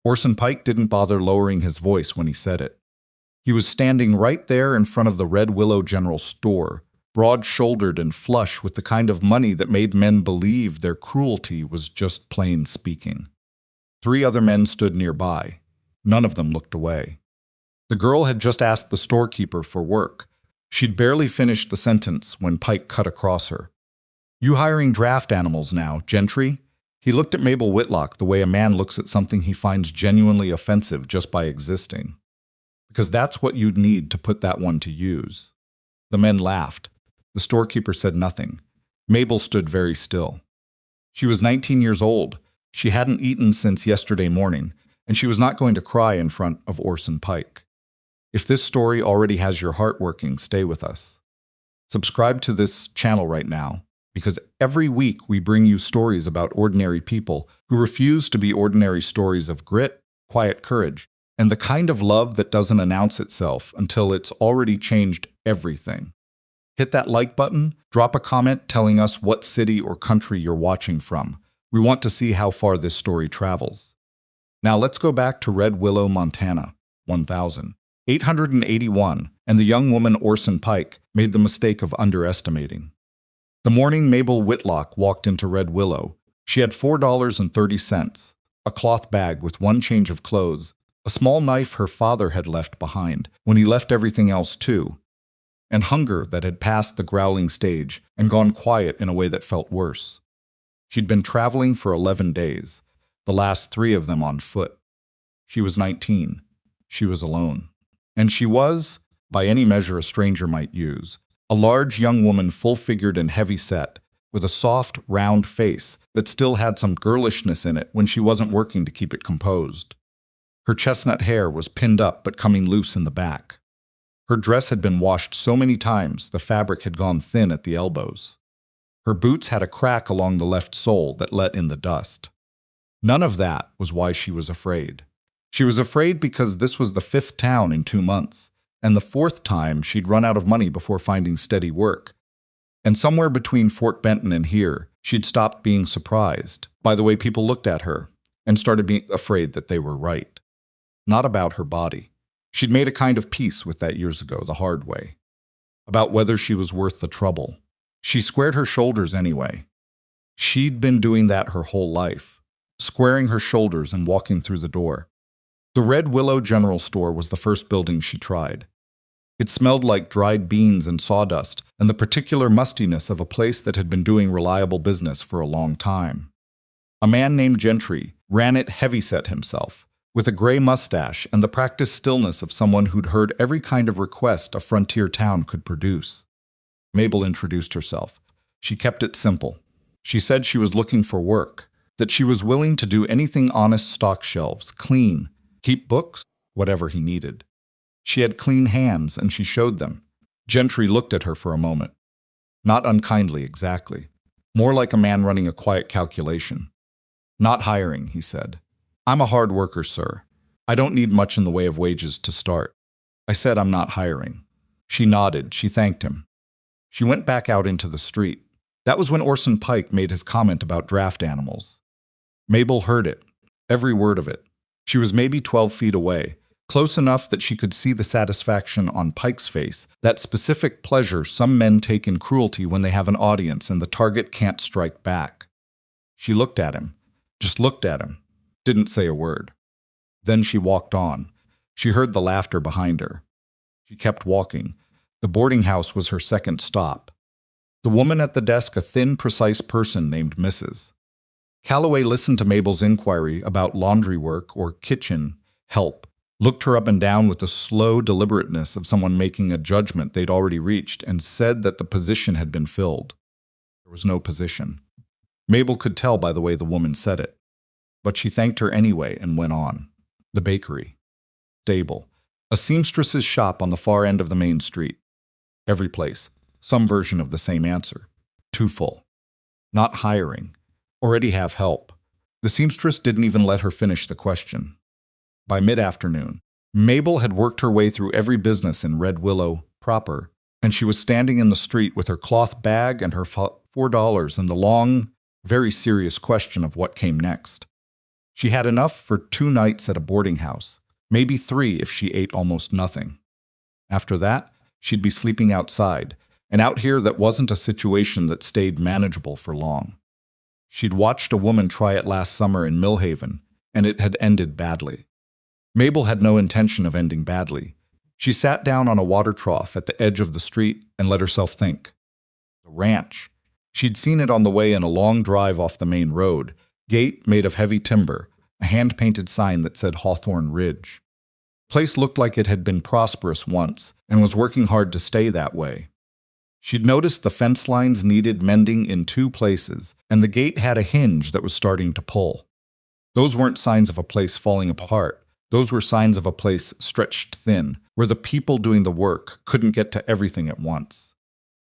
Orson Pike didn't bother lowering his voice when he said it. He was standing right there in front of the Red Willow General Store, broad-shouldered and flush with the kind of money that made men believe their cruelty was just plain speaking. 3 other men stood nearby. None of them looked away. The girl had just asked the storekeeper for work. She'd barely finished the sentence when Pike cut across her. "You hiring draft animals now, Gentry?" He looked at Mabel Whitlock the way a man looks at something he finds genuinely offensive just by existing. "Because that's what you'd need to put that one to use." The men laughed. The storekeeper said nothing. Mabel stood very still. She was 19 years old. She hadn't eaten since yesterday morning, and she was not going to cry in front of Orson Pike. If this story already has your heart working, stay with us. Subscribe to this channel right now, because every week we bring you stories about ordinary people who refuse to be ordinary stories of grit, quiet courage, and the kind of love that doesn't announce itself until it's already changed everything. Hit that like button, drop a comment telling us what city or country you're watching from. We want to see how far this story travels. Now let's go back to Red Willow, Montana, 1881, and the young woman Orson Pike made the mistake of underestimating. The morning Mabel Whitlock walked into Red Willow, she had $4.30, a cloth bag with 1 change of clothes, a small knife her father had left behind when he left everything else too, and hunger that had passed the growling stage and gone quiet in a way that felt worse. She'd been traveling for 11 days, the last 3 of them on foot. She was 19. She was alone. And she was, by any measure a stranger might use, a large young woman full-figured and heavy-set, with a soft, round face that still had some girlishness in it when she wasn't working to keep it composed. Her chestnut hair was pinned up but coming loose in the back. Her dress had been washed so many times the fabric had gone thin at the elbows. Her boots had a crack along the left sole that let in the dust. None of that was why she was afraid. She was afraid because this was the 5th town in 2 months, and the 4th time she'd run out of money before finding steady work. And somewhere between Fort Benton and here, she'd stopped being surprised by the way people looked at her and started being afraid that they were right. Not about her body. She'd made a kind of peace with that years ago, the hard way. About whether she was worth the trouble. She squared her shoulders anyway. She'd been doing that her whole life, squaring her shoulders and walking through the door. The Red Willow General Store was the first building she tried. It smelled like dried beans and sawdust and the particular mustiness of a place that had been doing reliable business for a long time. A man named Gentry ran it heavyset himself, with a gray mustache and the practiced stillness of someone who'd heard every kind of request a frontier town could produce. Mabel introduced herself. She kept it simple. She said she was looking for work, that she was willing to do anything honest stock shelves, clean, keep books, whatever he needed. She had clean hands, and she showed them. Gentry looked at her for a moment. Not unkindly, exactly. More like a man running a quiet calculation. "Not hiring," he said. "I'm a hard worker, sir. I don't need much in the way of wages to start." I said I'm not hiring. She nodded. She thanked him. She went back out into the street. That was when Orson Pike made his comment about draft animals. Mabel heard it, every word of it. She was maybe 12 feet away, close enough that she could see the satisfaction on Pike's face, that specific pleasure some men take in cruelty when they have an audience and the target can't strike back. She looked at him, just looked at him, didn't say a word. Then she walked on. She heard the laughter behind her. She kept walking. The boarding house was her second stop. The woman at the desk, a thin, precise person named Mrs. Calloway, listened to Mabel's inquiry about laundry work or kitchen help, looked her up and down with the slow deliberateness of someone making a judgment they'd already reached, and said that the position had been filled. There was no position. Mabel could tell by the way the woman said it. But she thanked her anyway and went on. The bakery. Stable. A seamstress's shop on the far end of the main street. Every place. Some version of the same answer. Too full. Not hiring. Already have help. The seamstress didn't even let her finish the question. By mid-afternoon, Mabel had worked her way through every business in Red Willow proper, and she was standing in the street with her cloth bag and her $4 and the long, very serious question of what came next. She had enough for 2 nights at a boarding house, maybe 3 if she ate almost nothing. After that, she'd be sleeping outside, and out here that wasn't a situation that stayed manageable for long. She'd watched a woman try it last summer in Millhaven, and it had ended badly. Mabel had no intention of ending badly. She sat down on a water trough at the edge of the street and let herself think. The ranch. She'd seen it on the way in a long drive off the main road, gate made of heavy timber, a hand-painted sign that said Hawthorne Ridge. The place looked like it had been prosperous once and was working hard to stay that way. She'd noticed the fence lines needed mending in 2 places, and the gate had a hinge that was starting to pull. Those weren't signs of a place falling apart. Those were signs of a place stretched thin, where the people doing the work couldn't get to everything at once.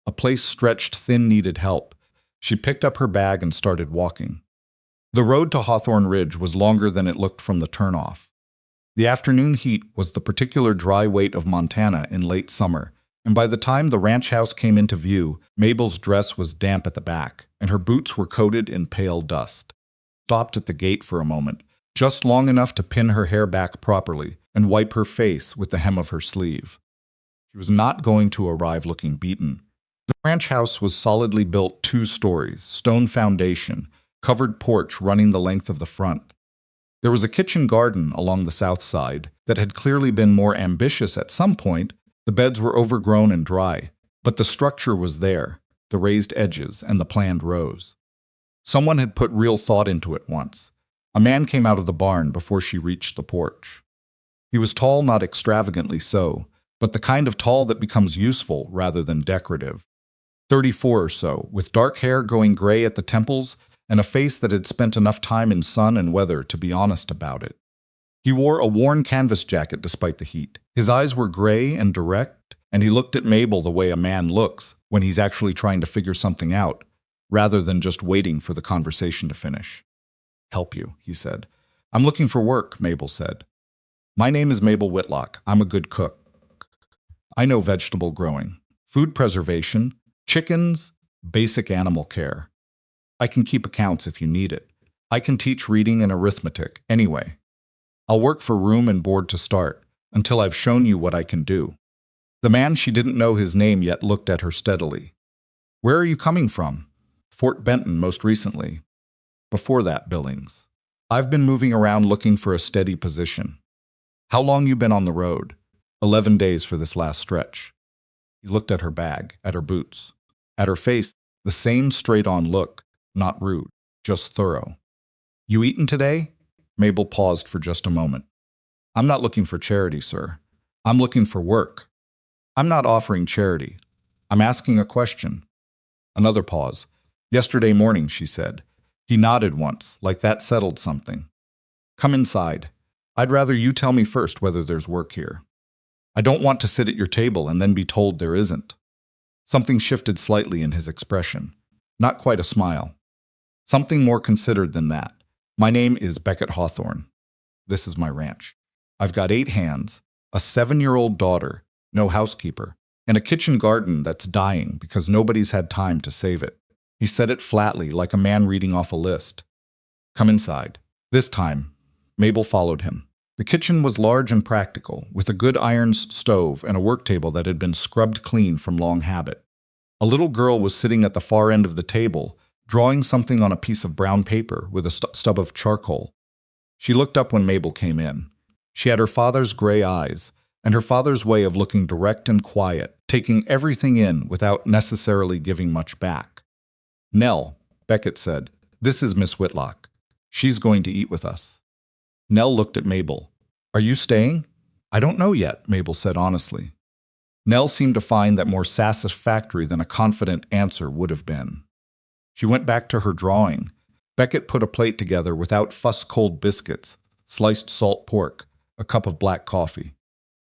A place stretched thin needed help. She picked up her bag and started walking. The road to Hawthorne Ridge was longer than it looked from the turnoff. The afternoon heat was the particular dry weight of Montana in late summer, and by the time the ranch house came into view, Mabel's dress was damp at the back, and her boots were coated in pale dust. Stopped at the gate for a moment, just long enough to pin her hair back properly and wipe her face with the hem of her sleeve. She was not going to arrive looking beaten. The ranch house was solidly built 2 stories, stone foundation, covered porch running the length of the front. There was a kitchen garden along the south side that had clearly been more ambitious at some point. The beds were overgrown and dry, but the structure was there, the raised edges and the planned rows. Someone had put real thought into it once. A man came out of the barn before she reached the porch. He was tall, not extravagantly so, but the kind of tall that becomes useful rather than decorative. 34 or so, with dark hair going gray at the temples and a face that had spent enough time in sun and weather to be honest about it. He wore a worn canvas jacket despite the heat. His eyes were gray and direct, and he looked at Mabel the way a man looks when he's actually trying to figure something out, rather than just waiting for the conversation to finish. "Help you," he said. "I'm looking for work," Mabel said. "My name is Mabel Whitlock. I'm a good cook. I know vegetable growing, food preservation, chickens, basic animal care. I can keep accounts if you need it. I can teach reading and arithmetic, anyway. I'll work for room and board to start, until I've shown you what I can do." The man, she didn't know his name yet, looked at her steadily. "Where are you coming from?" "Fort Benton, most recently. Before that, Billings. I've been moving around looking for a steady position." "How long you been on the road?" 11 days for this last stretch." He looked at her bag, at her boots, at her face, the same straight-on look, not rude, just thorough. "You eaten today?" Mabel paused for just a moment. "I'm not looking for charity, sir. I'm looking for work." "I'm not offering charity. I'm asking a question." Another pause. "Yesterday morning," she said. He nodded once, like that settled something. "Come inside. I'd rather you tell me first whether there's work here. I don't want to sit at your table and then be told there isn't." Something shifted slightly in his expression. Not quite a smile. "Something more considered than that. My name is Beckett Hawthorne. This is my ranch. I've got 8 hands, a 7-year-old daughter, no housekeeper, and a kitchen garden that's dying because nobody's had time to save it." He said it flatly, like a man reading off a list. "Come inside." This time, Mabel followed him. The kitchen was large and practical, with a good iron stove and a work table that had been scrubbed clean from long habit. A little girl was sitting at the far end of the table, drawing something on a piece of brown paper with a stub of charcoal. She looked up when Mabel came in. She had her father's gray eyes, and her father's way of looking direct and quiet, taking everything in without necessarily giving much back. "Nell," Beckett said, "this is Miss Whitlock. She's going to eat with us." Nell looked at Mabel. "Are you staying?" "I don't know yet," Mabel said honestly. Nell seemed to find that more satisfactory than a confident answer would have been. She went back to her drawing. Beckett put a plate together without fuss-cold biscuits, sliced salt pork, a cup of black coffee.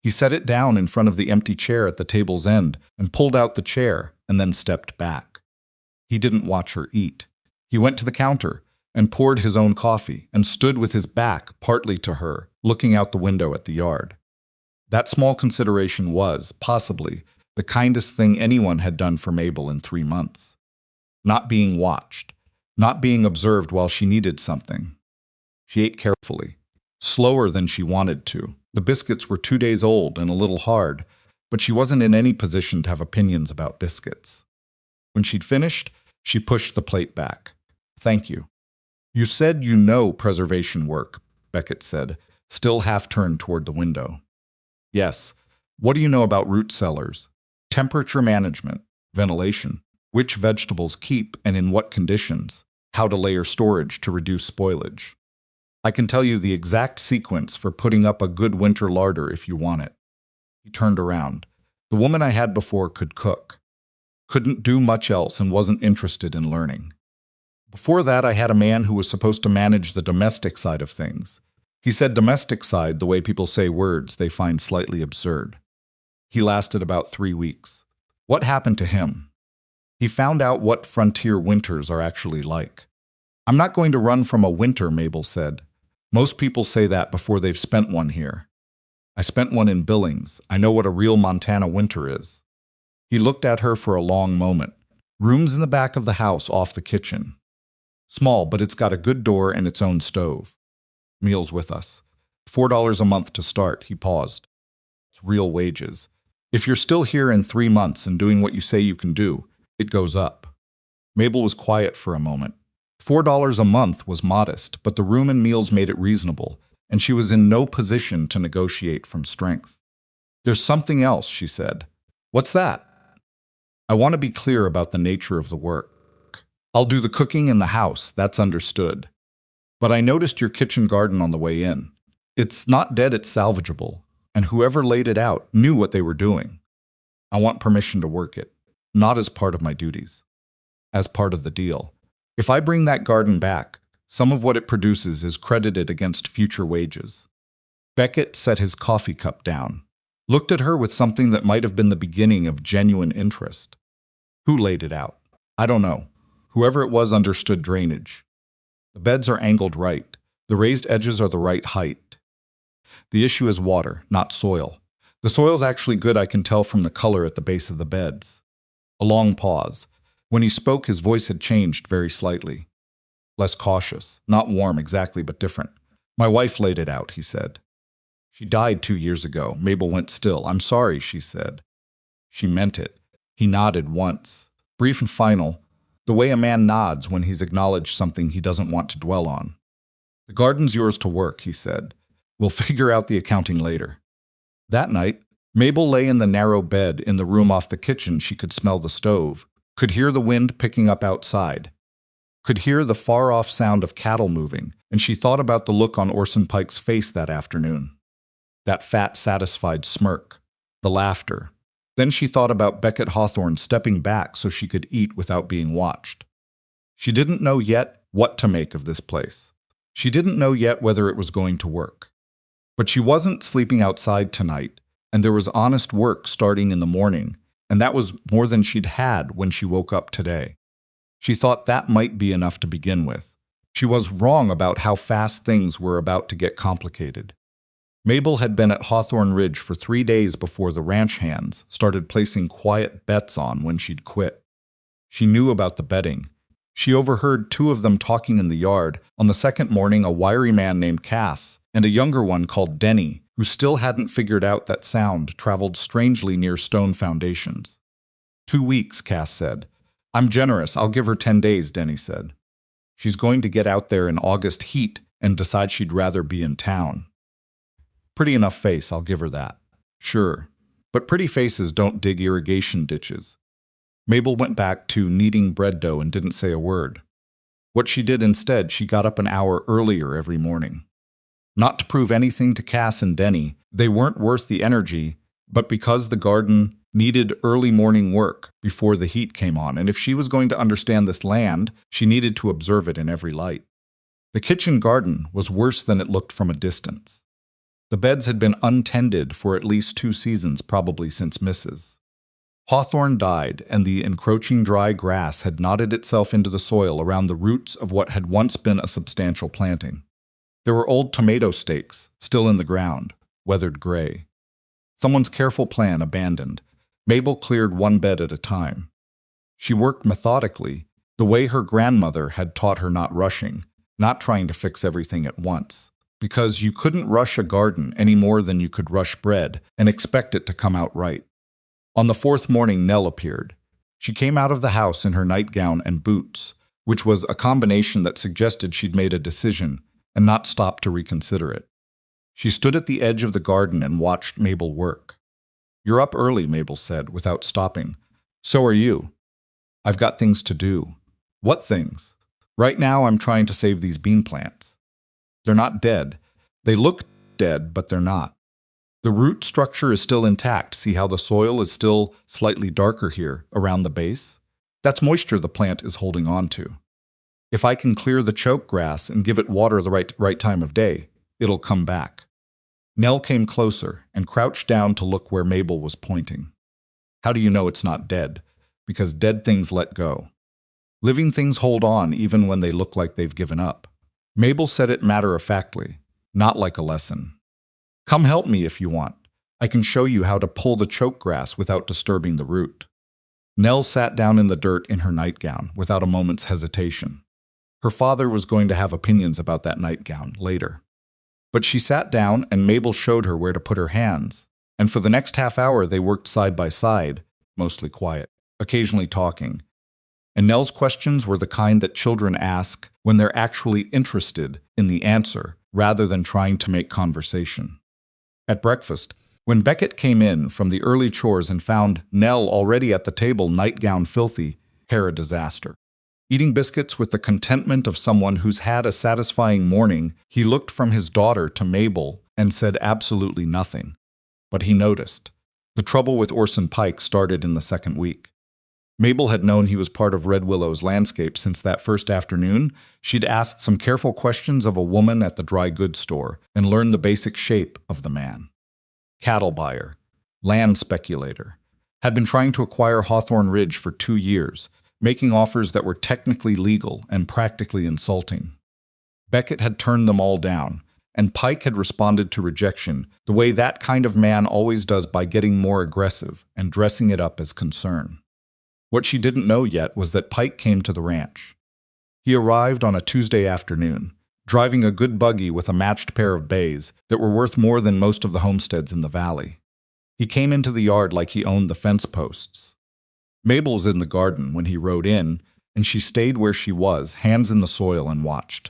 He set it down in front of the empty chair at the table's end and pulled out the chair and then stepped back. He didn't watch her eat. He went to the counter and poured his own coffee and stood with his back partly to her, looking out the window at the yard. That small consideration was, possibly, the kindest thing anyone had done for Mabel in 3 months. Not being watched, not being observed while she needed something. She ate carefully, slower than she wanted to. The biscuits were 2 days old and a little hard, but she wasn't in any position to have opinions about biscuits. When she'd finished, she pushed the plate back. "Thank you." "You said you know preservation work," Beckett said, still half-turned toward the window. "Yes. What do you know about root cellars? Temperature management, ventilation, which vegetables keep and in what conditions, how to layer storage to reduce spoilage. I can tell you the exact sequence for putting up a good winter larder if you want it." He turned around. "The woman I had before could cook. Couldn't do much else and wasn't interested in learning. Before that, I had a man who was supposed to manage the domestic side of things. He said domestic side the way people say words they find slightly absurd. He lasted about 3 weeks. What happened to him? He found out what frontier winters are actually like." "I'm not going to run from a winter," Mabel said. "Most people say that before they've spent one here. I spent one in Billings. I know what a real Montana winter is." He looked at her for a long moment. "Room's in the back of the house off the kitchen. Small, but it's got a good door and its own stove. Meals with us. $4 a month to start." He paused. "It's real wages. If you're still here in 3 months and doing what you say you can do, it goes up." Mabel was quiet for a moment. $4 a month was modest, but the room and meals made it reasonable, and she was in no position to negotiate from strength. "There's something else," she said. "What's that?" "I want to be clear about the nature of the work. I'll do the cooking in the house, that's understood. But I noticed your kitchen garden on the way in. It's not dead, it's salvageable, and whoever laid it out knew what they were doing. I want permission to work it, not as part of my duties, as part of the deal. If I bring that garden back, some of what it produces is credited against future wages." Beckett set his coffee cup down, looked at her with something that might have been the beginning of genuine interest. "Who laid it out?" "I don't know. Whoever it was understood drainage. The beds are angled right. The raised edges are the right height. The issue is water, not soil. The soil's actually good, I can tell from the color at the base of the beds." A long pause. When he spoke, his voice had changed very slightly. Less cautious. Not warm exactly, but different. "My wife laid it out," he said. "She died 2 years ago." Mabel went still. "I'm sorry," she said. "She meant it." He nodded once. Brief and final, the way a man nods when he's acknowledged something he doesn't want to dwell on. "The garden's yours to work," he said. "We'll figure out the accounting later." That night, Mabel lay in the narrow bed in the room off the kitchen. She could smell the stove, could hear the wind picking up outside, could hear the far-off sound of cattle moving, and she thought about the look on Orson Pike's face that afternoon. That fat, satisfied smirk, the laughter. Then she thought about Beckett Hawthorne stepping back so she could eat without being watched. She didn't know yet what to make of this place. She didn't know yet whether it was going to work. But she wasn't sleeping outside tonight, and there was honest work starting in the morning, and that was more than she'd had when she woke up today. She thought that might be enough to begin with. She was wrong about how fast things were about to get complicated. Mabel had been at Hawthorne Ridge for 3 days before the ranch hands started placing quiet bets on when she'd quit. She knew about the betting. She overheard 2 of them talking in the yard. On the second morning, a wiry man named Cass and a younger one called Denny, who still hadn't figured out that sound traveled strangely near stone foundations. 2 weeks, Cass said. "I'm generous. I'll give her 10 days, Denny said. "She's going to get out there in August heat and decide she'd rather be in town." "Pretty enough face, I'll give her that." "Sure. But pretty faces don't dig irrigation ditches." Mabel went back to kneading bread dough and didn't say a word. What she did instead, she got up an hour earlier every morning. Not to prove anything to Cass and Denny, they weren't worth the energy, but because the garden needed early morning work before the heat came on, and if she was going to understand this land, she needed to observe it in every light. The kitchen garden was worse than it looked from a distance. The beds had been untended for at least 2 seasons, probably since Mrs. Hawthorne died, and the encroaching dry grass had knotted itself into the soil around the roots of what had once been a substantial planting. There were old tomato stakes still in the ground, weathered gray. Someone's careful plan abandoned. Mabel cleared 1 bed at a time. She worked methodically, the way her grandmother had taught her, not rushing, not trying to fix everything at once. Because you couldn't rush a garden any more than you could rush bread and expect it to come out right. On the fourth morning, Nell appeared. She came out of the house in her nightgown and boots, which was a combination that suggested she'd made a decision and not stopped to reconsider it. She stood at the edge of the garden and watched Mabel work. "You're up early," Mabel said, without stopping. "So are you." "I've got things to do." "What things?" "Right now I'm trying to save these bean plants. They're not dead. They look dead, but they're not. The root structure is still intact. See how the soil is still slightly darker here, around the base? That's moisture the plant is holding on to. If I can clear the choke grass and give it water the right time of day, it'll come back." Nell came closer and crouched down to look where Mabel was pointing. "How do you know it's not dead?" "Because dead things let go. Living things hold on even when they look like they've given up." Mabel said it matter-of-factly, not like a lesson. "Come help me if you want. I can show you how to pull the choke grass without disturbing the root." Nell sat down in the dirt in her nightgown without a moment's hesitation. Her father was going to have opinions about that nightgown later. But she sat down and Mabel showed her where to put her hands, and for the next half hour they worked side by side, mostly quiet, occasionally talking. And Nell's questions were the kind that children ask when they're actually interested in the answer rather than trying to make conversation. At breakfast, when Beckett came in from the early chores and found Nell already at the table, nightgown filthy, hair a disaster, eating biscuits with the contentment of someone who's had a satisfying morning, he looked from his daughter to Mabel and said absolutely nothing. But he noticed. The trouble with Orson Pike started in the second week. Mabel had known he was part of Red Willow's landscape since that first afternoon. She'd asked some careful questions of a woman at the dry goods store and learned the basic shape of the man. Cattle buyer, land speculator, had been trying to acquire Hawthorne Ridge for 2 years, making offers that were technically legal and practically insulting. Beckett had turned them all down, and Pike had responded to rejection the way that kind of man always does, by getting more aggressive and dressing it up as concern. What she didn't know yet was that Pike came to the ranch. He arrived on a Tuesday afternoon, driving a good buggy with a matched pair of bays that were worth more than most of the homesteads in the valley. He came into the yard like he owned the fence posts. Mabel was in the garden when he rode in, and she stayed where she was, hands in the soil, and watched.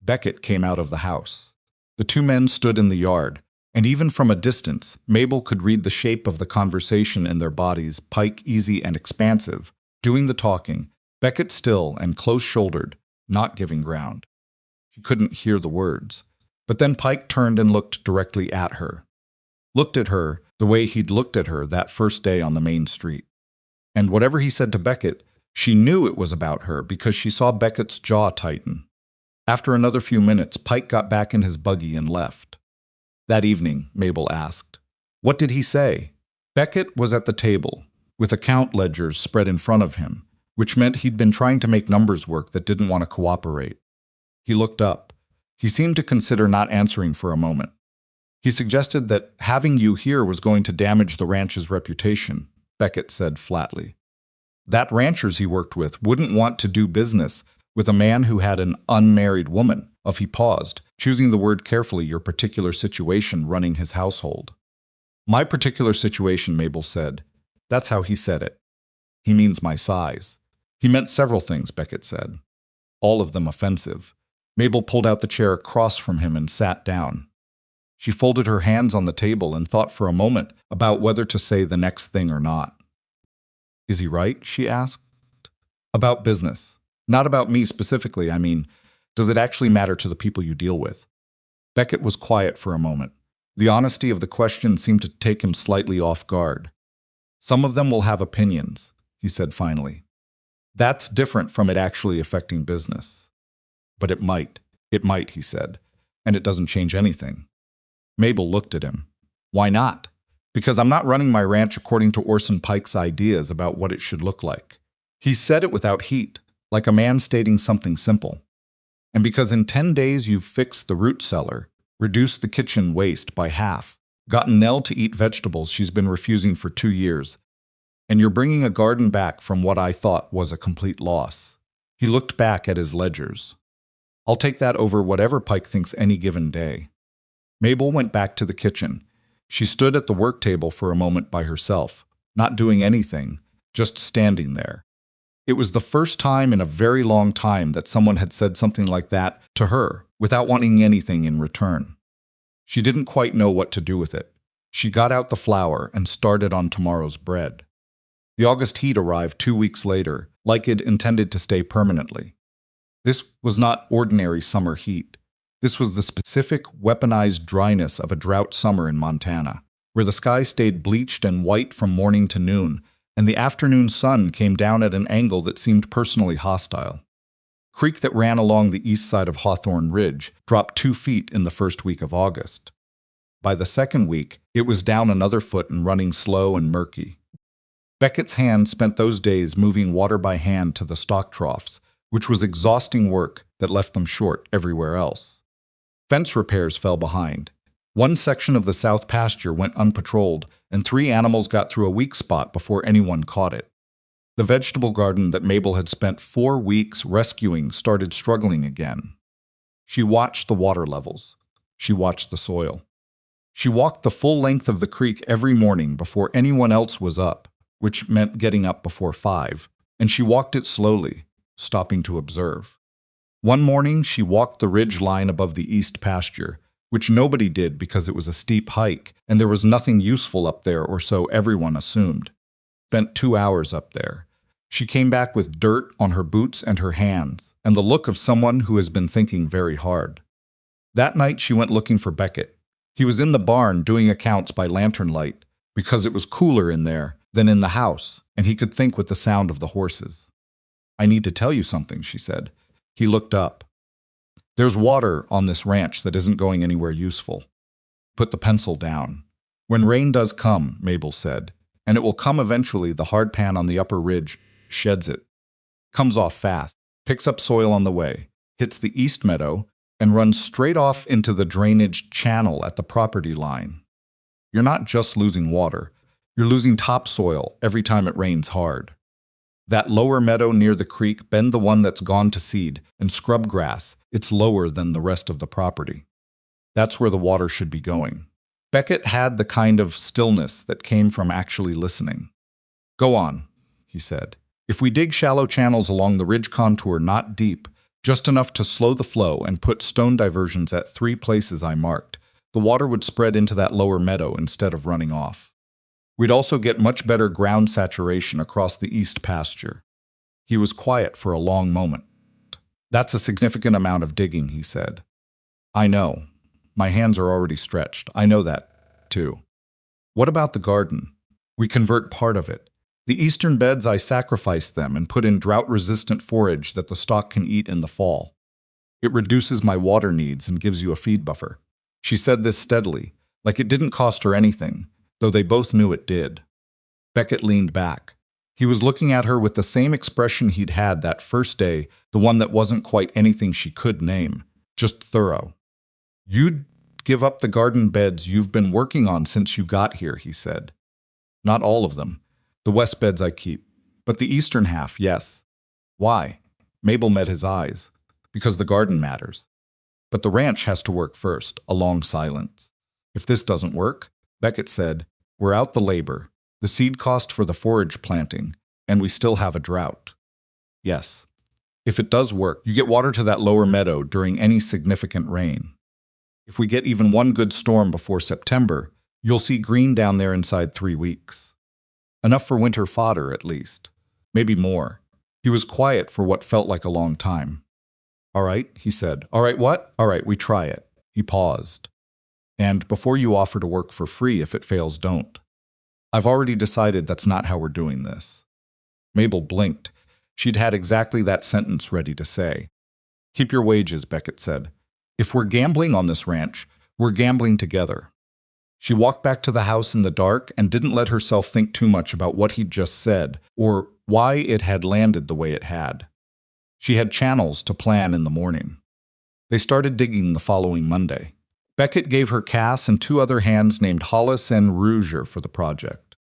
Beckett came out of the house. The two men stood in the yard, and even from a distance, Mabel could read the shape of the conversation in their bodies, Pike easy and expansive, doing the talking, Beckett still and close-shouldered, not giving ground. She couldn't hear the words. But then Pike turned and looked directly at her. Looked at her the way he'd looked at her that first day on the main street. And whatever he said to Beckett, she knew it was about her because she saw Beckett's jaw tighten. After another few minutes, Pike got back in his buggy and left. That evening, Mabel asked, "What did he say?" Beckett was at the table, with account ledgers spread in front of him, which meant he'd been trying to make numbers work that didn't want to cooperate. He looked up. He seemed to consider not answering for a moment. "He suggested that having you here was going to damage the ranch's reputation," Beckett said flatly. "That ranchers he worked with wouldn't want to do business with a man who had an unmarried woman." He paused, choosing the word carefully, "your particular situation running his household." "My particular situation," Mabel said. That's how he said it. "He means my size." "He meant several things," Beckett said. "All of them offensive." Mabel pulled out the chair across from him and sat down. She folded her hands on the table and thought for a moment about whether to say the next thing or not. "Is he right?" she asked. "About business. Not about me specifically. I mean, does it actually matter to the people you deal with?" Beckett was quiet for a moment. The honesty of the question seemed to take him slightly off guard. "Some of them will have opinions," he said finally. "That's different from it actually affecting business." "But it might," he said, "and it doesn't change anything." Mabel looked at him. "Why not?" "Because I'm not running my ranch according to Orson Pike's ideas about what it should look like." He said it without heat, like a man stating something simple. "And because in 10 days you've fixed the root cellar, reduced the kitchen waste by half, gotten Nell to eat vegetables she's been refusing for 2 years, and you're bringing a garden back from what I thought was a complete loss." He looked back at his ledgers. I'll take that over whatever Pike thinks any given day. Mabel went back to the kitchen. She stood at the work table for a moment by herself, not doing anything, just standing there. It was the first time in a very long time that someone had said something like that to her without wanting anything in return. She didn't quite know what to do with it. She got out the flour and started on tomorrow's bread. The August heat arrived 2 weeks later, like it intended to stay permanently. This was not ordinary summer heat. This was the specific, weaponized dryness of a drought summer in Montana, where the sky stayed bleached and white from morning to noon, and the afternoon sun came down at an angle that seemed personally hostile. Creek that ran along the east side of Hawthorne Ridge dropped 2 feet in the first week of August. By the second week, it was down another foot and running slow and murky. Beckett's hand spent those days moving water by hand to the stock troughs, which was exhausting work that left them short everywhere else. Fence repairs fell behind. One section of the south pasture went unpatrolled, and 3 animals got through a weak spot before anyone caught it. The vegetable garden that Mabel had spent 4 weeks rescuing started struggling again. She watched the water levels. She watched the soil. She walked the full length of the creek every morning before anyone else was up, which meant getting up before 5, and she walked it slowly, stopping to observe. One morning, she walked the ridge line above the east pasture, which nobody did because it was a steep hike, and there was nothing useful up there, or so everyone assumed. Spent 2 hours up there. She came back with dirt on her boots and her hands, and the look of someone who has been thinking very hard. That night, she went looking for Beckett. He was in the barn doing accounts by lantern light, because it was cooler in there than in the house, and he could think with the sound of the horses. "I need to tell you something," she said. He looked up. "There's water on this ranch that isn't going anywhere useful." Put the pencil down. "When rain does come," Mabel said, "and it will come eventually, the hard pan on the upper ridge sheds it. Comes off fast, picks up soil on the way, hits the east meadow, and runs straight off into the drainage channel at the property line. You're not just losing water, you're losing topsoil every time it rains hard. That lower meadow near the creek, bend the one that's gone to seed, and scrub grass, it's lower than the rest of the property. That's where the water should be going." Beckett had the kind of stillness that came from actually listening. "Go on," he said. "If we dig shallow channels along the ridge contour, not deep, just enough to slow the flow, and put stone diversions at 3 places I marked, the water would spread into that lower meadow instead of running off. We'd also get much better ground saturation across the east pasture." He was quiet for a long moment. "That's a significant amount of digging," he said. "I know. My hands are already stretched. I know that, too. What about the garden? We convert part of it. The eastern beds, I sacrifice them and put in drought-resistant forage that the stock can eat in the fall. It reduces my water needs and gives you a feed buffer." She said this steadily, like it didn't cost her anything, though they both knew it did. Beckett leaned back. He was looking at her with the same expression he'd had that first day, the one that wasn't quite anything she could name, just thorough. "You'd give up the garden beds you've been working on since you got here," he said. "Not all of them. The west beds I keep. But the eastern half, yes." "Why?" Mabel met his eyes. "Because the garden matters. But the ranch has to work first." A long silence. "If this doesn't work," Beckett said, "we're out the labor, the seed cost for the forage planting, and we still have a drought." "Yes. If it does work, you get water to that lower meadow during any significant rain. If we get even one good storm before September, you'll see green down there inside 3 weeks. Enough for winter fodder, at least. Maybe more." He was quiet for what felt like a long time. "All right," he said. "All right, what?" "All right, we try it." He paused. "And before you offer to work for free, if it fails, don't. I've already decided that's not how we're doing this." Mabel blinked. She'd had exactly that sentence ready to say. "Keep your wages," Beckett said. "If we're gambling on this ranch, we're gambling together." She walked back to the house in the dark and didn't let herself think too much about what he'd just said or why it had landed the way it had. She had channels to plan in the morning. They started digging the following Monday. Beckett gave her Cass and 2 other hands named Hollis and Rouger for the project.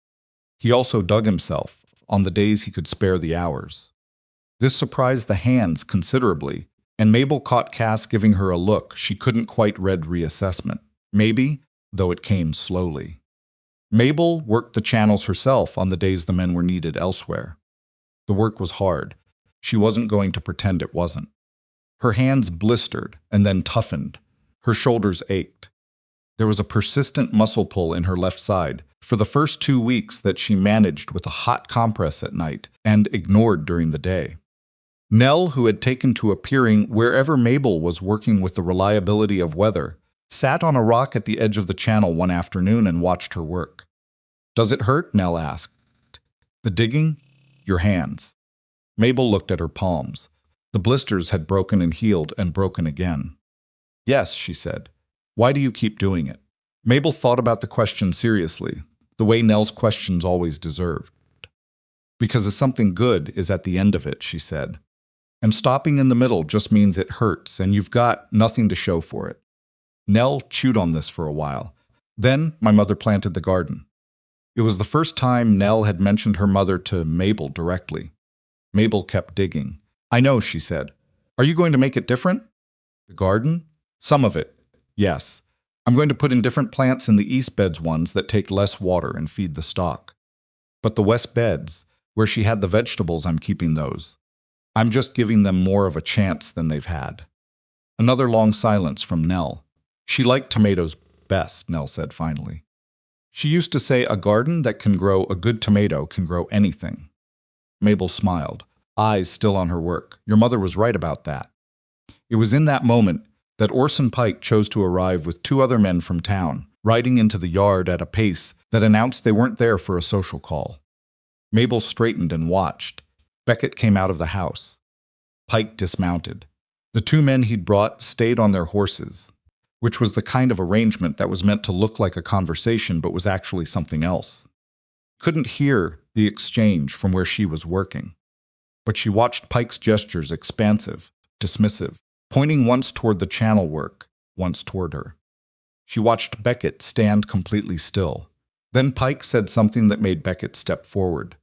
He also dug himself on the days he could spare the hours. This surprised the hands considerably, And Mabel caught Cass giving her a look she couldn't quite read reassessment. Maybe, though it came slowly. Mabel worked the channels herself on the days the men were needed elsewhere. The work was hard. She wasn't going to pretend it wasn't. Her hands blistered and then toughened. Her shoulders ached. There was a persistent muscle pull in her left side for the first 2 weeks that she managed with a hot compress at night and ignored during the day. Nell, who had taken to appearing wherever Mabel was working with the reliability of weather, sat on a rock at the edge of the channel one afternoon and watched her work. "Does it hurt?" Nell asked. "The digging?" "Your hands." Mabel looked at her palms. The blisters had broken and healed and broken again. "Yes," she said. "Why do you keep doing it?" Mabel thought about the question seriously, the way Nell's questions always deserved. "Because something good is at the end of it," she said. "And stopping in the middle just means it hurts and you've got nothing to show for it." Nell chewed on this for a while. "Then my mother planted the garden." It was the first time Nell had mentioned her mother to Mabel directly. Mabel kept digging. "I know," she said. "Are you going to make it different?" "The garden?" "Some of it, yes. I'm going to put in different plants in the east bed's ones that take less water and feed the stock. But the west beds, where she had the vegetables, I'm keeping those. I'm just giving them more of a chance than they've had." Another long silence from Nell. "She liked tomatoes best," Nell said finally. She used to say a garden that can grow a good tomato can grow anything. Mabel smiled, eyes still on her work. "Your mother was right about that." It was in that moment that Orson Pike chose to arrive with 2 other men from town, riding into the yard at a pace that announced they weren't there for a social call. Mabel straightened and watched. Beckett came out of the house. Pike dismounted. The 2 men he'd brought stayed on their horses, which was the kind of arrangement that was meant to look like a conversation but was actually something else. Couldn't hear the exchange from where she was working, but she watched Pike's gestures expansive, dismissive, pointing once toward the channel work, once toward her. She watched Beckett stand completely still. Then Pike said something that made Beckett step forward.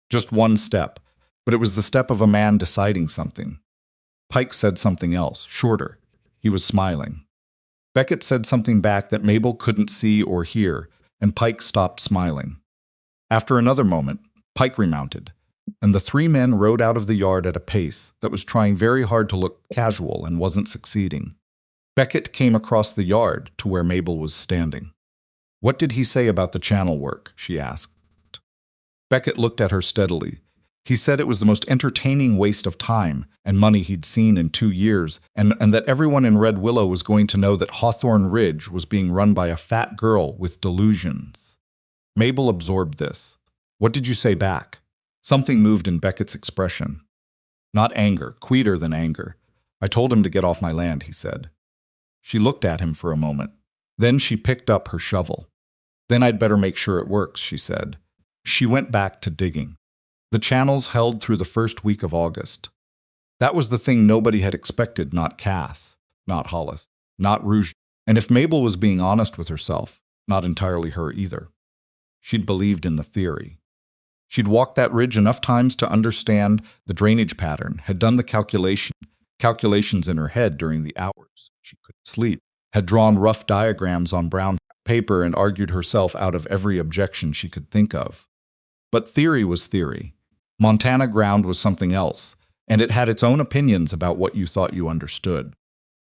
Just one step, but it was the step of a man deciding something. Pike said something else, shorter. He was smiling. Beckett said something back that Mabel couldn't see or hear, and Pike stopped smiling. After another moment, Pike remounted, and the 3 men rode out of the yard at a pace that was trying very hard to look casual and wasn't succeeding. Beckett came across the yard to where Mabel was standing. "What did he say about the channel work?" she asked. Beckett looked at her steadily. He said it was the most entertaining waste of time and money he'd seen in 2 years, and that everyone in Red Willow was going to know that Hawthorne Ridge was being run by a fat girl with delusions. Mabel absorbed this. "What did you say back?" Something moved in Beckett's expression. "Not anger, quieter than anger. I told him to get off my land," he said. She looked at him for a moment. Then she picked up her shovel. "Then I'd better make sure it works," she said. She went back to digging. The channels held through the first week of August. That was the thing nobody had expected, not Cass, not Hollis, not Rouge, and if Mabel was being honest with herself, not entirely her either. She'd believed in the theory. She'd walked that ridge enough times to understand the drainage pattern, had done the calculations in her head during the hours she couldn't sleep, had drawn rough diagrams on brown paper and argued herself out of every objection she could think of. But theory was theory. Montana ground was something else, and it had its own opinions about what you thought you understood.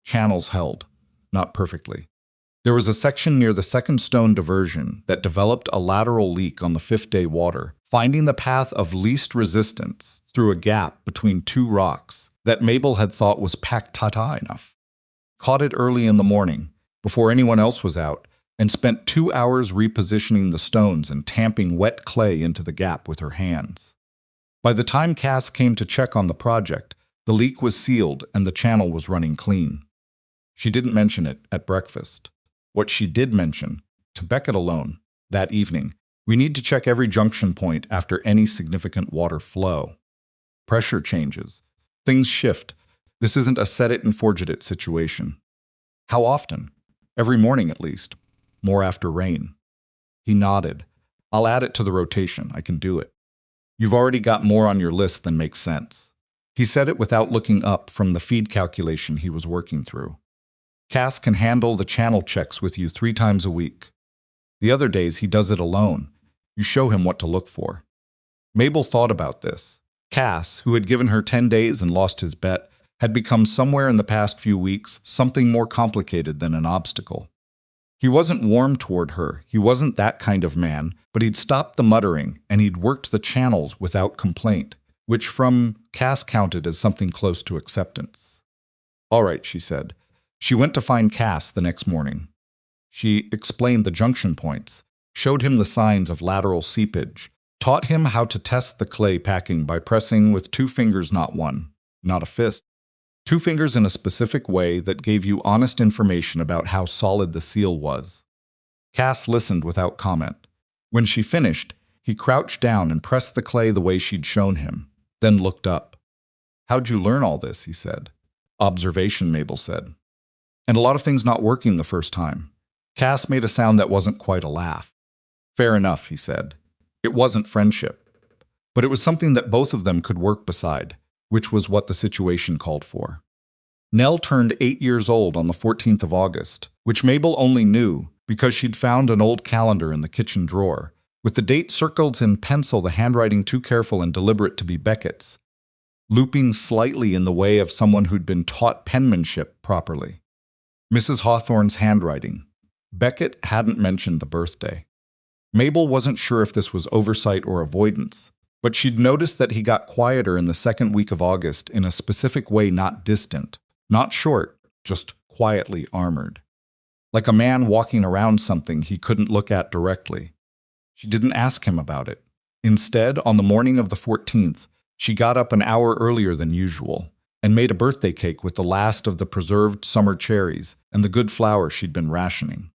Channels held, not perfectly. There was a section near the second stone diversion that developed a lateral leak on the 5th-day water, finding the path of least resistance through a gap between 2 rocks that Mabel had thought was packed tight enough. Caught it early in the morning, before anyone else was out, and spent 2 hours repositioning the stones and tamping wet clay into the gap with her hands. By the time Cass came to check on the project, the leak was sealed and the channel was running clean. She didn't mention it at breakfast. What she did mention, to Beckett alone, that evening, we need to check every junction point after any significant water flow. Pressure changes. Things shift. This isn't a set it and forget it situation. How often? Every morning at least. More after rain. He nodded. I'll add it to the rotation. I can do it. You've already got more on your list than makes sense. He said it without looking up from the feed calculation he was working through. Cass can handle the channel checks with you 3 times a week. The other days he does it alone. You show him what to look for. Mabel thought about this. Cass, who had given her 10 days and lost his bet, had become somewhere in the past few weeks something more complicated than an obstacle. He wasn't warm toward her, he wasn't that kind of man, but he'd stopped the muttering and he'd worked the channels without complaint, which from Cass counted as something close to acceptance. "All right," she said. She went to find Cass the next morning. She explained the junction points, showed him the signs of lateral seepage, taught him how to test the clay packing by pressing with 2 fingers, not one, not a fist. 2 fingers in a specific way that gave you honest information about how solid the seal was. Cass listened without comment. When she finished, he crouched down and pressed the clay the way she'd shown him, then looked up. "How'd you learn all this?" he said. "Observation," Mabel said. "And a lot of things not working the first time." Cass made a sound that wasn't quite a laugh. "Fair enough," he said. It wasn't friendship, but it was something that both of them could work beside, which was what the situation called for. Nell turned 8 years old on the 14th of August, which Mabel only knew because she'd found an old calendar in the kitchen drawer, with the date circled in pencil, the handwriting too careful and deliberate to be Beckett's, looping slightly in the way of someone who'd been taught penmanship properly. Mrs. Hawthorne's handwriting. Beckett hadn't mentioned the birthday. Mabel wasn't sure if this was oversight or avoidance, but she'd noticed that he got quieter in the second week of August in a specific way, not distant, not short, just quietly armored. Like a man walking around something he couldn't look at directly. She didn't ask him about it. Instead, on the morning of the 14th, she got up an hour earlier than usual and made a birthday cake with the last of the preserved summer cherries and the good flour she'd been rationing.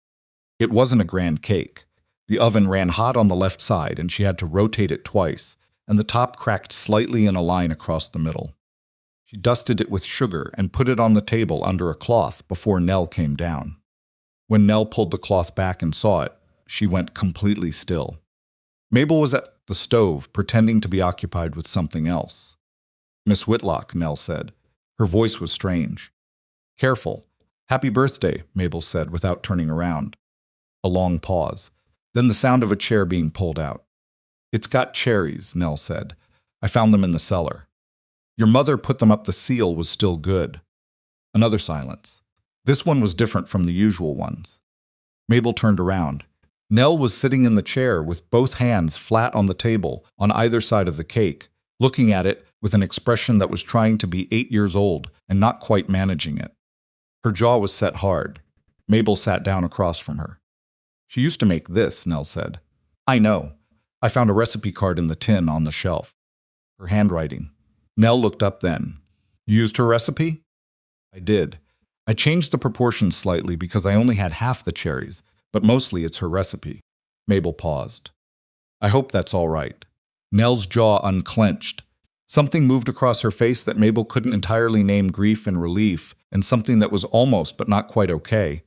It wasn't a grand cake. The oven ran hot on the left side and she had to rotate it twice, and the top cracked slightly in a line across the middle. She dusted it with sugar and put it on the table under a cloth before Nell came down. When Nell pulled the cloth back and saw it, she went completely still. Mabel was at the stove, pretending to be occupied with something else. "Miss Whitlock," Nell said. Her voice was strange. "Careful. Happy birthday," Mabel said without turning around. A long pause. Then the sound of a chair being pulled out. "It's got cherries," Nell said. "I found them in the cellar." "Your mother put them up. The seal was still good." Another silence. This one was different from the usual ones. Mabel turned around. Nell was sitting in the chair with both hands flat on the table on either side of the cake, looking at it with an expression that was trying to be 8 years old and not quite managing it. Her jaw was set hard. Mabel sat down across from her. "She used to make this," Nell said. "I know. I found a recipe card in the tin on the shelf." Her handwriting. Nell looked up then. "You used her recipe?" "I did. I changed the proportions slightly because I only had half the cherries, but mostly it's her recipe." Mabel paused. "I hope that's all right." Nell's jaw unclenched. Something moved across her face that Mabel couldn't entirely name, grief and relief, and something that was almost but not quite okay.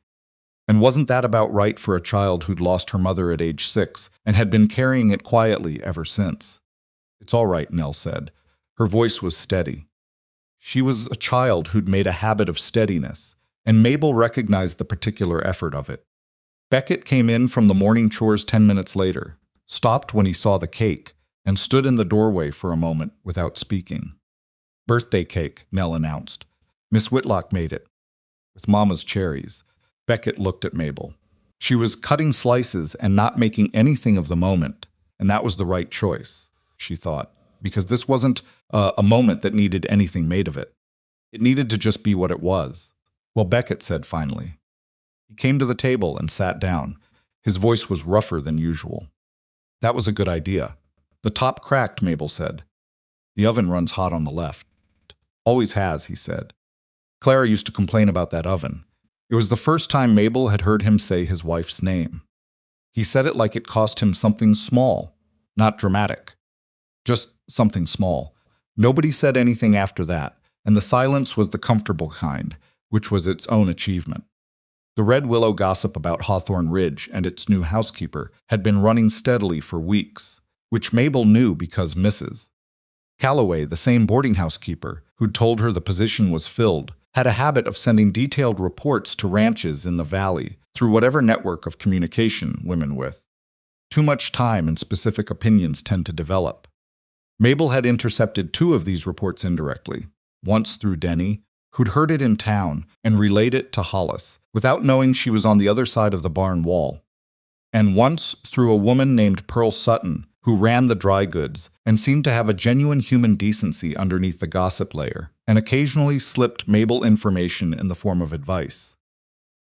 And wasn't that about right for a child who'd lost her mother at age 6 and had been carrying it quietly ever since? "It's all right," Nell said. Her voice was steady. She was a child who'd made a habit of steadiness, and Mabel recognized the particular effort of it. Beckett came in from the morning chores 10 minutes later, stopped when he saw the cake, and stood in the doorway for a moment without speaking. "Birthday cake," Nell announced. "Miss Whitlock made it. With Mama's cherries." Beckett looked at Mabel. She was cutting slices and not making anything of the moment, and that was the right choice, she thought, because this wasn't a moment that needed anything made of it. It needed to just be what it was. "Well," Beckett said finally. He came to the table and sat down. His voice was rougher than usual. "That was a good idea." "The top cracked," Mabel said. "The oven runs hot on the left." "Always has," he said. Clara used to complain about that oven. It was the first time Mabel had heard him say his wife's name. He said it like it cost him something small, not dramatic. Just something small. Nobody said anything after that, and the silence was the comfortable kind, which was its own achievement. The Red Willow gossip about Hawthorne Ridge and its new housekeeper had been running steadily for weeks, which Mabel knew because Mrs. Calloway, the same boarding house keeper who'd told her the position was filled, had a habit of sending detailed reports to ranches in the valley through whatever network of communication women with. Too much time and specific opinions tend to develop. Mabel had intercepted 2 of these reports indirectly, once through Denny, who'd heard it in town and relayed it to Hollis, without knowing she was on the other side of the barn wall, and once through a woman named Pearl Sutton, who ran the dry goods and seemed to have a genuine human decency underneath the gossip layer, and occasionally slipped Mabel information in the form of advice.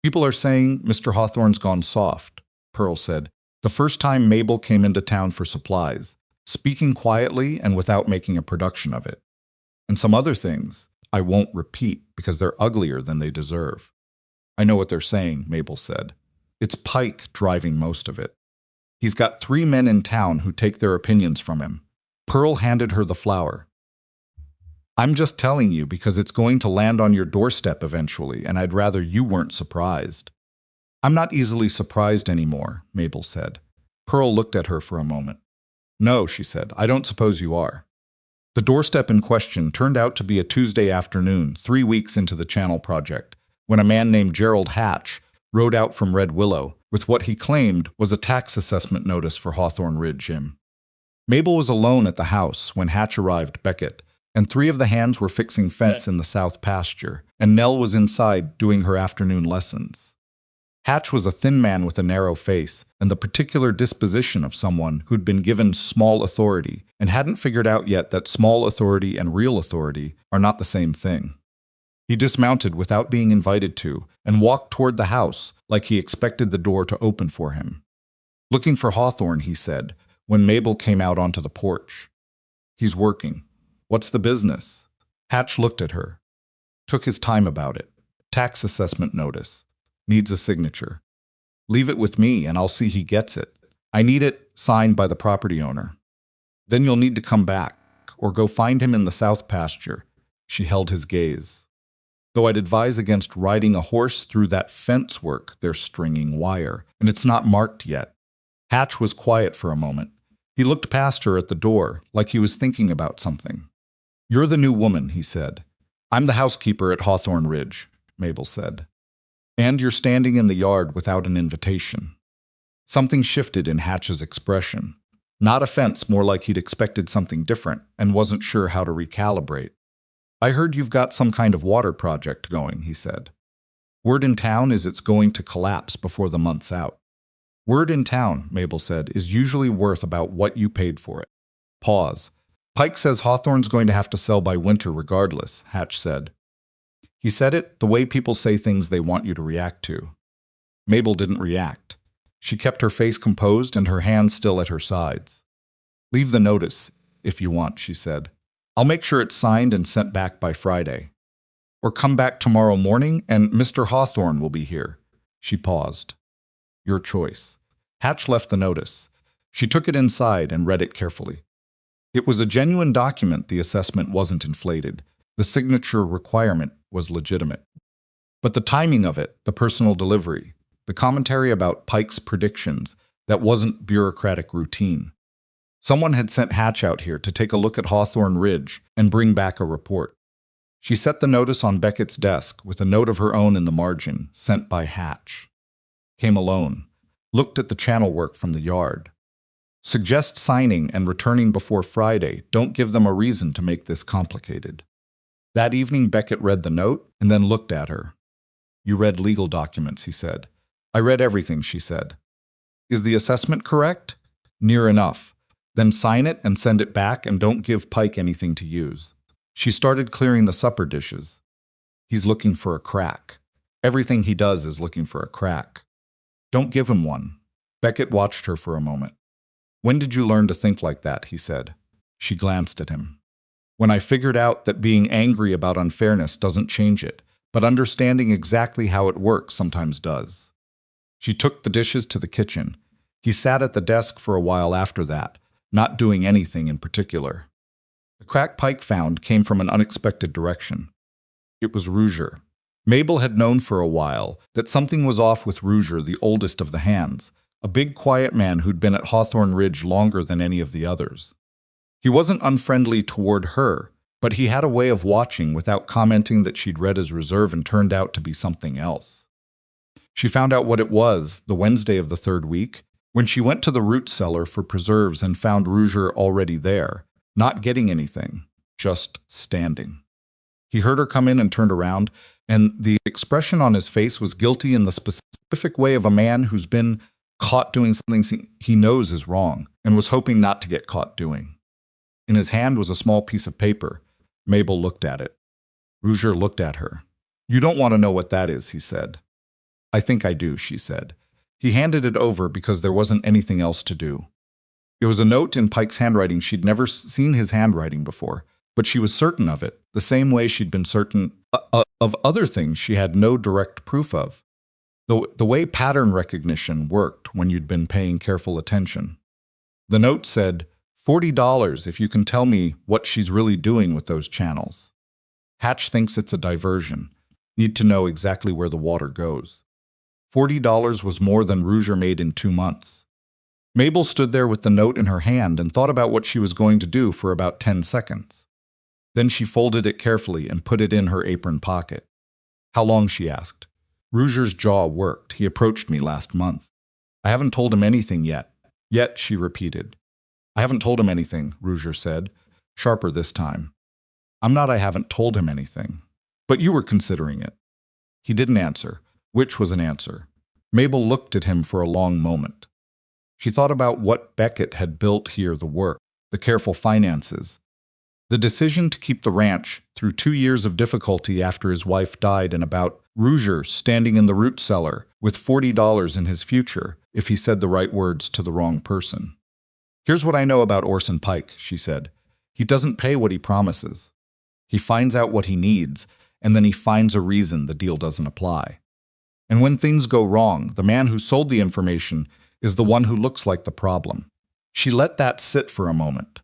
"People are saying Mr. Hawthorne's gone soft," Pearl said, the first time Mabel came into town for supplies, speaking quietly and without making a production of it. "And some other things I won't repeat because they're uglier than they deserve." "I know what they're saying," Mabel said. "It's Pike driving most of it. He's got 3 men in town who take their opinions from him." Pearl handed her the flower. "I'm just telling you because it's going to land on your doorstep eventually, and I'd rather you weren't surprised." "I'm not easily surprised anymore," Mabel said. Pearl looked at her for a moment. "No," she said, "I don't suppose you are." The doorstep in question turned out to be a Tuesday afternoon, 3 weeks into the Channel project, when a man named Gerald Hatch rode out from Red Willow with what he claimed was a tax assessment notice for Hawthorne Ridge. Mabel was alone at the house when Hatch arrived. Beckett and 3 of the hands were fixing fence in the south pasture, and Nell was inside doing her afternoon lessons. Hatch was a thin man with a narrow face and the particular disposition of someone who'd been given small authority and hadn't figured out yet that small authority and real authority are not the same thing. He dismounted without being invited to and walked toward the house like he expected the door to open for him. "Looking for Hawthorne," he said, when Mabel came out onto the porch. "He's working." "What's the business?" Hatch looked at her. "Took his time about it. Tax assessment notice. Needs a signature. Leave it with me and I'll see he gets it. I need it signed by the property owner. Then you'll need to come back, or go find him in the south pasture." She held his gaze. "Though I'd advise against riding a horse through that fence work. They're stringing wire, and it's not marked yet." Hatch was quiet for a moment. He looked past her at the door, like he was thinking about something. "You're the new woman," he said. "I'm the housekeeper at Hawthorne Ridge," Mabel said. "And you're standing in the yard without an invitation." Something shifted in Hatch's expression. Not offense, more like he'd expected something different and wasn't sure how to recalibrate. "I heard you've got some kind of water project going," he said. "Word in town is it's going to collapse before the month's out." "Word in town," Mabel said, "is usually worth about what you paid for it." Pause. "Pike says Hawthorne's going to have to sell by winter regardless," Hatch said. He said it the way people say things they want you to react to. Mabel didn't react. She kept her face composed and her hands still at her sides. "Leave the notice, if you want," she said. "I'll make sure it's signed and sent back by Friday. Or come back tomorrow morning and Mr. Hawthorne will be here." She paused. "Your choice." Hatch left the notice. She took it inside and read it carefully. It was a genuine document. The assessment wasn't inflated. The signature requirement was legitimate. But the timing of it, the personal delivery, the commentary about Pike's predictions, that wasn't bureaucratic routine. Someone had sent Hatch out here to take a look at Hawthorne Ridge and bring back a report. She set the notice on Beckett's desk with a note of her own in the margin, sent by Hatch. Came alone. Looked at the channel work from the yard. Suggest signing and returning before Friday. Don't give them a reason to make this complicated. That evening, Beckett read the note and then looked at her. "You read legal documents," he said. "I read everything," she said. "Is the assessment correct?" "Near enough. Then sign it and send it back and don't give Pike anything to use." She started clearing the supper dishes. "He's looking for a crack. Everything he does is looking for a crack. Don't give him one." Beckett watched her for a moment. "When did you learn to think like that?" he said. She glanced at him. "When I figured out that being angry about unfairness doesn't change it, but understanding exactly how it works sometimes does." She took the dishes to the kitchen. He sat at the desk for a while after that, not doing anything in particular. The crack Pike found came from an unexpected direction. It was Rouger. Mabel had known for a while that something was off with Rouger, the oldest of the hands, a big quiet man who'd been at Hawthorne Ridge longer than any of the others. He wasn't unfriendly toward her, but he had a way of watching without commenting that she'd read his reserve and turned out to be something else. She found out what it was the Wednesday of the third week, when she went to the root cellar for preserves and found Roger already there, not getting anything, just standing. He heard her come in and turned around, and the expression on his face was guilty in the specific way of a man who's been caught doing something he knows is wrong and was hoping not to get caught doing. In his hand was a small piece of paper. Mabel looked at it. Roger looked at her. "You don't want to know what that is," he said. "I think I do," she said. He handed it over because there wasn't anything else to do. It was a note in Pike's handwriting. She'd never seen his handwriting before, but she was certain of it, the same way she'd been certain of other things she had no direct proof of. The way pattern recognition worked when you'd been paying careful attention. The note said, $40 if you can tell me what she's really doing with those channels. Hatch thinks it's a diversion. Need to know exactly where the water goes. $40 was more than Roger made in 2 months. Mabel stood there with the note in her hand and thought about what she was going to do for about 10 seconds. Then she folded it carefully and put it in her apron pocket. "How long?" she asked. Roger's jaw worked. "He approached me last month. I haven't told him anything yet." "Yet," she repeated. "I haven't told him anything," Roger said, sharper this time. I haven't told him anything. But you were considering it." He didn't answer, which was an answer. Mabel looked at him for a long moment. She thought about what Beckett had built here, the work, the careful finances, the decision to keep the ranch through 2 years of difficulty after his wife died, and about Roger standing in the root cellar with $40 in his future if he said the right words to the wrong person. "Here's what I know about Orson Pike," she said. "He doesn't pay what he promises. He finds out what he needs, and then he finds a reason the deal doesn't apply. And when things go wrong, the man who sold the information is the one who looks like the problem." She let that sit for a moment.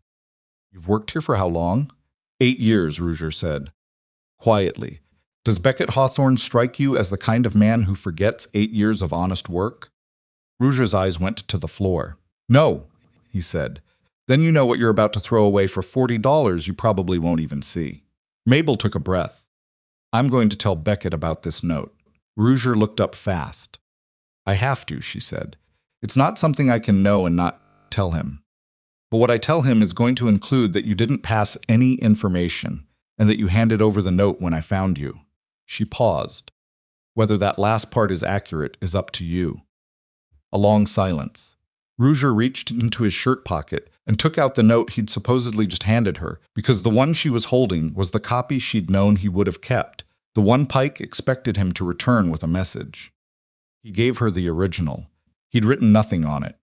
"You've worked here for how long?" 8 years, Roger said. Quietly. "Does Beckett Hawthorne strike you as the kind of man who forgets 8 years of honest work?" Roger's eyes went to the floor. "No," he said. "Then you know what you're about to throw away for $40 you probably won't even see." Mabel took a breath. "I'm going to tell Beckett about this note." Roger looked up fast. "I have to," she said. "It's not something I can know and not tell him. But what I tell him is going to include that you didn't pass any information and that you handed over the note when I found you." She paused. "Whether that last part is accurate is up to you." A long silence. Roger reached into his shirt pocket and took out the note he'd supposedly just handed her, because the one she was holding was the copy she'd known he would have kept, the one Pike expected him to return with a message. He gave her the original. He'd written nothing on it.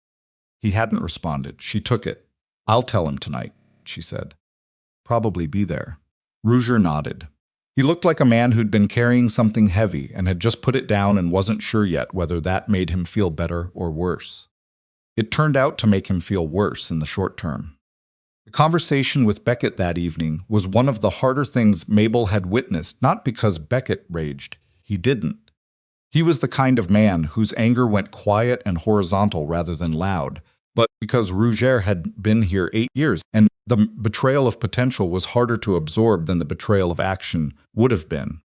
He hadn't responded. She took it. "I'll tell him tonight," she said. "Probably be there." Roger nodded. He looked like a man who'd been carrying something heavy and had just put it down and wasn't sure yet whether that made him feel better or worse. It turned out to make him feel worse in the short term. The conversation with Beckett that evening was one of the harder things Mabel had witnessed, not because Beckett raged. He didn't. He was the kind of man whose anger went quiet and horizontal rather than loud, but because Roger had been here 8 years, and the betrayal of potential was harder to absorb than the betrayal of action would have been.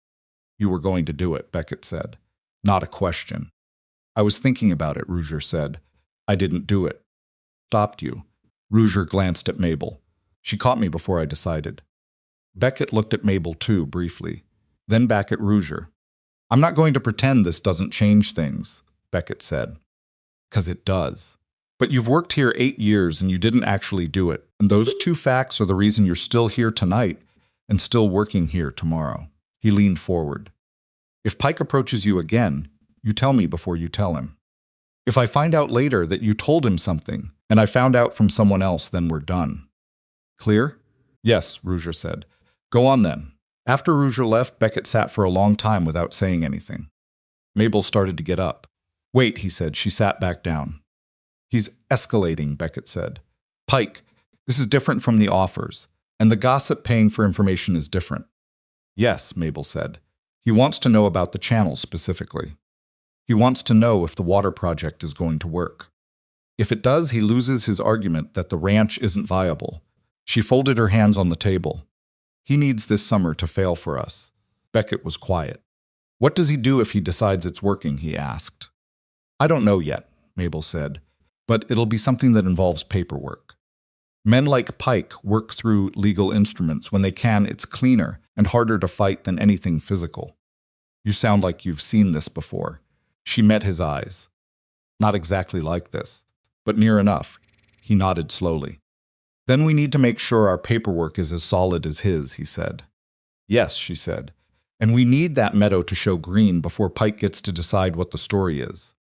"You were going to do it," Beckett said. "Not a question." "I was thinking about it," Roger said. "I didn't do it." "Stopped you." Roger glanced at Mabel. "She caught me before I decided." Beckett looked at Mabel too, briefly, then back at Roger. "I'm not going to pretend this doesn't change things," Beckett said. "'Cause it does. But you've worked here 8 years and you didn't actually do it, and those 2 facts are the reason you're still here tonight and still working here tomorrow." He leaned forward. "If Pike approaches you again, you tell me before you tell him. If I find out later that you told him something, and I found out from someone else, then we're done. Clear?" "Yes," Roger said. "Go on then." After Roger left, Beckett sat for a long time without saying anything. Mabel started to get up. "Wait," he said. She sat back down. "He's escalating," Beckett said. "Pike, this is different from the offers, and the gossip paying for information is different." "Yes," Mabel said. "He wants to know about the channel specifically. He wants to know if the water project is going to work. If it does, he loses his argument that the ranch isn't viable, She folded her hands on the table. He needs this summer to fail for us. Beckett was quiet. What does he do if he decides it's working, he asked. I don't know yet, Mabel said, but it'll be something that involves paperwork. Men like Pike work through legal instruments. When they can, it's cleaner and harder to fight than anything physical. You sound like you've seen this before. She met his eyes. Not exactly like this, but near enough. He nodded slowly. Then we need to make sure our paperwork is as solid as his, he said. Yes, she said. And we need that meadow to show green before Pike gets to decide what the story is.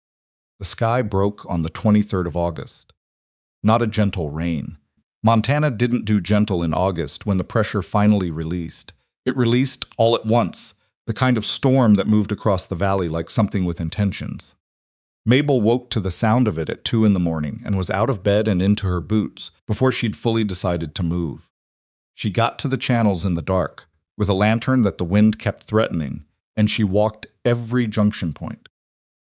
The sky broke on the 23rd of August. Not a gentle rain. Montana didn't do gentle in August when the pressure finally released. It released all at once, the kind of storm that moved across the valley like something with intentions. Mabel woke to the sound of it at 2 in the morning and was out of bed and into her boots before she'd fully decided to move. She got to the channels in the dark, with a lantern that the wind kept threatening, and she walked every junction point.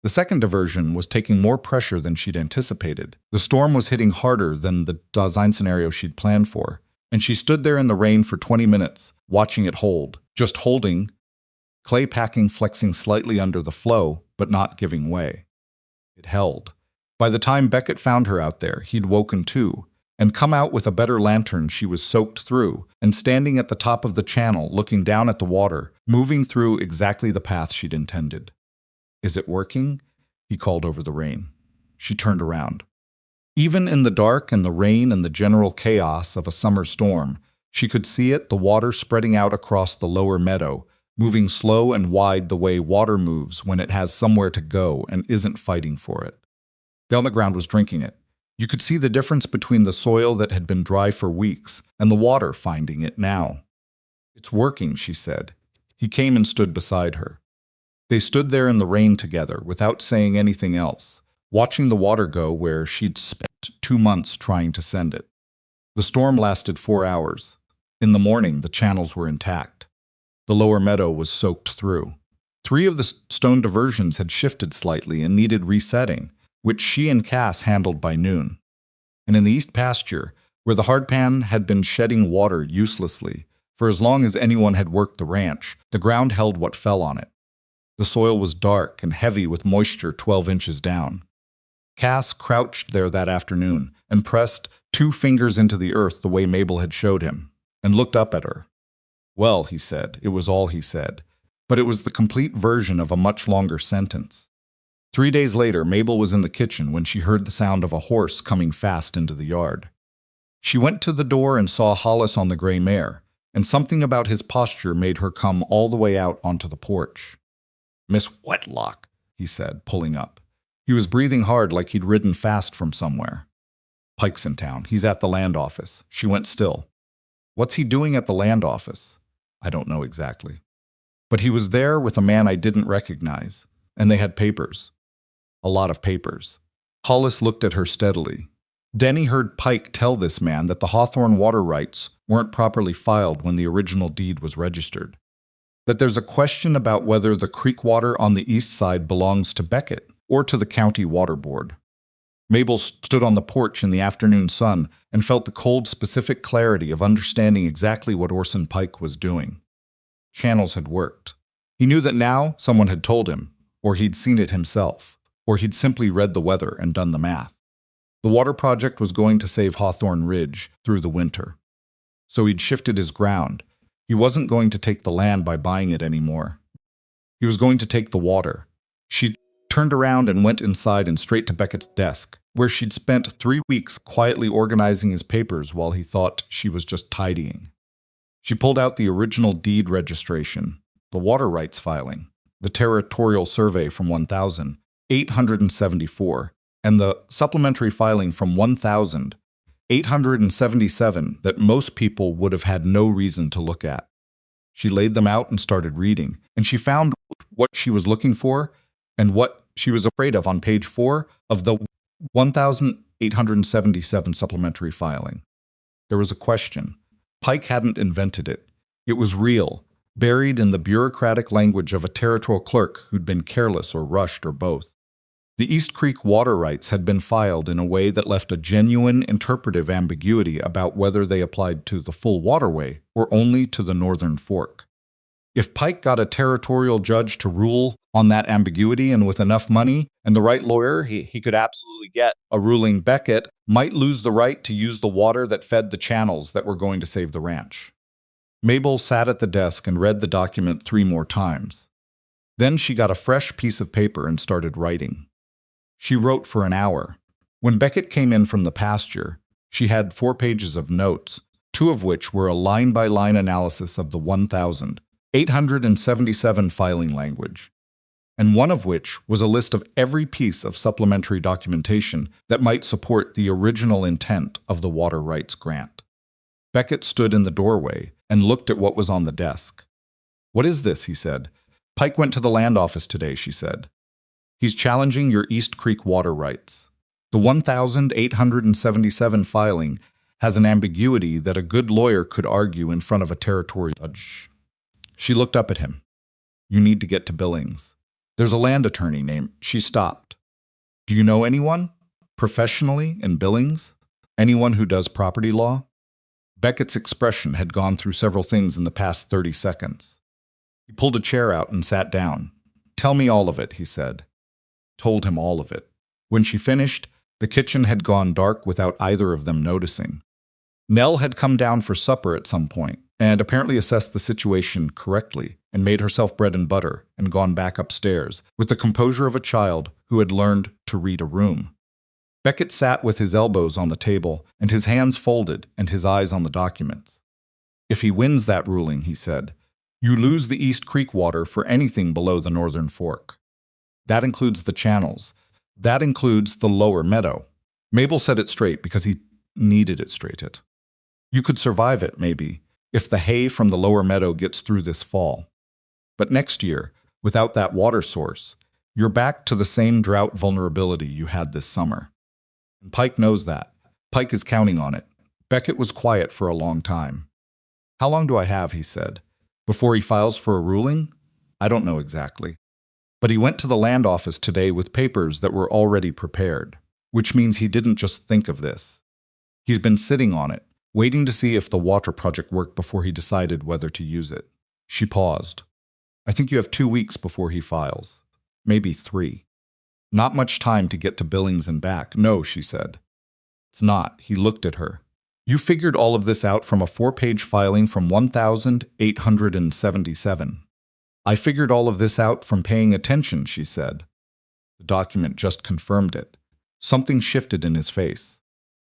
The second diversion was taking more pressure than she'd anticipated. The storm was hitting harder than the design scenario she'd planned for, and she stood there in the rain for 20 minutes, watching it hold, just holding, clay packing flexing slightly under the flow, but not giving way. It held. By the time Beckett found her out there, he'd woken too, and come out with a better lantern she was soaked through, and standing at the top of the channel, looking down at the water, moving through exactly the path she'd intended. Is it working? He called over the rain. She turned around. Even in the dark and the rain and the general chaos of a summer storm, she could see it, the water spreading out across the lower meadow, moving slow and wide the way water moves when it has somewhere to go and isn't fighting for it. The underground was drinking it. You could see the difference between the soil that had been dry for weeks and the water finding it now. It's working, she said. He came and stood beside her. They stood there in the rain together without saying anything else, watching the water go where she'd spent 2 months trying to send it. The storm lasted 4 hours. In the morning, the channels were intact. The lower meadow was soaked through. 3 of the stone diversions had shifted slightly and needed resetting, which she and Cass handled by noon. And in the east pasture, where the hardpan had been shedding water uselessly, for as long as anyone had worked the ranch, the ground held what fell on it. The soil was dark and heavy with moisture 12 inches down. Cass crouched there that afternoon and pressed 2 fingers into the earth the way Mabel had showed him, and looked up at her. Well, he said, it was all he said, but it was the complete version of a much longer sentence. 3 days later, Mabel was in the kitchen when she heard the sound of a horse coming fast into the yard. She went to the door and saw Hollis on the gray mare, and something about his posture made her come all the way out onto the porch. Miss Whitlock, he said, pulling up. He was breathing hard like he'd ridden fast from somewhere. Pike's in town. He's at the land office. She went still. What's he doing at the land office? I don't know exactly. But he was there with a man I didn't recognize, and they had papers. A lot of papers. Hollis looked at her steadily. Denny heard Pike tell this man that the Hawthorne water rights weren't properly filed when the original deed was registered. That there's a question about whether the creek water on the east side belongs to Beckett or to the county water board. Mabel stood on the porch in the afternoon sun and felt the cold, specific clarity of understanding exactly what Orson Pike was doing. Channels had worked. He knew that now someone had told him, or he'd seen it himself, or he'd simply read the weather and done the math. The water project was going to save Hawthorne Ridge through the winter. So he'd shifted his ground. He wasn't going to take the land by buying it anymore. He was going to take the water. She turned around and went inside and straight to Beckett's desk, where she'd spent 3 weeks quietly organizing his papers while he thought she was just tidying. She pulled out the original deed registration, the water rights filing, the territorial survey from 1874, and the supplementary filing from 1877 that most people would have had no reason to look at. She laid them out and started reading, and she found what she was looking for and what she was afraid of on page 4 of the 1877 supplementary filing. There was a question. Pike hadn't invented it. It was real, buried in the bureaucratic language of a territorial clerk who'd been careless or rushed or both. The East Creek water rights had been filed in a way that left a genuine interpretive ambiguity about whether they applied to the full waterway or only to the Northern Fork. If Pike got a territorial judge to rule on that ambiguity and with enough money and the right lawyer, he could absolutely get a ruling. Beckett might lose the right to use the water that fed the channels that were going to save the ranch. Mabel sat at the desk and read the document 3 more times. Then she got a fresh piece of paper and started writing. She wrote for an hour. When Beckett came in from the pasture, she had 4 pages of notes, 2 of which were a line-by-line analysis of the 1,877 filing language, and 1 of which was a list of every piece of supplementary documentation that might support the original intent of the water rights grant. Beckett stood in the doorway and looked at what was on the desk. "What is this?" he said. "Pike went to the land office today," she said. "He's challenging your East Creek water rights. The 1,877 filing has an ambiguity that a good lawyer could argue in front of a territorial judge." She looked up at him. "You need to get to Billings. There's a land attorney named—" She stopped. "Do you know anyone? Professionally in Billings? Anyone who does property law?" Beckett's expression had gone through several things in the past 30 seconds. He pulled a chair out and sat down. "Tell me all of it," he said. Told him all of it. When she finished, the kitchen had gone dark without either of them noticing. Nell had come down for supper at some point and apparently assessed the situation correctly and made herself bread and butter and gone back upstairs with the composure of a child who had learned to read a room. Beckett sat with his elbows on the table and his hands folded and his eyes on the documents. "If he wins that ruling," he said, "you lose the East Creek water for anything below the Northern Fork. That includes the channels. That includes the lower meadow." Mabel said it straight because he needed it straightened. "You could survive it, maybe, if the hay from the lower meadow gets through this fall. But next year, without that water source, you're back to the same drought vulnerability you had this summer. And Pike knows that. Pike is counting on it." Beckett was quiet for a long time. "How long do I have," he said, "before he files for a ruling?" "I don't know exactly. But he went to the land office today with papers that were already prepared, which means he didn't just think of this. He's been sitting on it, waiting to see if the water project worked before he decided whether to use it." She paused. "I think you have 2 weeks before he files. Maybe 3. Not much time to get to Billings and back." "No," she said. "It's not." He looked at her. "You figured all of this out from a 4-page filing from 1,877. "I figured all of this out from paying attention," she said. The document just confirmed it. Something shifted in his face.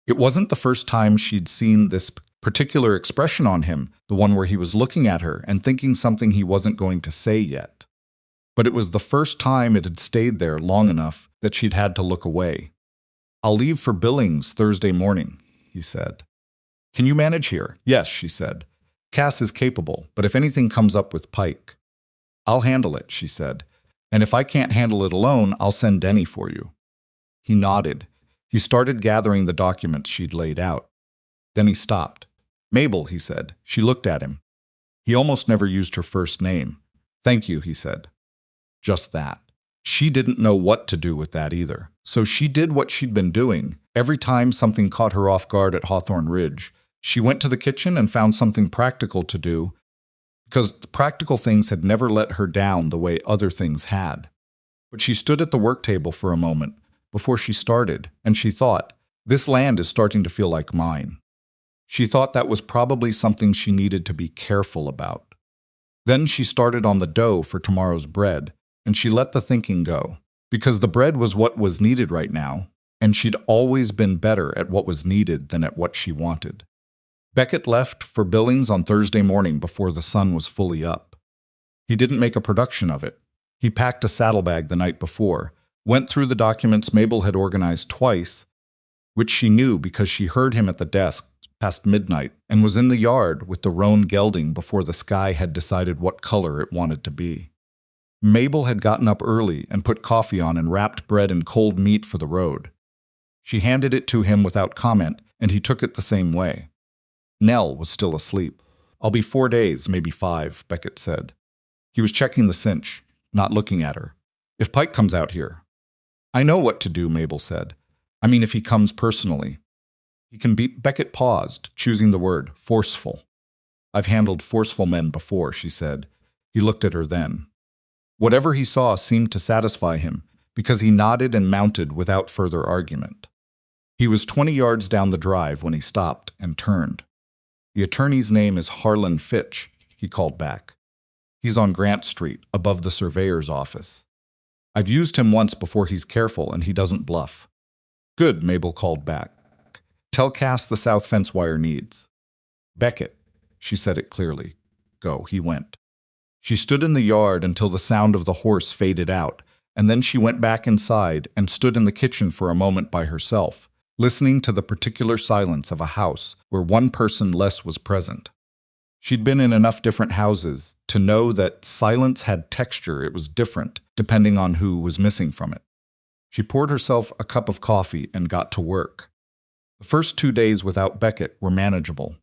It wasn't the first time she'd seen this particular expression on him, the one where he was looking at her and thinking something he wasn't going to say yet. But it was the first time it had stayed there long enough that she'd had to look away. "I'll leave for Billings Thursday morning," he said. "Can you manage here?" "Yes," she said. "Cass is capable, but if anything comes up with Pike—" "I'll handle it," she said. "And if I can't handle it alone, I'll send Denny for you." He nodded. He started gathering the documents she'd laid out. Then he stopped. "Mabel," he said. She looked at him. He almost never used her first name. "Thank you," he said. Just that. She didn't know what to do with that either. So she did what she'd been doing. Every time something caught her off guard at Hawthorne Ridge, she went to the kitchen and found something practical to do, because practical things had never let her down the way other things had. But she stood at the work table for a moment before she started, and she thought, "This land is starting to feel like mine." She thought that was probably something she needed to be careful about. Then she started on the dough for tomorrow's bread, and she let the thinking go, because the bread was what was needed right now, and she'd always been better at what was needed than at what she wanted. Beckett left for Billings on Thursday morning before the sun was fully up. He didn't make a production of it. He packed a saddlebag the night before, went through the documents Mabel had organized twice, which she knew because she heard him at the desk past midnight, and was in the yard with the roan gelding before the sky had decided what color it wanted to be. Mabel had gotten up early and put coffee on and wrapped bread and cold meat for the road. She handed it to him without comment, and he took it the same way. Nell was still asleep. "I'll be 4 days, maybe 5, Beckett said. He was checking the cinch, not looking at her. "If Pike comes out here." I know what to do, Mabel said. I mean, if he comes personally. He can be. Beckett paused, choosing the word, forceful. I've handled forceful men before, she said. He looked at her then. Whatever he saw seemed to satisfy him, because he nodded and mounted without further argument. He was 20 yards down the drive when he stopped and turned. The attorney's name is Harlan Fitch, he called back. He's on Grant Street, above the surveyor's office. I've used him once before. He's careful and he doesn't bluff. Good, Mabel called back. Tell Cass the south fence wire needs. Beckett, she said it clearly. Go, he went. She stood in the yard until the sound of the horse faded out, and then she went back inside and stood in the kitchen for a moment by herself, listening to the particular silence of a house where one person less was present. She'd been in enough different houses to know that silence had texture. It was different, depending on who was missing from it. She poured herself a cup of coffee and got to work. The first 2 days without Beckett were manageable.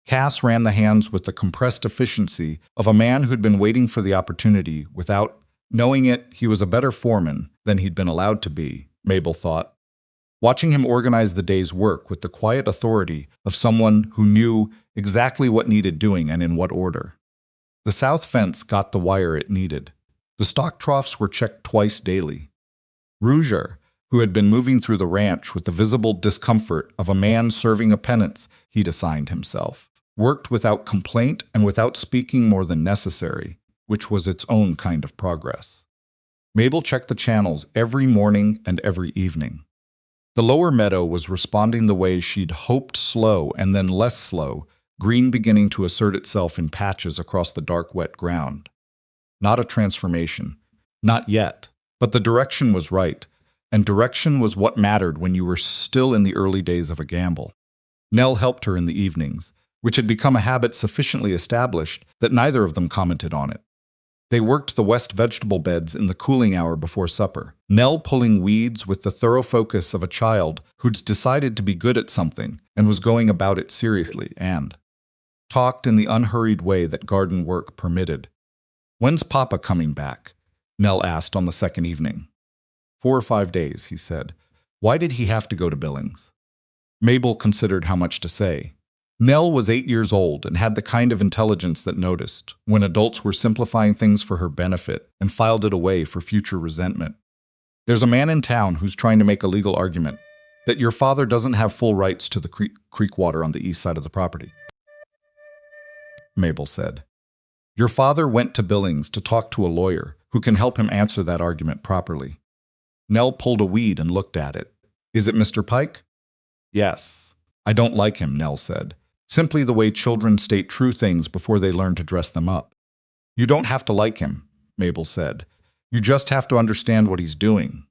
Cass ran the hands with the compressed efficiency of a man who'd been waiting for the opportunity. Without knowing it, he was a better foreman than he'd been allowed to be, Mabel thought. Watching him organize the day's work with the quiet authority of someone who knew exactly what needed doing and in what order. The south fence got the wire it needed. The stock troughs were checked twice daily. Rouger, who had been moving through the ranch with the visible discomfort of a man serving a penance he'd assigned himself, worked without complaint and without speaking more than necessary, which was its own kind of progress. Mabel checked the channels every morning and every evening. The lower meadow was responding the way she'd hoped, slow and then less slow, green beginning to assert itself in patches across the dark, wet ground. Not a transformation. Not yet. But the direction was right, and direction was what mattered when you were still in the early days of a gamble. Nell helped her in the evenings, which had become a habit sufficiently established that neither of them commented on it. They worked the west vegetable beds in the cooling hour before supper, Nell pulling weeds with the thorough focus of a child who'd decided to be good at something and was going about it seriously, and talked in the unhurried way that garden work permitted. When's Papa coming back? Nell asked on the second evening. 4 or 5 days, he said. Why did he have to go to Billings? Mabel considered how much to say. Nell was 8 years old and had the kind of intelligence that noticed when adults were simplifying things for her benefit and filed it away for future resentment. There's a man in town who's trying to make a legal argument that your father doesn't have full rights to the creek water on the east side of the property, Mabel said. Your father went to Billings to talk to a lawyer who can help him answer that argument properly. Nell pulled a weed and looked at it. Is it Mr. Pike? Yes. I don't like him, Nell said. Simply the way children state true things before they learn to dress them up. You don't have to like him, Mabel said. You just have to understand what he's doing.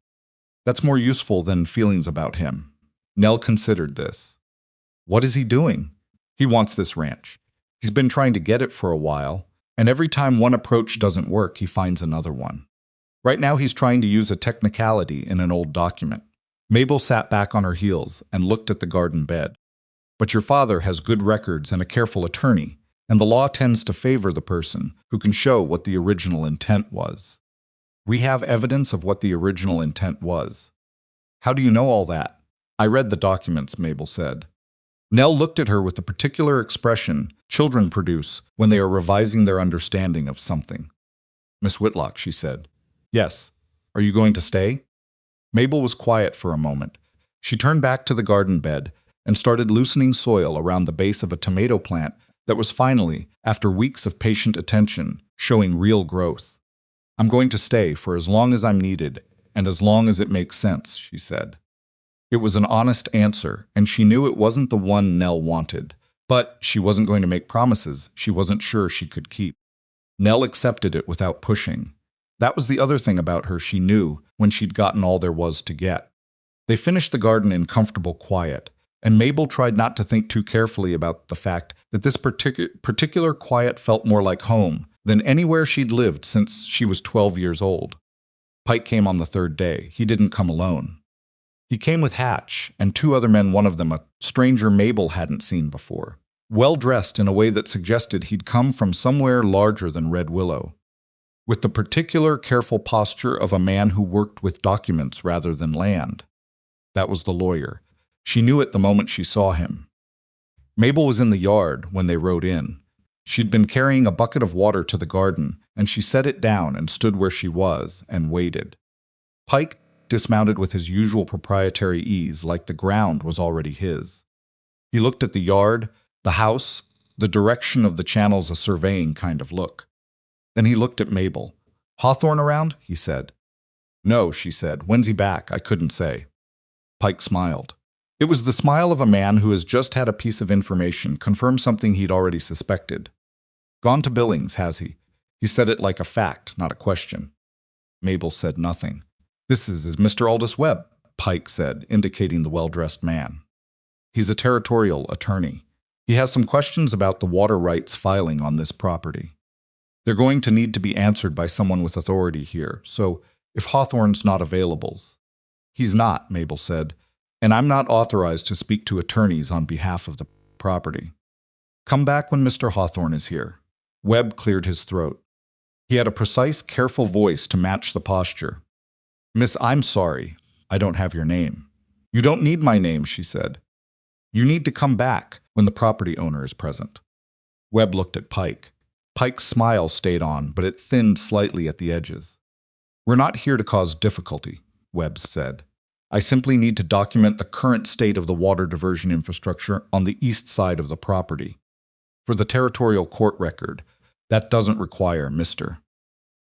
That's more useful than feelings about him. Nell considered this. What is he doing? He wants this ranch. He's been trying to get it for a while, and every time one approach doesn't work, he finds another one. Right now he's trying to use a technicality in an old document. Mabel sat back on her heels and looked at the garden bed. But your father has good records and a careful attorney, and the law tends to favor the person who can show what the original intent was. We have evidence of what the original intent was. How do you know all that? I read the documents, Mabel said. Nell looked at her with the particular expression children produce when they are revising their understanding of something. Miss Whitlock, she said. Yes. Are you going to stay? Mabel was quiet for a moment. She turned back to the garden bed and started loosening soil around the base of a tomato plant that was finally, after weeks of patient attention, showing real growth. I'm going to stay for as long as I'm needed and as long as it makes sense, she said. It was an honest answer, and she knew it wasn't the one Nell wanted, but she wasn't going to make promises she wasn't sure she could keep. Nell accepted it without pushing. That was the other thing about her she knew when she'd gotten all there was to get. They finished the garden in comfortable quiet, and Mabel tried not to think too carefully about the fact that this particular quiet felt more like home than anywhere she'd lived since she was 12 years old. Pike came on the third day. He didn't come alone. He came with Hatch and 2 other men, one of them a stranger Mabel hadn't seen before, well-dressed in a way that suggested he'd come from somewhere larger than Red Willow. with the particular careful posture of a man who worked with documents rather than land. That was the lawyer. She knew it the moment she saw him. Mabel was in the yard when they rode in. She'd been carrying a bucket of water to the garden, and she set it down and stood where she was and waited. Pike dismounted with his usual proprietary ease, like the ground was already his. He looked at the yard, the house, the direction of the channels, a surveying kind of look. Then he looked at Mabel. "Hawthorne around?" he said. "No," she said. "When's he back?" "I couldn't say." Pike smiled. It was the smile of a man who has just had a piece of information confirm something he'd already suspected. "Gone to Billings, has he?" He said it like a fact, not a question. Mabel said nothing. "This is Mr. Aldous Webb," Pike said, indicating the well-dressed man. "He's a territorial attorney. He has some questions about the water rights filing on this property. They're going to need to be answered by someone with authority here, so if Hawthorne's not available—" "He's not," Mabel said, "and I'm not authorized to speak to attorneys on behalf of the property. Come back when Mr. Hawthorne is here." Webb cleared his throat. He had a precise, careful voice to match the posture. "Miss, I'm sorry. I don't have your name." "You don't need my name," she said. "You need to come back when the property owner is present." Webb looked at Pike. Pike's smile stayed on, but it thinned slightly at the edges. "We're not here to cause difficulty," Webb said. "I simply need to document the current state of the water diversion infrastructure on the east side of the property. For the territorial court record, that doesn't require Mr.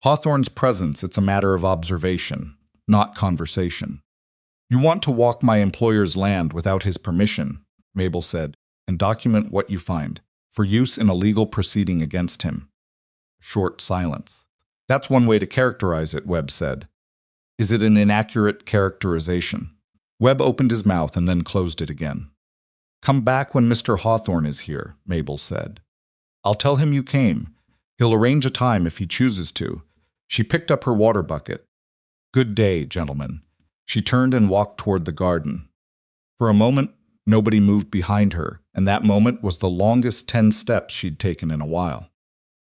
Hawthorne's presence. It's a matter of observation, not conversation." "You want to walk my employer's land without his permission," Mabel said, "and document what you find, for use in a legal proceeding against him." Short silence. "That's one way to characterize it," Webb said. "Is it an inaccurate characterization?" Webb opened his mouth and then closed it again. "Come back when Mr. Hawthorne is here," Mabel said. "I'll tell him you came. He'll arrange a time if he chooses to." She picked up her water bucket. "Good day, gentlemen." She turned and walked toward the garden. For a moment, nobody moved behind her, and that moment was the longest 10 steps she'd taken in a while.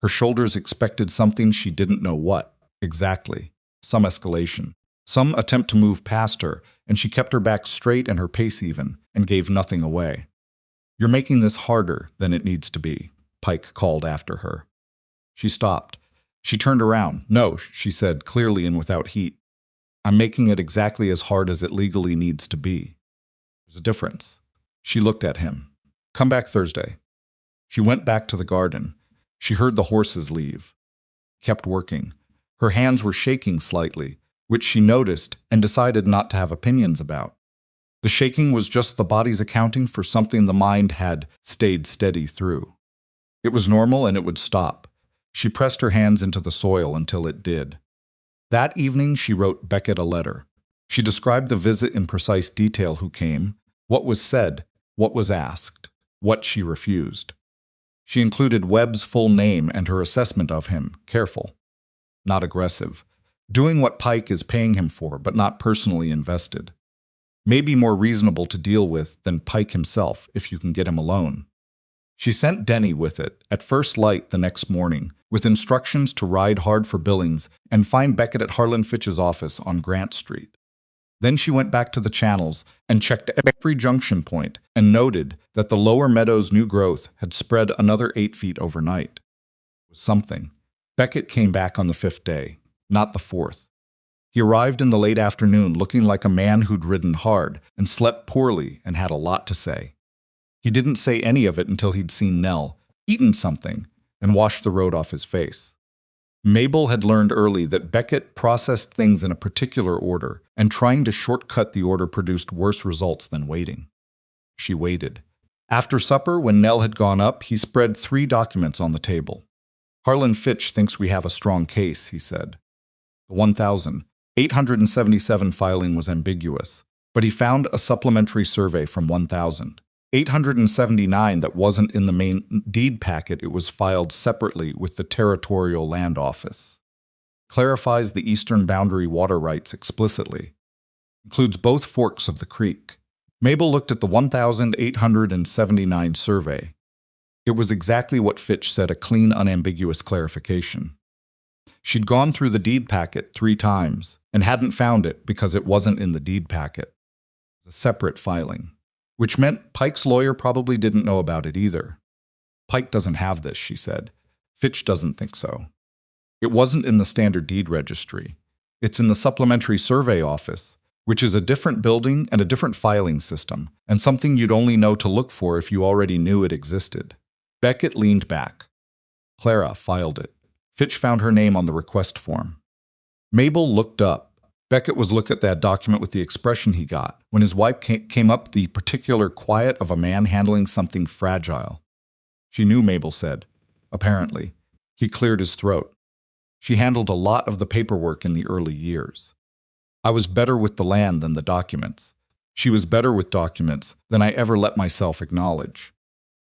Her shoulders expected something she didn't know what, exactly. Some escalation, some attempt to move past her, and she kept her back straight and her pace even, and gave nothing away. "You're making this harder than it needs to be," Pike called after her. She stopped. She turned around. "No," she said, clearly and without heat. "I'm making it exactly as hard as it legally needs to be. There's a difference." She looked at him. "Come back Thursday." She went back to the garden. She heard the horses leave. Kept working. Her hands were shaking slightly, which she noticed and decided not to have opinions about. The shaking was just the body's accounting for something the mind had stayed steady through. It was normal and it would stop. She pressed her hands into the soil until it did. That evening she wrote Beckett a letter. She described the visit in precise detail: who came, what was said, what was asked, what she refused. She included Webb's full name and her assessment of him: careful, not aggressive, doing what Pike is paying him for, but not personally invested. Maybe more reasonable to deal with than Pike himself if you can get him alone. She sent Denny with it, at first light the next morning, with instructions to ride hard for Billings and find Beckett at Harlan Fitch's office on Grant Street. Then she went back to the channels and checked every junction point and noted that the lower meadow's new growth had spread another 8 feet overnight. It was something. Beckett came back on the 5th day, not the 4th. He arrived in the late afternoon looking like a man who'd ridden hard and slept poorly and had a lot to say. He didn't say any of it until he'd seen Nell, eaten something, and washed the road off his face. Mabel had learned early that Beckett processed things in a particular order, and trying to shortcut the order produced worse results than waiting. She waited. After supper, when Nell had gone up, he spread 3 documents on the table. "Harlan Fitch thinks we have a strong case," he said. The 1,877 filing was ambiguous, but he found a supplementary survey from 1,879 that wasn't in the main deed packet. It was filed separately with the Territorial Land Office. Clarifies the eastern boundary water rights explicitly. Includes both forks of the creek. Mabel looked at the 1,879 survey. It was exactly what Fitch said, a clean, unambiguous clarification. She'd gone through the deed packet 3 times and hadn't found it because it wasn't in the deed packet. It was a separate filing, which meant Pike's lawyer probably didn't know about it either. Pike doesn't have this, she said. Fitch doesn't think so. It wasn't in the standard deed registry. It's in the supplementary survey office, which is a different building and a different filing system, and something you'd only know to look for if you already knew it existed. Beckett leaned back. Clara filed it. Fitch found her name on the request form. Mabel looked up. Beckett was looking at that document with the expression he got when his wife came up the particular quiet of a man handling something fragile. She knew, Mabel said. Apparently. He cleared his throat. She handled a lot of the paperwork in the early years. I was better with the land than the documents. She was better with documents than I ever let myself acknowledge.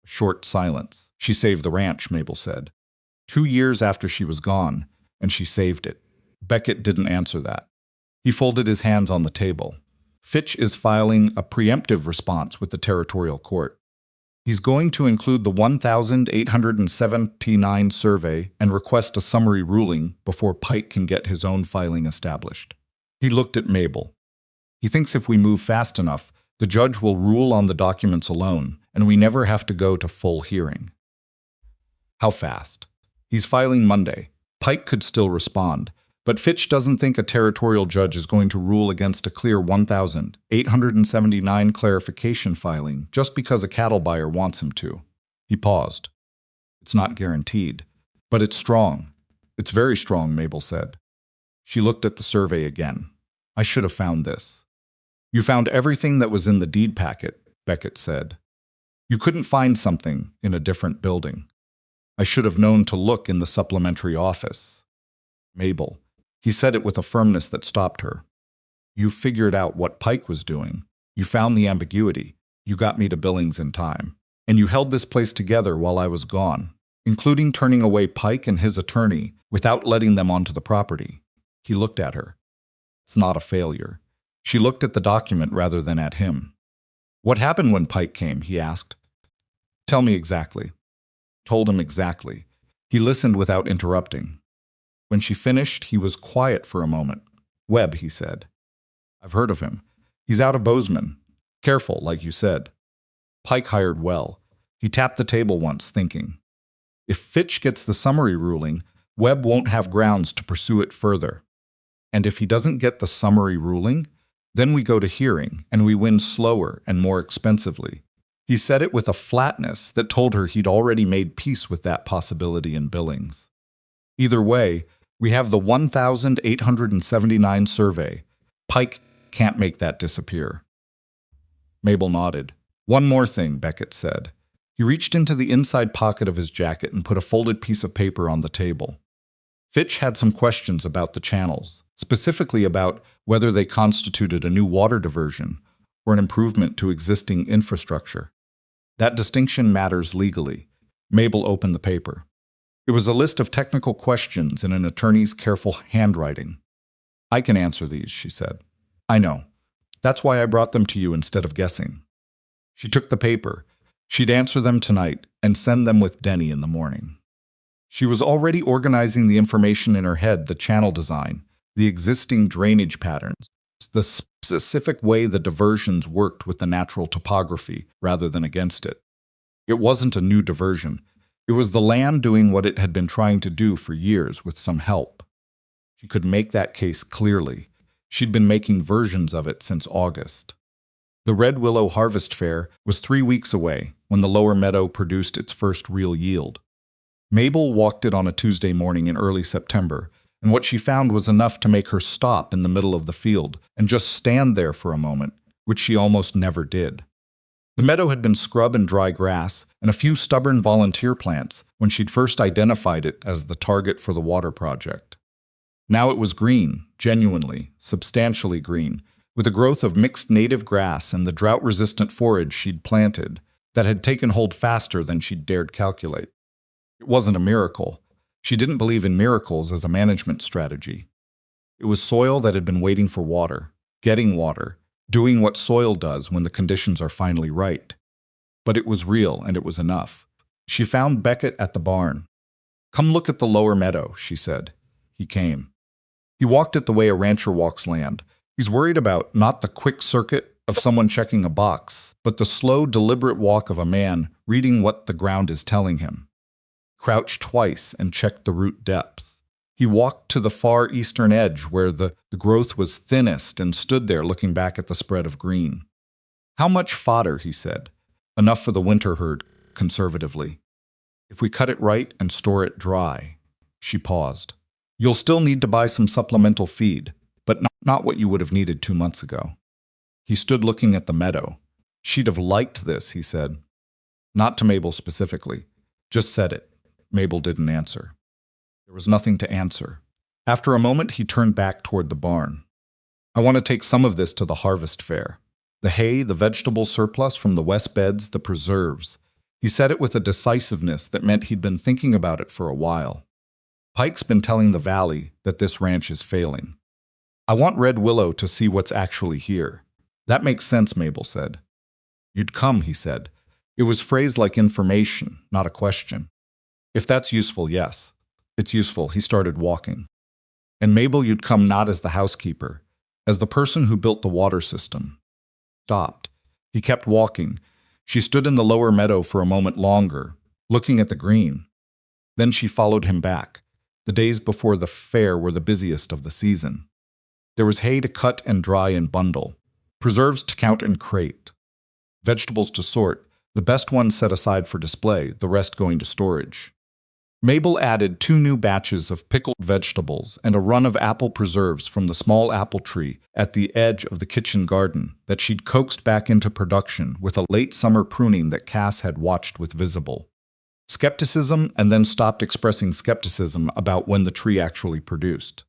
A short silence. She saved the ranch, Mabel said. 2 years after she was gone, and she saved it. Beckett didn't answer that. He folded his hands on the table. Fitch is filing a preemptive response with the territorial court. He's going to include the 1,879 survey and request a summary ruling before Pike can get his own filing established. He looked at Mabel. He thinks if we move fast enough, the judge will rule on the documents alone, and we never have to go to full hearing. How fast? He's filing Monday. Pike could still respond, but Fitch doesn't think a territorial judge is going to rule against a clear 1,879 clarification filing just because a cattle buyer wants him to. He paused. It's not guaranteed, but it's strong. It's very strong, Mabel said. She looked at the survey again. I should have found this. You found everything that was in the deed packet, Beckett said. You couldn't find something in a different building. I should have known to look in the supplementary office. Mabel. He said it with a firmness that stopped her. You figured out what Pike was doing. You found the ambiguity. You got me to Billings in time. And you held this place together while I was gone, including turning away Pike and his attorney without letting them onto the property. He looked at her. It's not a failure. She looked at the document rather than at him. What happened when Pike came? He asked. Tell me exactly. Told him exactly. He listened without interrupting. When she finished, he was quiet for a moment. Webb, he said. I've heard of him. He's out of Bozeman. Careful, like you said. Pike hired well. He tapped the table once, thinking. If Fitch gets the summary ruling, Webb won't have grounds to pursue it further. And if he doesn't get the summary ruling, then we go to hearing, and we win slower and more expensively. He said it with a flatness that told her he'd already made peace with that possibility in Billings. Either way, we have the 1,879 survey. Pike can't make that disappear. Mabel nodded. One more thing, Beckett said. He reached into the inside pocket of his jacket and put a folded piece of paper on the table. Fitch had some questions about the channels, specifically about whether they constituted a new water diversion or an improvement to existing infrastructure. That distinction matters legally. Mabel opened the paper. It was a list of technical questions in an attorney's careful handwriting. I can answer these, she said. I know. That's why I brought them to you instead of guessing. She took the paper. She'd answer them tonight and send them with Denny in the morning. She was already organizing the information in her head, the channel design, the existing drainage patterns, the specific way the diversions worked with the natural topography rather than against it. It wasn't a new diversion. It was the land doing what it had been trying to do for years with some help. She could make that case clearly. She'd been making versions of it since August. The Red Willow Harvest Fair was 3 weeks away when the lower meadow produced its first real yield. Mabel walked it on a Tuesday morning in early September, and what she found was enough to make her stop in the middle of the field and just stand there for a moment, which she almost never did. The meadow had been scrub and dry grass and a few stubborn volunteer plants when she'd first identified it as the target for the water project. Now it was green, genuinely, substantially green, with a growth of mixed native grass and the drought-resistant forage she'd planted that had taken hold faster than she'd dared calculate. It wasn't a miracle. She didn't believe in miracles as a management strategy. It was soil that had been waiting for water, getting water, doing what soil does when the conditions are finally right. But it was real, and it was enough. She found Beckett at the barn. "Come look at the lower meadow," she said. he came. He walked it the way a rancher walks land. He's worried about not the quick circuit of someone checking a box, but the slow, deliberate walk of a man reading what the ground is telling him. Crouched twice and checked the root depth. He walked to the far eastern edge where the growth was thinnest and stood there looking back at the spread of green. "How much fodder?" he said. "Enough for the winter herd," conservatively. "If we cut it right and store it dry." She paused. "You'll still need to buy some supplemental feed, but not what you would have needed 2 months ago." He stood looking at the meadow. "She'd have liked this," he said. Not to Mabel specifically. Just said it. Mabel didn't answer. There was nothing to answer. After a moment, he turned back toward the barn. "I want to take some of this to the harvest fair. The hay, the vegetable surplus from the west beds, the preserves." He said it with a decisiveness that meant he'd been thinking about it for a while. "Pike's been telling the valley that this ranch is failing. I want Red Willow to see what's actually here." "That makes sense," Mabel said. "You'd come," he said. It was phrased like information, not a question. "If that's useful, yes. It's useful." He started walking. "And Mabel, you'd come not as the housekeeper, as the person who built the water system." Stopped. He kept walking. She stood in the lower meadow for a moment longer, looking at the green. Then she followed him back. The days before the fair were the busiest of the season. There was hay to cut and dry and bundle, preserves to count and crate, vegetables to sort, the best ones set aside for display, the rest going to storage. Mabel added 2 new batches of pickled vegetables and a run of apple preserves from the small apple tree at the edge of the kitchen garden that she'd coaxed back into production with a late summer pruning that Cass had watched with visible skepticism and then stopped expressing skepticism about when the tree actually produced.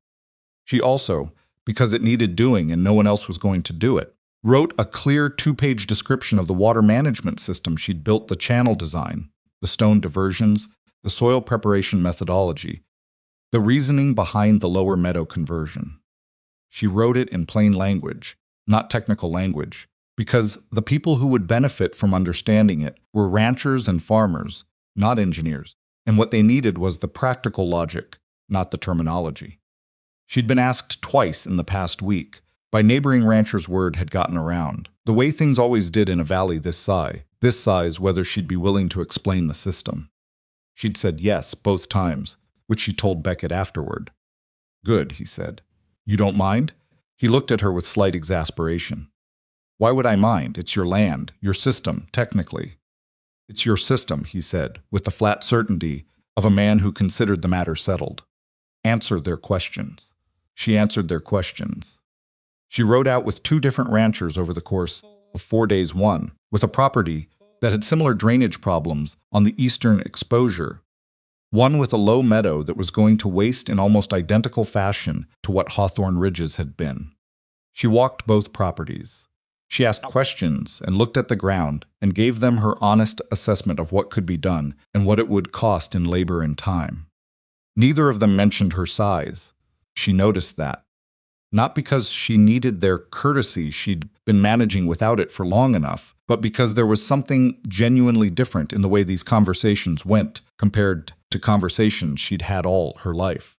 She also, because it needed doing and no one else was going to do it, wrote a clear 2-page description of the water management system she'd built, the channel design, the stone diversions, the soil preparation methodology, the reasoning behind the lower meadow conversion. She wrote it in plain language, not technical language, because the people who would benefit from understanding it were ranchers and farmers, not engineers, and what they needed was the practical logic, not the terminology. She'd been asked twice in the past week, by neighboring ranchers word had gotten around, the way things always did in a valley this size, whether she'd be willing to explain the system. She'd said yes both times, which she told Beckett afterward. "Good," he said. "You don't mind?" He looked at her with slight exasperation. "Why would I mind? It's your land, your system, technically." "It's your system," he said, with the flat certainty of a man who considered the matter settled. "Answer their questions." She answered their questions. She rode out with 2 different ranchers over the course of 4 days, one with a property that had similar drainage problems on the eastern exposure, one with a low meadow that was going to waste in almost identical fashion to what Hawthorne Ridges had been. She walked both properties. She asked questions and looked at the ground and gave them her honest assessment of what could be done and what it would cost in labor and time. Neither of them mentioned her size. She noticed that. Not because she needed their courtesy, she'd been managing without it for long enough, but because there was something genuinely different in the way these conversations went compared to conversations she'd had all her life.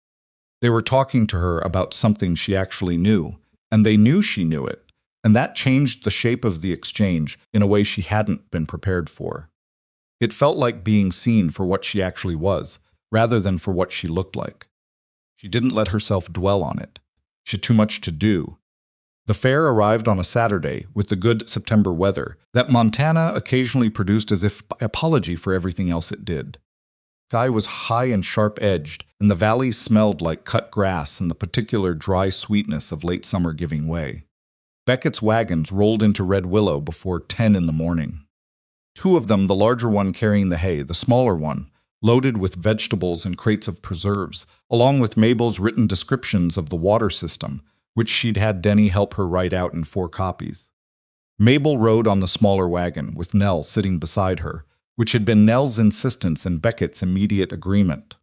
They were talking to her about something she actually knew, and they knew she knew it, and that changed the shape of the exchange in a way she hadn't been prepared for. It felt like being seen for what she actually was, rather than for what she looked like. She didn't let herself dwell on it. She had too much to do. The fair arrived on a Saturday with the good September weather that Montana occasionally produced as if apology for everything else it did. The sky was high and sharp-edged, and the valley smelled like cut grass and the particular dry sweetness of late summer giving way. Beckett's wagons rolled into Red Willow before 10 in the morning. 2 of them, the larger one carrying the hay, the smaller one, loaded with vegetables and crates of preserves, along with Mabel's written descriptions of the water system, which she'd had Denny help her write out in 4 copies. Mabel rode on the smaller wagon, with Nell sitting beside her, which had been Nell's insistence and Beckett's immediate agreement.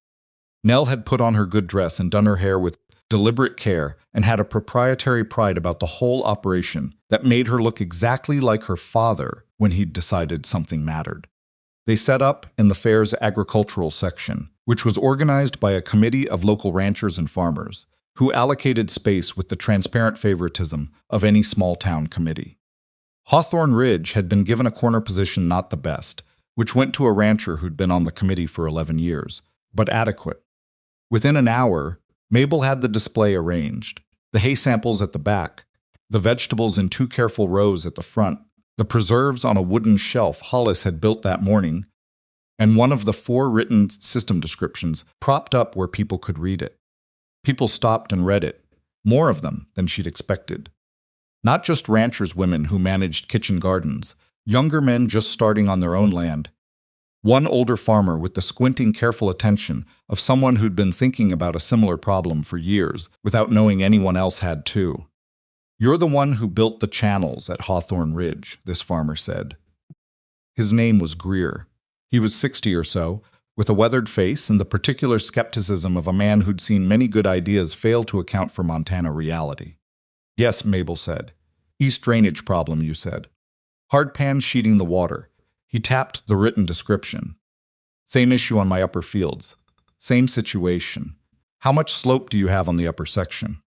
Nell had put on her good dress and done her hair with deliberate care and had a proprietary pride about the whole operation that made her look exactly like her father when he'd decided something mattered. They set up in the fair's agricultural section, which was organized by a committee of local ranchers and farmers, who allocated space with the transparent favoritism of any small-town committee. Hawthorne Ridge had been given a corner position not the best, which went to a rancher who'd been on the committee for 11 years, but adequate. Within an hour, Mabel had the display arranged, the hay samples at the back, the vegetables in 2 careful rows at the front, the preserves on a wooden shelf Hollis had built that morning, and one of the 4 written system descriptions propped up where people could read it. People stopped and read it, more of them than she'd expected. Not just ranchers' women who managed kitchen gardens, younger men just starting on their own land. One older farmer with the squinting, careful attention of someone who'd been thinking about a similar problem for years without knowing anyone else had too. "You're the one who built the channels at Hawthorne Ridge," this farmer said. His name was Greer. He was 60 or so, with a weathered face and the particular skepticism of a man who'd seen many good ideas fail to account for Montana reality. "Yes," Mabel said. "East drainage problem, you said. Hard pan sheeting the water." He tapped the written description. "Same issue on my upper fields. Same situation. How much slope do you have on the upper section?"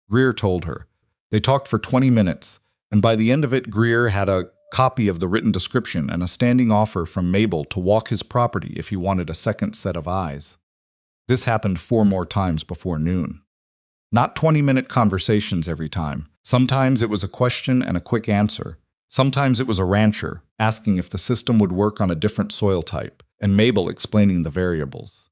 Greer told her. They talked for 20 minutes, and by the end of it, Greer had a copy of the written description and a standing offer from Mabel to walk his property if he wanted a second set of eyes. This happened 4 more times before noon. Not 20-minute conversations every time. Sometimes it was a question and a quick answer. Sometimes it was a rancher asking if the system would work on a different soil type, and Mabel explaining the variables.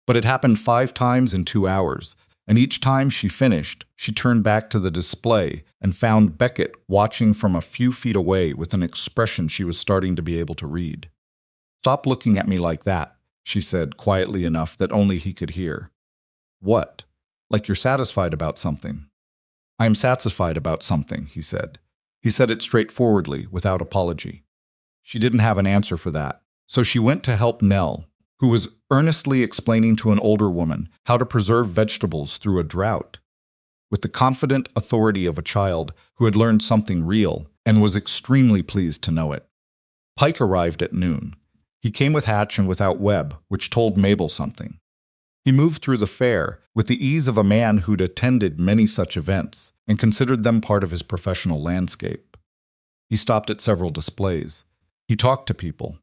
But it happened 5 times in 2 hours, and each time she finished, she turned back to the display and found Beckett watching from a few feet away with an expression she was starting to be able to read. "Stop looking at me like that," she said, quietly enough that only he could hear. "What? Like you're satisfied about something?" "I am satisfied about something," he said. He said it straightforwardly, without apology. She didn't have an answer for that, so she went to help Nell, who was earnestly explaining to an older woman how to preserve vegetables through a drought, with the confident authority of a child who had learned something real and was extremely pleased to know it. Pike arrived at noon. He came with Hatch and without Webb, which told Mabel something. He moved through the fair with the ease of a man who'd attended many such events and considered them part of his professional landscape. He stopped at several displays. He talked to people.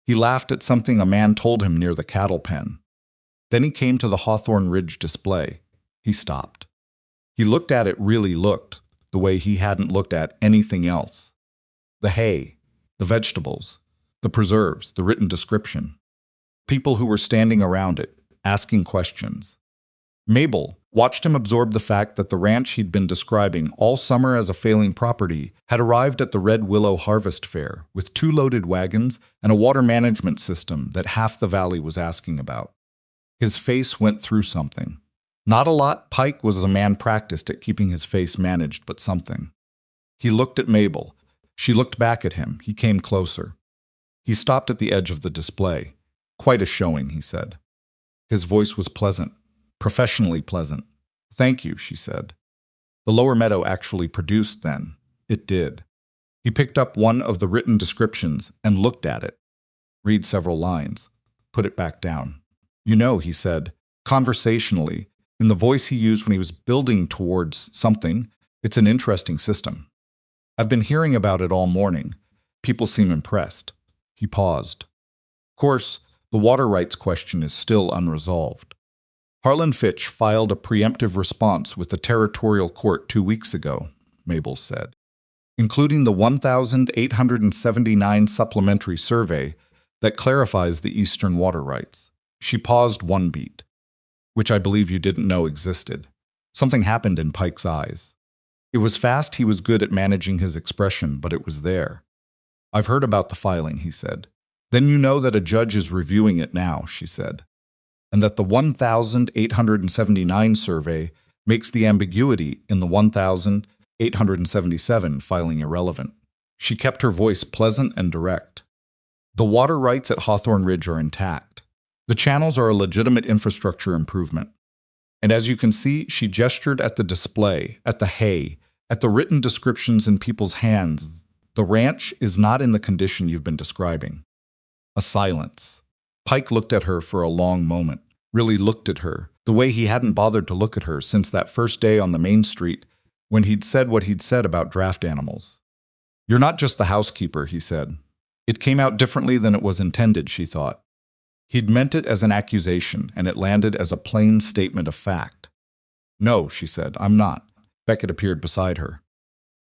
He laughed at something a man told him near the cattle pen. Then he came to the Hawthorne Ridge display. He stopped. He looked at it, really looked, the way he hadn't looked at anything else. The hay, the vegetables, the preserves, the written description. People who were standing around it, asking questions. Mabel watched him absorb the fact that the ranch he'd been describing all summer as a failing property had arrived at the Red Willow Harvest Fair with 2 loaded wagons and a water management system that half the valley was asking about. His face went through something. Not a lot. Pike was a man practiced at keeping his face managed, but something. He looked at Mabel. She looked back at him. He came closer. He stopped at the edge of the display. "Quite a showing," he said. His voice was pleasant. Professionally pleasant. "Thank you," she said. The lower meadow actually produced then. It did. He picked up one of the written descriptions and looked at it. Read several lines. Put it back down. "You know," he said, conversationally, in the voice he used when he was building towards something, "it's an interesting system. I've been hearing about it all morning. People seem impressed." He paused. "Of course, the water rights question is still unresolved. Harlan Fitch filed a preemptive response with the territorial court 2 weeks ago," Mabel said, "including the 1,879 supplementary survey that clarifies the eastern water rights." She paused 1 beat, "which I believe you didn't know existed." Something happened in Pike's eyes. It was fast. He was good at managing his expression, but it was there. "I've heard about the filing," he said. "Then you know that a judge is reviewing it now," she said, "and that the 1,879 survey makes the ambiguity in the 1,877 filing irrelevant." She kept her voice pleasant and direct. "The water rights at Hawthorne Ridge are intact. The channels are a legitimate infrastructure improvement. And as you can see," she gestured at the display, at the hay, at the written descriptions in people's hands, "the ranch is not in the condition you've been describing." A silence. Pike looked at her for a long moment, really looked at her, the way he hadn't bothered to look at her since that first day on the main street when he'd said what he'd said about draft animals. "You're not just the housekeeper," he said. It came out differently than it was intended, she thought. He'd meant it as an accusation, and it landed as a plain statement of fact. "No," she said, "I'm not." Beckett appeared beside her.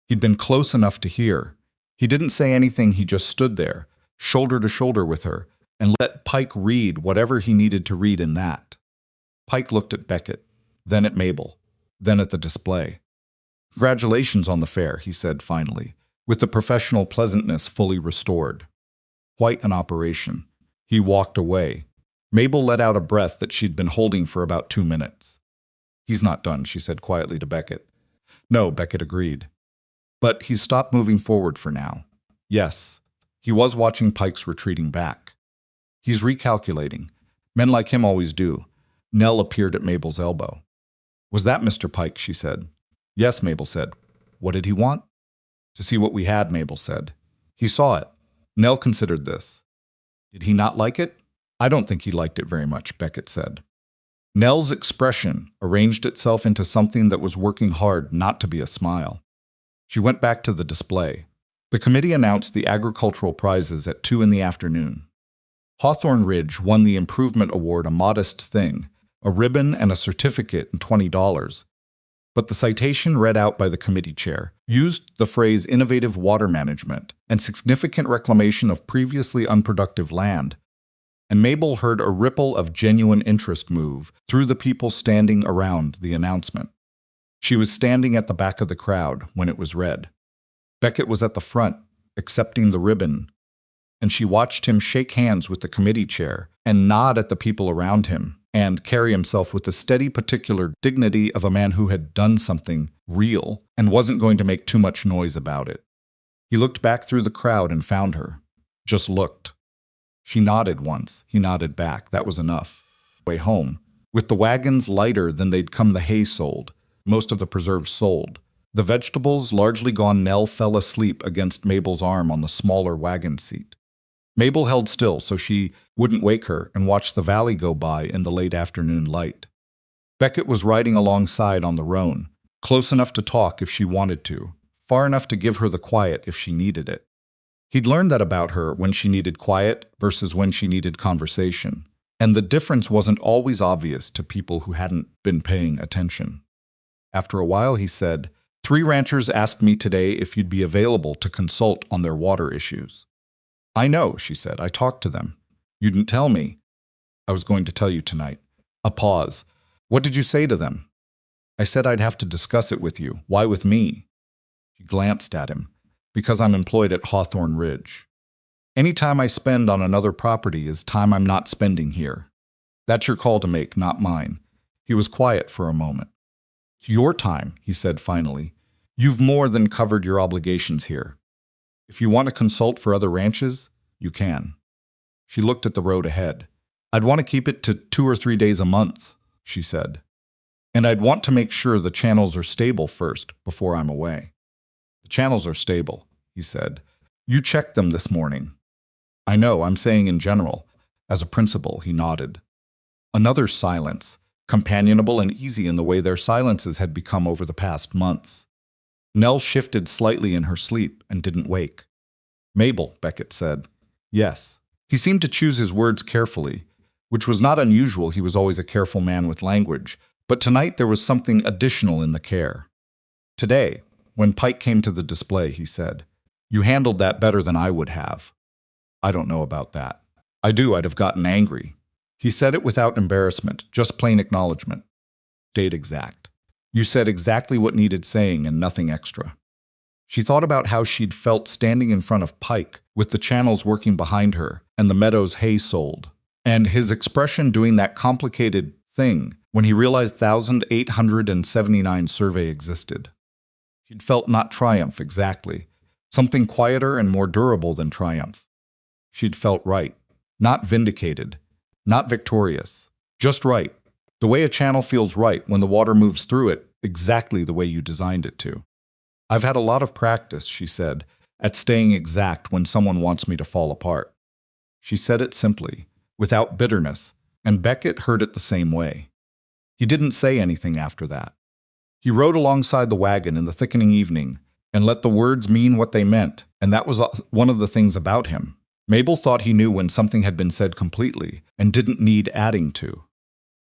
He'd been close enough to hear. He didn't say anything, he just stood there, shoulder to shoulder with her, and let Pike read whatever he needed to read in that. Pike looked at Beckett, then at Mabel, then at the display. "Congratulations on the fair," he said finally, with the professional pleasantness fully restored. Quite an operation. He walked away. Mabel let out a breath that she'd been holding for about 2 minutes. "He's not done," she said quietly to Beckett. "No," Beckett agreed. "But he's stopped moving forward for now." Yes, he was watching Pike's retreating back. "He's recalculating. Men like him always do." Nell appeared at Mabel's elbow. "Was that Mr. Pike?" she said. "Yes," Mabel said. "What did he want?" "To see what we had," Mabel said. "He saw it." Nell considered this. "Did he not like it?" "I don't think he liked it very much," Beckett said. Nell's expression arranged itself into something that was working hard not to be a smile. She went back to the display. The committee announced the agricultural prizes at 2 in the afternoon. Hawthorne Ridge won the Improvement Award, a modest thing, a ribbon and a certificate and $20. But the citation read out by the committee chair used the phrase innovative water management and significant reclamation of previously unproductive land, and Mabel heard a ripple of genuine interest move through the people standing around the announcement. She was standing at the back of the crowd when it was read. Beckett was at the front, accepting the ribbon, and she watched him shake hands with the committee chair and nod at the people around him and carry himself with the steady, particular dignity of a man who had done something real and wasn't going to make too much noise about it. He looked back through the crowd and found her. Just looked. She nodded once. He nodded back. That was enough. Way home. With the wagons lighter than they'd come, the hay sold. Most of the preserves sold. The vegetables largely gone, Nell fell asleep against Mabel's arm on the smaller wagon seat. Mabel held still so she wouldn't wake her and watched the valley go by in the late afternoon light. Beckett was riding alongside on the roan, close enough to talk if she wanted to, far enough to give her the quiet if she needed it. He'd learned that about her, when she needed quiet versus when she needed conversation, and the difference wasn't always obvious to people who hadn't been paying attention. After a while, he said, "3 ranchers asked me today if you'd be available to consult on their water issues." "I know," she said. "I talked to them." "You didn't tell me." "I was going to tell you tonight." A pause. "What did you say to them?" "I said I'd have to discuss it with you." "Why with me?" She glanced at him. "Because I'm employed at Hawthorne Ridge. Any time I spend on another property is time I'm not spending here. That's your call to make, not mine." He was quiet for a moment. "It's your time," he said finally. "You've more than covered your obligations here. If you want to consult for other ranches, you can." She looked at the road ahead. "I'd want to keep it to 2 or 3 days a month," she said. "And I'd want to make sure the channels are stable first before I'm away." "The channels are stable," he said. "You checked them this morning." "I know, I'm saying in general." As a principal, he nodded. Another silence, companionable and easy in the way their silences had become over the past months. Nell shifted slightly in her sleep and didn't wake. "Mabel," Beckett said. "Yes." He seemed to choose his words carefully, which was not unusual. He was always a careful man with language, but tonight there was something additional in the care. "Today, when Pike came to the display," he said, "you handled that better than I would have." "I don't know about that." "I do. I'd have gotten angry." He said it without embarrassment, just plain acknowledgement. "Stayed exact. You said exactly what needed saying and nothing extra." She thought about how she'd felt standing in front of Pike, with the channels working behind her and the meadows hay sold, and his expression doing that complicated thing when he realized 1,879 survey existed. She'd felt not triumph exactly, something quieter and more durable than triumph. She'd felt right, not vindicated, not victorious, just right. The way a channel feels right when the water moves through it exactly the way you designed it to. "I've had a lot of practice," she said, "at staying exact when someone wants me to fall apart." She said it simply, without bitterness, and Beckett heard it the same way. He didn't say anything after that. He rode alongside the wagon in the thickening evening and let the words mean what they meant, and that was one of the things about him. Mabel thought he knew when something had been said completely and didn't need adding to.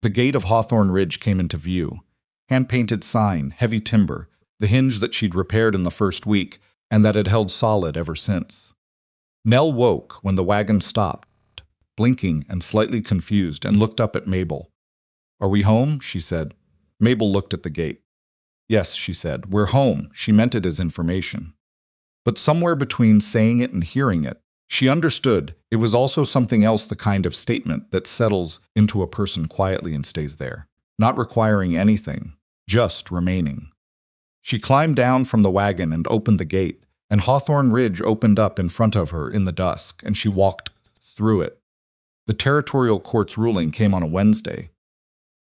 The gate of Hawthorne Ridge came into view. Hand-painted sign, heavy timber, the hinge that she'd repaired in the first week and that had held solid ever since. Nell woke when the wagon stopped, blinking and slightly confused, and looked up at Mabel. "Are we home?" she said. Mabel looked at the gate. "Yes," she said, "we're home." She meant it as information. But somewhere between saying it and hearing it, she understood it was also something else, the kind of statement that settles into a person quietly and stays there, not requiring anything, just remaining. She climbed down from the wagon and opened the gate, and Hawthorne Ridge opened up in front of her in the dusk, and she walked through it. The territorial court's ruling came on a Wednesday,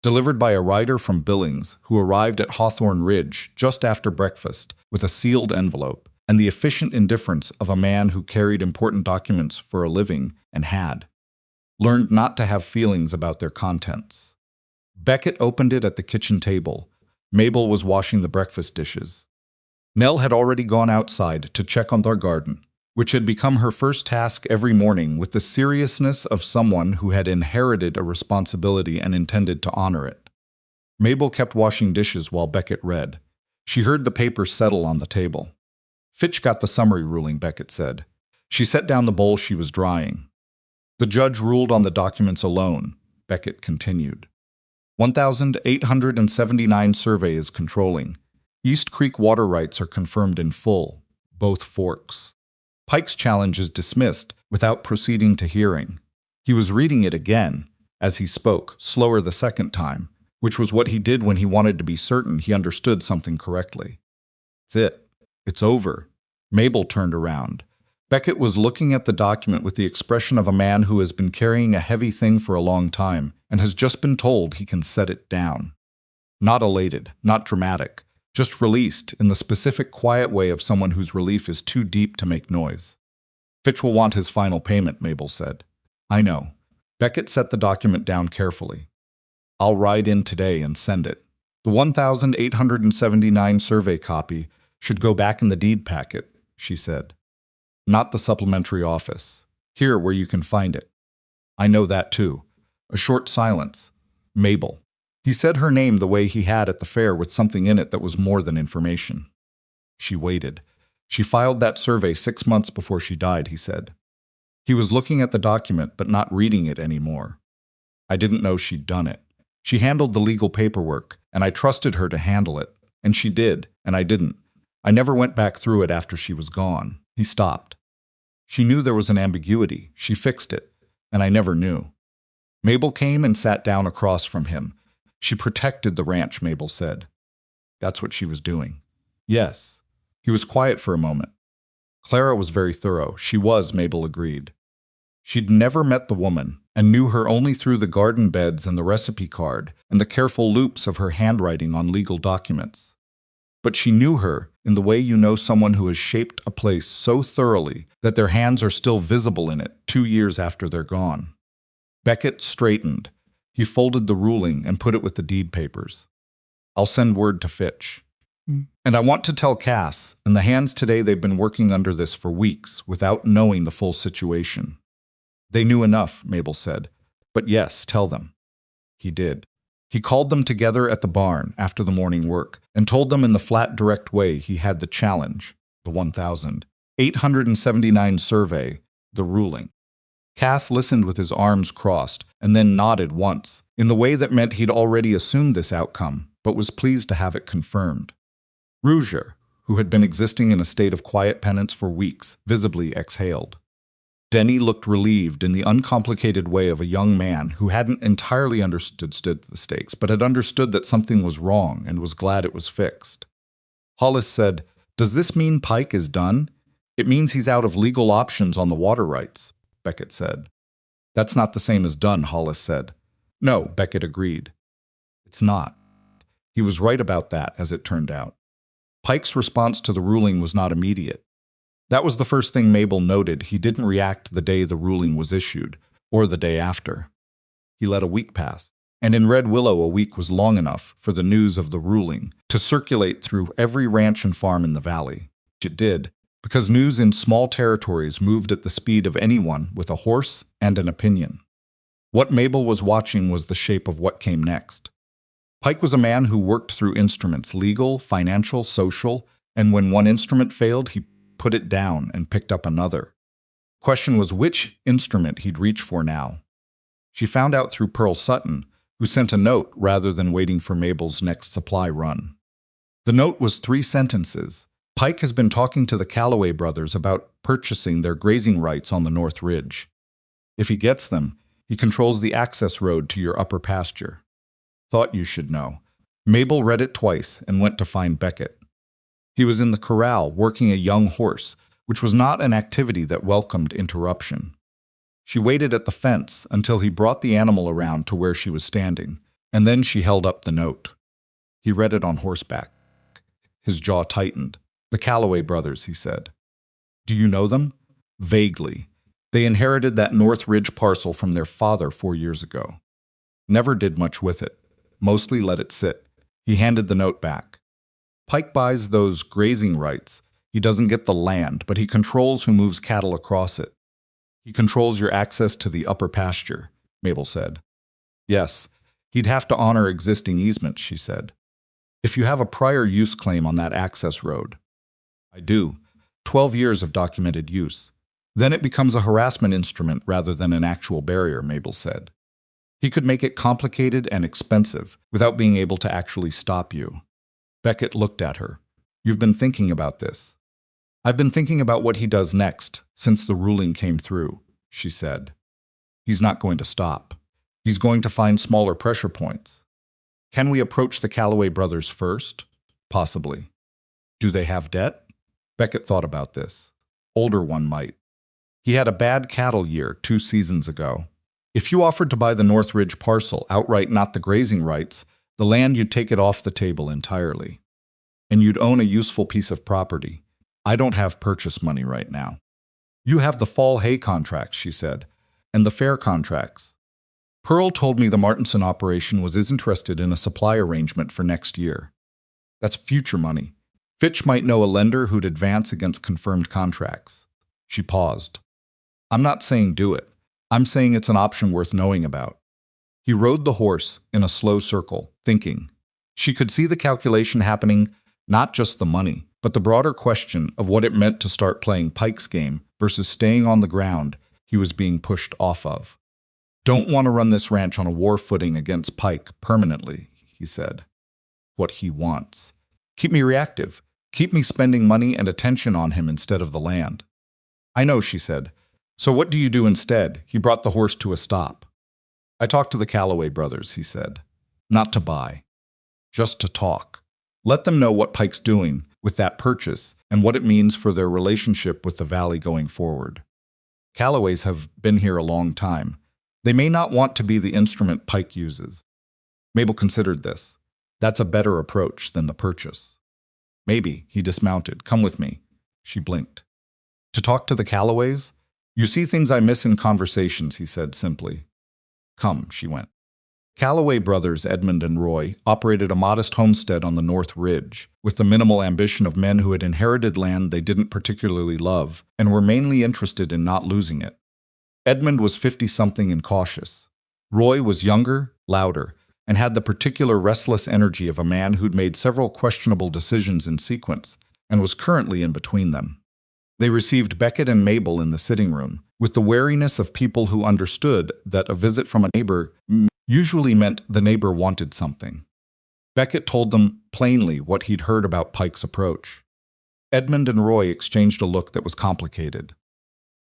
delivered by a rider from Billings who arrived at Hawthorne Ridge just after breakfast with a sealed envelope and the efficient indifference of a man who carried important documents for a living and had learned not to have feelings about their contents. Beckett opened it at the kitchen table. Mabel was washing the breakfast dishes. Nell had already gone outside to check on their garden, which had become her first task every morning with the seriousness of someone who had inherited a responsibility and intended to honor it. Mabel kept washing dishes while Beckett read. She heard the papers settle on the table. "Fitch got the summary ruling," Beckett said. She set down the bowl she was drying. "The judge ruled on the documents alone," Beckett continued. 1,879 survey is controlling. East Creek water rights are confirmed in full, both forks. Pike's challenge is dismissed without proceeding to hearing. He was reading it again as he spoke, slower the second time, which was what he did when he wanted to be certain he understood something correctly. "It's it. It's over." Mabel turned around. Beckett was looking at the document with the expression of a man who has been carrying a heavy thing for a long time and has just been told he can set it down. Not elated, not dramatic, just released in the specific quiet way of someone whose relief is too deep to make noise. "Fitch will want his final payment," Mabel said. "I know." Beckett set the document down carefully. "I'll ride in today and send it. The 1,879 survey copy should go back in the deed packet," she said. "Not the supplementary office. Here where you can find it." "I know that too." A short silence. "Mabel." He said her name the way he had at the fair, with something in it that was more than information. She waited. "She filed that survey 6 months before she died," he said. He was looking at the document but not reading it anymore. "I didn't know she'd done it. She handled the legal paperwork, and I trusted her to handle it. And she did, and I didn't. I never went back through it after she was gone." He stopped. "She knew there was an ambiguity. She fixed it, and I never knew." Mabel came and sat down across from him. "She protected the ranch," Mabel said. "That's what she was doing." "Yes." He was quiet for a moment. "Clara was very thorough." She was, Mabel agreed. She'd never met the woman and knew her only through the garden beds and the recipe card and the careful loops of her handwriting on legal documents. But she knew her in the way you know someone who has shaped a place so thoroughly that their hands are still visible in it 2 years after they're gone. Beckett straightened. He folded the ruling and put it with the deed papers. "I'll send word to Fitch. And I want to tell Cass and the hands today they've been working under this for weeks without knowing the full situation." "They knew enough," Mabel said. "But yes, tell them." He did. He called them together at the barn after the morning work and told them in the flat, direct way he had the challenge, the 1,879 survey, the ruling. Cass listened with his arms crossed and then nodded once, in the way that meant he'd already assumed this outcome, but was pleased to have it confirmed. Rougier, who had been existing in a state of quiet penance for weeks, visibly exhaled. Denny looked relieved in the uncomplicated way of a young man who hadn't entirely understood the stakes, but had understood that something was wrong and was glad it was fixed. Hollis said, "Does this mean Pike is done?" "It means he's out of legal options on the water rights," Beckett said. "That's not the same as done," Hollis said. "No," Beckett agreed. "It's not." He was right about that, as it turned out. Pike's response to the ruling was not immediate. That was the first thing Mabel noted. He didn't react the day the ruling was issued, or the day after. He let a week pass, and in Red Willow a week was long enough for the news of the ruling to circulate through every ranch and farm in the valley. It did, because news in small territories moved at the speed of anyone with a horse and an opinion. What Mabel was watching was the shape of what came next. Pike was a man who worked through instruments, legal, financial, social, and when one instrument failed, he put it down and picked up another. The question was which instrument he'd reach for now. She found out through Pearl Sutton, who sent a note rather than waiting for Mabel's next supply run. The note was 3 sentences. Pike has been talking to the Calloway brothers about purchasing their grazing rights on the North Ridge. If he gets them, he controls the access road to your upper pasture. Thought you should know. Mabel read it twice and went to find Beckett. He was in the corral working a young horse, which was not an activity that welcomed interruption. She waited at the fence until he brought the animal around to where she was standing, and then she held up the note. He read it on horseback. His jaw tightened. The Calloway brothers, he said. Do you know them? Vaguely. They inherited that North Ridge parcel from their father 4 years ago. Never did much with it. Mostly let it sit. He handed the note back. Pike buys those grazing rights. He doesn't get the land, but he controls who moves cattle across it. He controls your access to the upper pasture, Mabel said. Yes, he'd have to honor existing easements, she said. If you have a prior use claim on that access road. I do. 12 years of documented use. Then it becomes a harassment instrument rather than an actual barrier, Mabel said. He could make it complicated and expensive without being able to actually stop you. Beckett looked at her. You've been thinking about this. I've been thinking about what he does next since the ruling came through, she said. He's not going to stop. He's going to find smaller pressure points. Can we approach the Calloway brothers first? Possibly. Do they have debt? Beckett thought about this. Older one might. He had a bad cattle year 2 seasons ago. If you offered to buy the North Ridge parcel outright, not the grazing rights, the land, you'd take it off the table entirely. And you'd own a useful piece of property. I don't have purchase money right now. You have the fall hay contracts, she said, and the fair contracts. Pearl told me the Martinson operation was interested in a supply arrangement for next year. That's future money. Fitch might know a lender who'd advance against confirmed contracts. She paused. I'm not saying do it. I'm saying it's an option worth knowing about. He rode the horse in a slow circle, thinking. She could see the calculation happening, not just the money, but the broader question of what it meant to start playing Pike's game versus staying on the ground he was being pushed off of. Don't want to run this ranch on a war footing against Pike permanently, he said. What he wants. Keep me reactive. Keep me spending money and attention on him instead of the land. I know, she said. So what do you do instead? He brought the horse to a stop. I talked to the Calloway brothers, he said. Not to buy. Just to talk. Let them know what Pike's doing with that purchase and what it means for their relationship with the valley going forward. Calloways have been here a long time. They may not want to be the instrument Pike uses. Mabel considered this. That's a better approach than the purchase. Maybe, he dismounted. Come with me. She blinked. To talk to the Calloways? You see things I miss in conversations, he said simply. Come, she went. Calloway brothers Edmund and Roy operated a modest homestead on the North Ridge, with the minimal ambition of men who had inherited land they didn't particularly love and were mainly interested in not losing it. Edmund was 50-something and cautious. Roy was younger, louder, and had the particular restless energy of a man who'd made several questionable decisions in sequence and was currently in between them. They received Beckett and Mabel in the sitting room, with the wariness of people who understood that a visit from a neighbor usually meant the neighbor wanted something. Beckett told them plainly what he'd heard about Pike's approach. Edmund and Roy exchanged a look that was complicated.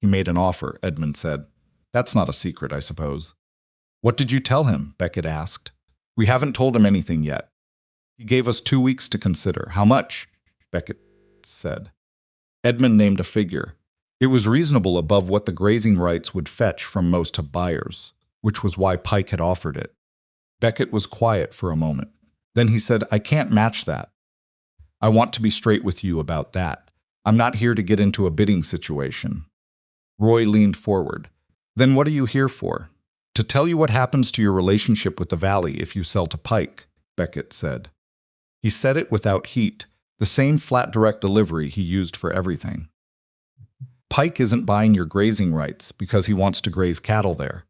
He made an offer, Edmund said. That's not a secret, I suppose. What did you tell him? Beckett asked. We haven't told him anything yet. He gave us 2 weeks to consider. How much? Beckett said. Edmund named a figure. It was reasonable above what the grazing rights would fetch from most buyers, which was why Pike had offered it. Beckett was quiet for a moment. Then he said, I can't match that. I want to be straight with you about that. I'm not here to get into a bidding situation. Roy leaned forward. Then what are you here for? To tell you what happens to your relationship with the valley if you sell to Pike, Beckett said. He said it without heat, the same flat direct delivery he used for everything. Pike isn't buying your grazing rights because he wants to graze cattle there.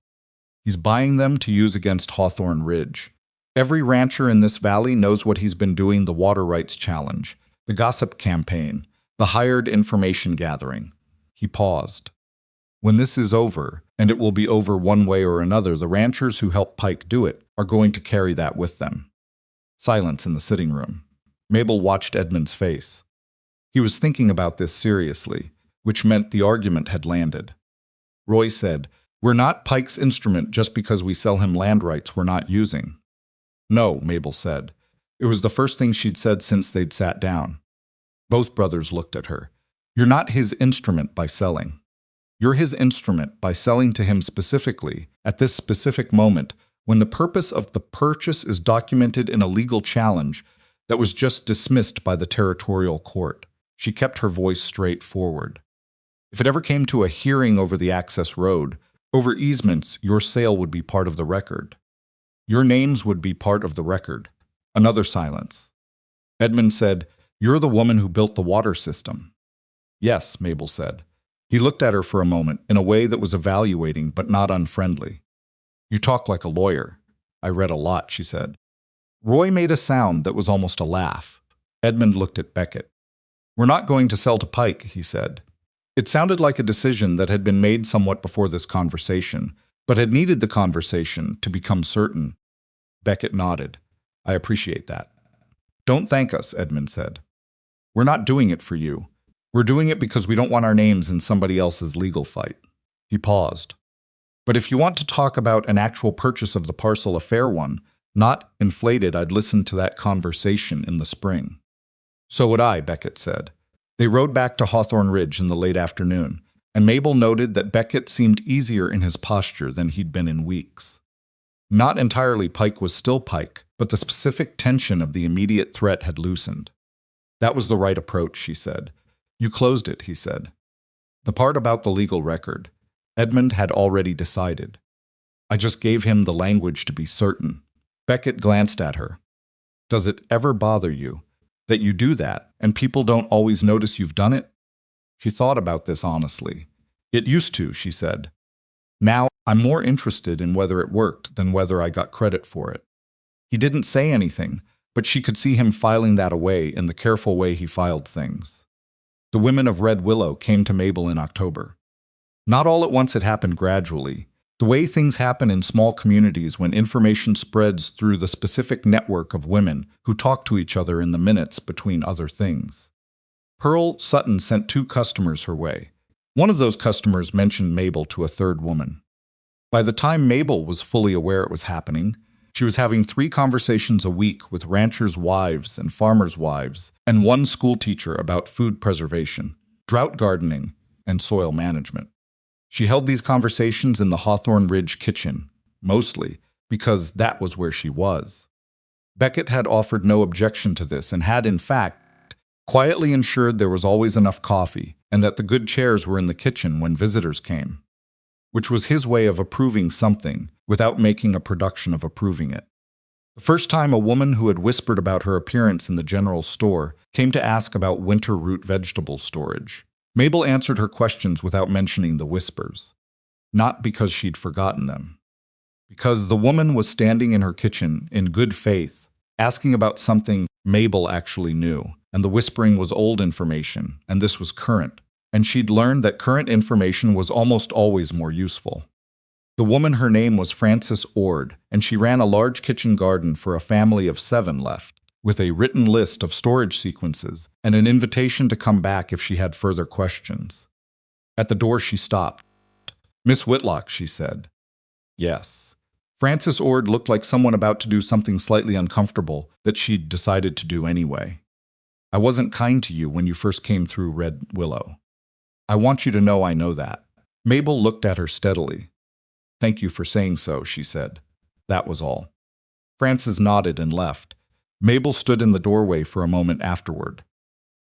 He's buying them to use against Hawthorne Ridge. Every rancher in this valley knows what he's been doing: the water rights challenge, the gossip campaign, the hired information gathering. He paused. When this is over, and it will be over one way or another, the ranchers who helped Pike do it are going to carry that with them. Silence in the sitting room. Mabel watched Edmund's face. He was thinking about this seriously, which meant the argument had landed. Roy said, "We're not Pike's instrument just because we sell him land rights we're not using." "No," Mabel said. It was the first thing she'd said since they'd sat down. Both brothers looked at her. "You're not his instrument by selling. You're his instrument by selling to him specifically, at this specific moment, when the purpose of the purchase is documented in a legal challenge that was just dismissed by the territorial court." She kept her voice straightforward. "If it ever came to a hearing over the access road, over easements, your sale would be part of the record. Your names would be part of the record." Another silence. Edmund said, "You're the woman who built the water system." "Yes," Mabel said. He looked at her for a moment in a way that was evaluating but not unfriendly. "You talk like a lawyer." "I read a lot," she said. Roy made a sound that was almost a laugh. Edmund looked at Beckett. "We're not going to sell to Pike," he said. It sounded like a decision that had been made somewhat before this conversation, but had needed the conversation to become certain. Beckett nodded. "I appreciate that." "Don't thank us," Edmund said. "We're not doing it for you. We're doing it because we don't want our names in somebody else's legal fight." He paused. "But if you want to talk about an actual purchase of the parcel, a fair one, not inflated, I'd listen to that conversation in the spring." "So would I," Beckett said. They rode back to Hawthorne Ridge in the late afternoon, and Mabel noted that Beckett seemed easier in his posture than he'd been in weeks. Not entirely Pike was still Pike, but the specific tension of the immediate threat had loosened. "That was the right approach," she said. "You closed it," he said. "The part about the legal record, Edmund had already decided. I just gave him the language to be certain." Beckett glanced at her. "Does it ever bother you that you do that and people don't always notice you've done it?" She thought about this honestly. "It used to," she said. "Now I'm more interested in whether it worked than whether I got credit for it." He didn't say anything, but she could see him filing that away in the careful way he filed things. The women of Red Willow came to Mabel in October. Not all at once, it happened gradually. The way things happen in small communities when information spreads through the specific network of women who talk to each other in the minutes between other things. Pearl Sutton sent 2 customers her way. One of those customers mentioned Mabel to a third woman. By the time Mabel was fully aware it was happening, she was having 3 conversations a week with ranchers' wives and farmers' wives, and 1 school teacher about food preservation, drought gardening, and soil management. She held these conversations in the Hawthorne Ridge kitchen, mostly because that was where she was. Beckett had offered no objection to this and had, in fact, quietly ensured there was always enough coffee and that the good chairs were in the kitchen when visitors came, which was his way of approving something without making a production of approving it. The first time a woman who had whispered about her appearance in the general store came to ask about winter root vegetable storage. Mabel answered her questions without mentioning the whispers. Not because she'd forgotten them. Because the woman was standing in her kitchen in good faith, asking about something Mabel actually knew, and the whispering was old information, and this was current, and she'd learned that current information was almost always more useful. The woman, her name was Frances Ord, and she ran a large kitchen garden for a family of 7 left, with a written list of storage sequences and an invitation to come back if she had further questions. At the door she stopped. "Miss Whitlock," she said. "Yes." Frances Ord looked like someone about to do something slightly uncomfortable that she'd decided to do anyway. "I wasn't kind to you when you first came through Red Willow. I want you to know I know that." Mabel looked at her steadily. "Thank you for saying so," she said. That was all. Frances nodded and left. Mabel stood in the doorway for a moment afterward.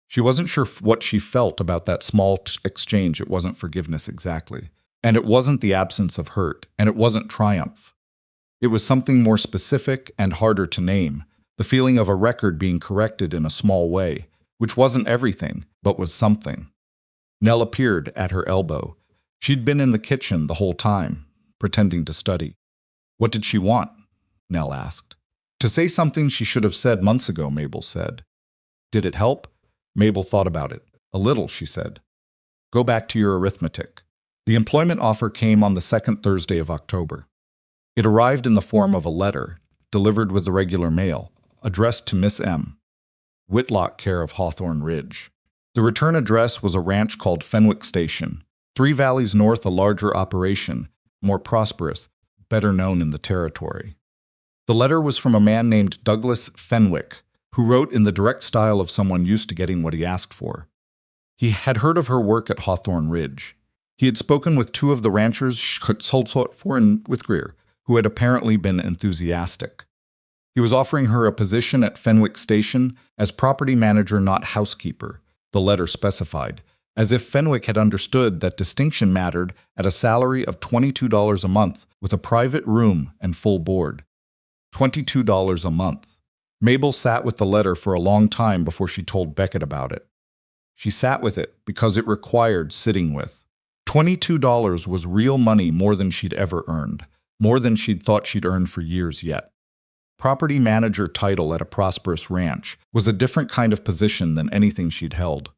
She wasn't sure what she felt about that small exchange. It wasn't forgiveness exactly. And it wasn't the absence of hurt, and it wasn't triumph. It was something more specific and harder to name, the feeling of a record being corrected in a small way, which wasn't everything, but was something. Nell appeared at her elbow. She'd been in the kitchen the whole time, pretending to study. What did she want? Nell asked. To say something she should have said months ago, Mabel said. Did it help? Mabel thought about it. A little, she said. Go back to your arithmetic. The employment offer came on the second Thursday of October. It arrived in the form of a letter, delivered with the regular mail, addressed to Miss M. Whitlock, care of Hawthorne Ridge. The return address was a ranch called Fenwick Station, 3 valleys north, a larger operation, more prosperous, better known in the territory. The letter was from a man named Douglas Fenwick, who wrote in the direct style of someone used to getting what he asked for. He had heard of her work at Hawthorne Ridge. He had spoken with 2 of the ranchers for and with Greer, who had apparently been enthusiastic. He was offering her a position at Fenwick Station as property manager, not housekeeper, the letter specified, as if Fenwick had understood that distinction mattered at a salary of $22 a month with a private room and full board. $22 a month. Mabel sat with the letter for a long time before she told Beckett about it. She sat with it because it required sitting with. $22 was real money, more than she'd ever earned, more than she'd thought she'd earned for years yet. Property manager title at a prosperous ranch was a different kind of position than anything she'd held.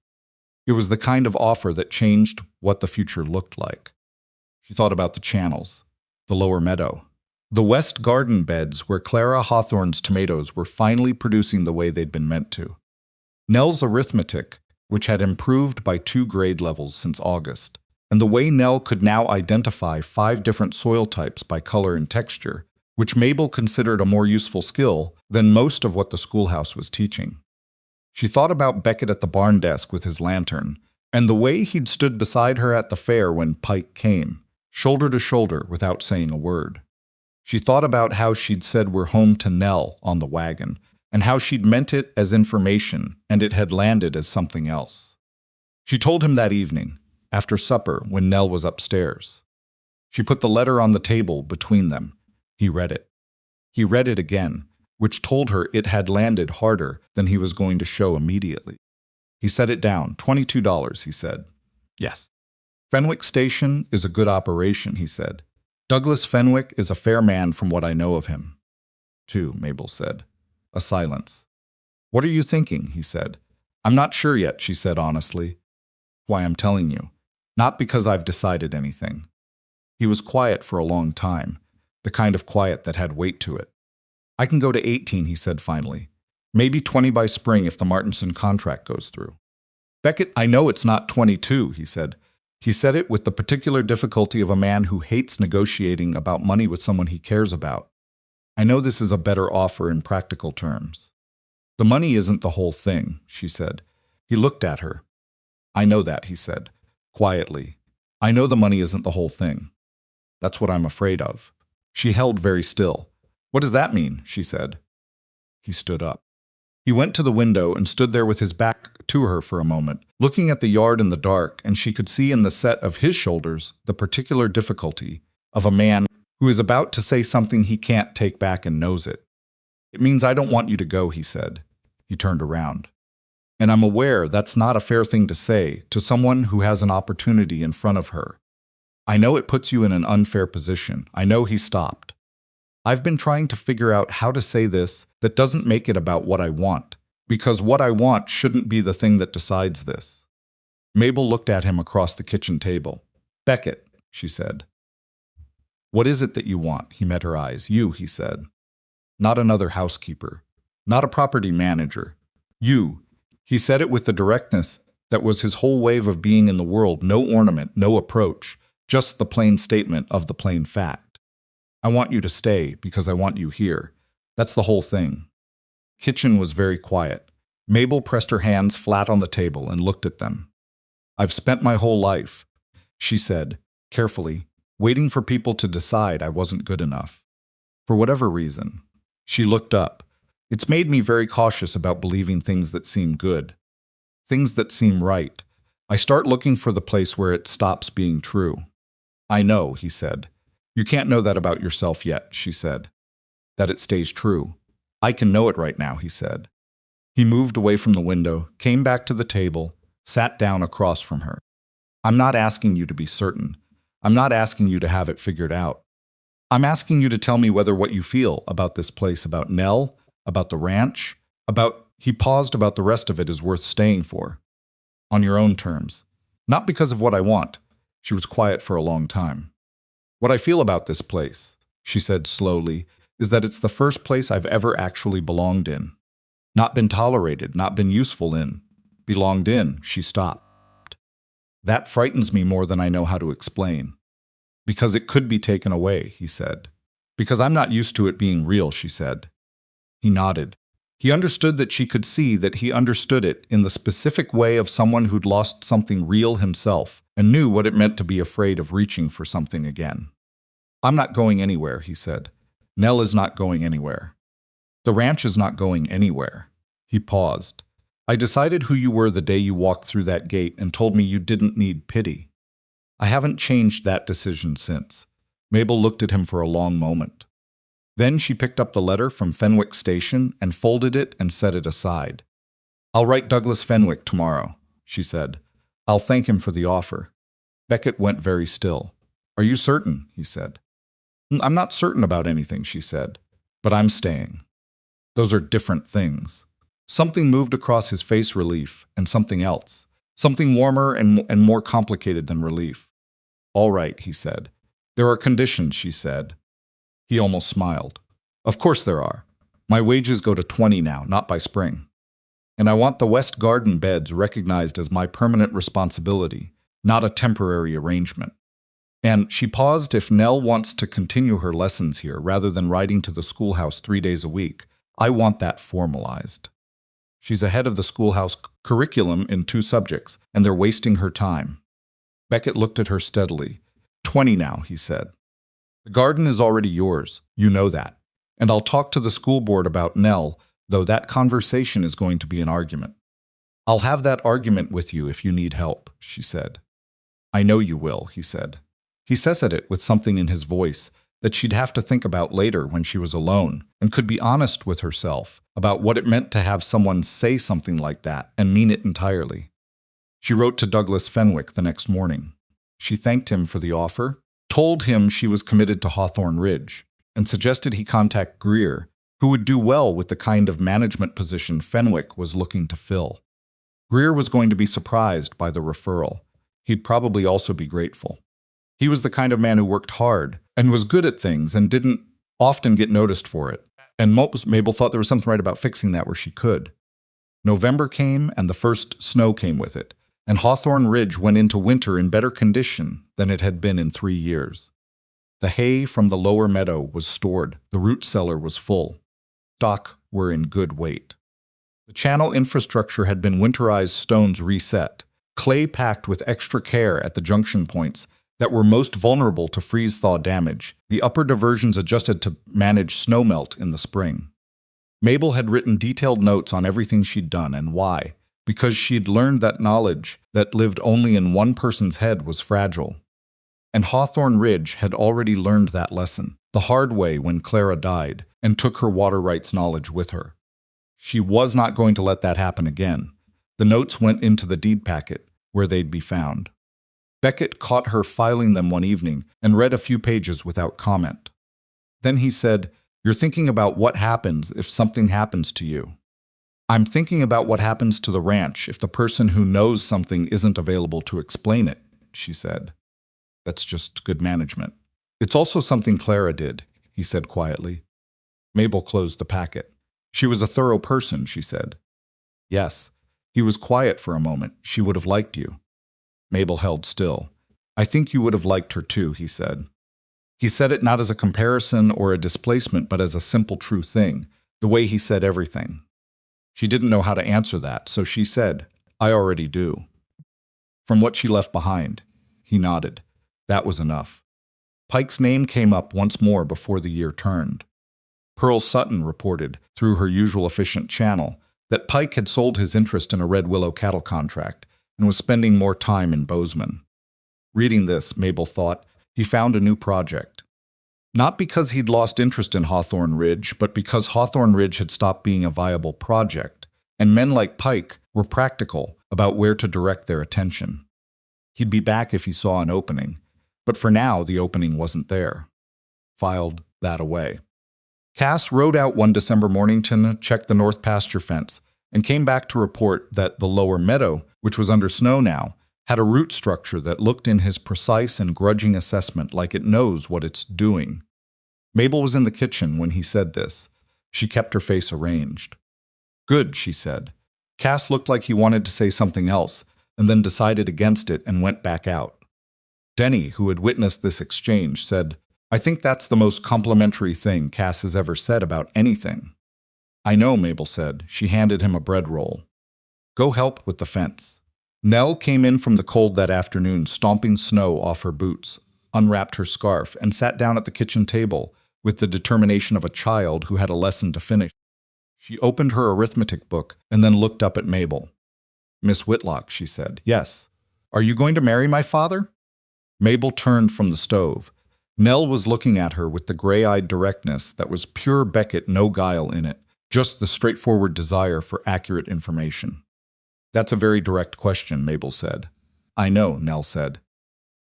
It was the kind of offer that changed what the future looked like. She thought about the channels, the lower meadow, the west garden beds where Clara Hawthorne's tomatoes were finally producing the way they'd been meant to. Nell's arithmetic, which had improved by 2 grade levels since August, and the way Nell could now identify 5 different soil types by color and texture, which Mabel considered a more useful skill than most of what the schoolhouse was teaching. She thought about Beckett at the barn desk with his lantern, and the way he'd stood beside her at the fair when Pike came, shoulder to shoulder without saying a word. She thought about how she'd said we're home to Nell on the wagon, and how she'd meant it as information and it had landed as something else. She told him that evening, after supper when Nell was upstairs. She put the letter on the table between them. He read it. He read it again, which told her it had landed harder than he was going to show immediately. He set it down. $22, he said. Yes. Fenwick Station is a good operation, he said. Douglas Fenwick is a fair man from what I know of him. 2, Mabel said. A silence. What are you thinking, he said. I'm not sure yet, she said honestly. Why, I'm telling you. Not because I've decided anything. He was quiet for a long time, the kind of quiet that had weight to it. I can go to 18, he said finally. Maybe 20 by spring if the Martinson contract goes through. Beckett, I know it's not 22, he said. He said it with the particular difficulty of a man who hates negotiating about money with someone he cares about. I know this is a better offer in practical terms. The money isn't the whole thing, she said. He looked at her. I know that, he said, quietly. I know the money isn't the whole thing. That's what I'm afraid of. She held very still. What does that mean? She said. He stood up. He went to the window and stood there with his back to her for a moment, looking at the yard in the dark, and she could see in the set of his shoulders the particular difficulty of a man who is about to say something he can't take back and knows it. It means I don't want you to go, he said. He turned around. And I'm aware that's not a fair thing to say to someone who has an opportunity in front of her. I know it puts you in an unfair position. I know. He stopped. I've been trying to figure out how to say this that doesn't make it about what I want, because what I want shouldn't be the thing that decides this. Mabel looked at him across the kitchen table. Beckett, she said. What is it that you want? He met her eyes. You, he said. Not another housekeeper. Not a property manager. You. He said it with the directness that was his whole way of being in the world. No ornament, no approach, just the plain statement of the plain fact. I want you to stay because I want you here. That's the whole thing. Kitchen was very quiet. Mabel pressed her hands flat on the table and looked at them. I've spent my whole life, she said, carefully, waiting for people to decide I wasn't good enough. For whatever reason. She looked up. It's made me very cautious about believing things that seem good. Things that seem right. I start looking for the place where it stops being true. I know, he said. You can't know that about yourself yet, she said. That it stays true. I can know it right now, he said. He moved away from the window, came back to the table, sat down across from her. I'm not asking you to be certain. I'm not asking you to have it figured out. I'm asking you to tell me whether what you feel about this place, about Nell, about the ranch, he paused, about the rest of it is worth staying for. On your own terms. Not because of what I want. She was quiet for a long time. What I feel about this place, she said slowly, is that it's the first place I've ever actually belonged in. Not been tolerated, not been useful in. Belonged in, she stopped. That frightens me more than I know how to explain. Because it could be taken away, he said. Because I'm not used to it being real, she said. He nodded. He understood that she could see that he understood it in the specific way of someone who'd lost something real himself and knew what it meant to be afraid of reaching for something again. I'm not going anywhere, he said. Nell is not going anywhere. The ranch is not going anywhere. He paused. I decided who you were the day you walked through that gate and told me you didn't need pity. I haven't changed that decision since. Mabel looked at him for a long moment. Then she picked up the letter from Fenwick Station and folded it and set it aside. I'll write Douglas Fenwick tomorrow, she said. I'll thank him for the offer. Beckett went very still. Are you certain? He said. I'm not certain about anything, she said, but I'm staying. Those are different things. Something moved across his face, relief, and something else. Something warmer and more complicated than relief. All right, he said. There are conditions, she said. He almost smiled. Of course there are. My wages go to 20 now, not by spring. And I want the West Garden beds recognized as my permanent responsibility, not a temporary arrangement. And she paused. If Nell wants to continue her lessons here rather than riding to the schoolhouse 3 days a week, I want that formalized. She's ahead of the schoolhouse curriculum in 2 subjects, and they're wasting her time. Beckett looked at her steadily. 20 now, he said. The garden is already yours, you know that. And I'll talk to the school board about Nell, though that conversation is going to be an argument. I'll have that argument with you if you need help, she said. I know you will, he said. He said it with something in his voice that she'd have to think about later when she was alone and could be honest with herself about what it meant to have someone say something like that and mean it entirely. She wrote to Douglas Fenwick the next morning. She thanked him for the offer, told him she was committed to Hawthorne Ridge, and suggested he contact Greer, who would do well with the kind of management position Fenwick was looking to fill. Greer was going to be surprised by the referral. He'd probably also be grateful. He was the kind of man who worked hard and was good at things and didn't often get noticed for it. And Mabel thought there was something right about fixing that where she could. November came, and the first snow came with it, and Hawthorne Ridge went into winter in better condition than it had been in 3 years. The hay from the lower meadow was stored, the root cellar was full. Stock were in good weight. The channel infrastructure had been winterized stones reset, clay packed with extra care at the junction points that were most vulnerable to freeze-thaw damage, the upper diversions adjusted to manage snowmelt in the spring. Mabel had written detailed notes on everything she'd done and why, because she'd learned that knowledge that lived only in one person's head was fragile. And Hawthorne Ridge had already learned that lesson, the hard way when Clara died, and took her water rights knowledge with her. She was not going to let that happen again. The notes went into the deed packet, where they'd be found. Beckett caught her filing them one evening and read a few pages without comment. Then he said, "You're thinking about what happens if something happens to you." "I'm thinking about what happens to the ranch if the person who knows something isn't available to explain it," she said. "That's just good management." "It's also something Clara did," he said quietly. Mabel closed the packet. "She was a thorough person," she said. "Yes." He was quiet for a moment. "She would have liked you." Mabel held still. "I think you would have liked her too," he said. He said it not as a comparison or a displacement, but as a simple true thing, the way he said everything. She didn't know how to answer that, so she said, "I already do." From what she left behind, he nodded. That was enough. Pike's name came up once more before the year turned. Pearl Sutton reported, through her usual efficient channel, that Pike had sold his interest in a Red Willow cattle contract and was spending more time in Bozeman. Reading this, Mabel thought, He found a new project. Not because he'd lost interest in Hawthorne Ridge, but because Hawthorne Ridge had stopped being a viable project, and men like Pike were practical about where to direct their attention. He'd be back if he saw an opening, but for now the opening wasn't there. Filed that away. Cass rode out one December morning to check the north pasture fence and came back to report that the lower meadow, which was under snow now, had a root structure that looked in his precise and grudging assessment like it knows what it's doing. Mabel was in the kitchen when he said this. She kept her face arranged. "Good," she said. Cass looked like he wanted to say something else, and then decided against it and went back out. Denny, who had witnessed this exchange, said, "I think that's the most complimentary thing Cass has ever said about anything." "I know," Mabel said. She handed him a bread roll. "Go help with the fence." Nell came in from the cold that afternoon, stomping snow off her boots, unwrapped her scarf, and sat down at the kitchen table with the determination of a child who had a lesson to finish. She opened her arithmetic book and then looked up at Mabel. "Miss Whitlock," she said. "Yes. Are you going to marry my father?" Mabel turned from the stove. Nell was looking at her with the gray-eyed directness that was pure Beckett, no guile in it, just the straightforward desire for accurate information. "That's a very direct question," Mabel said. "I know," Nell said.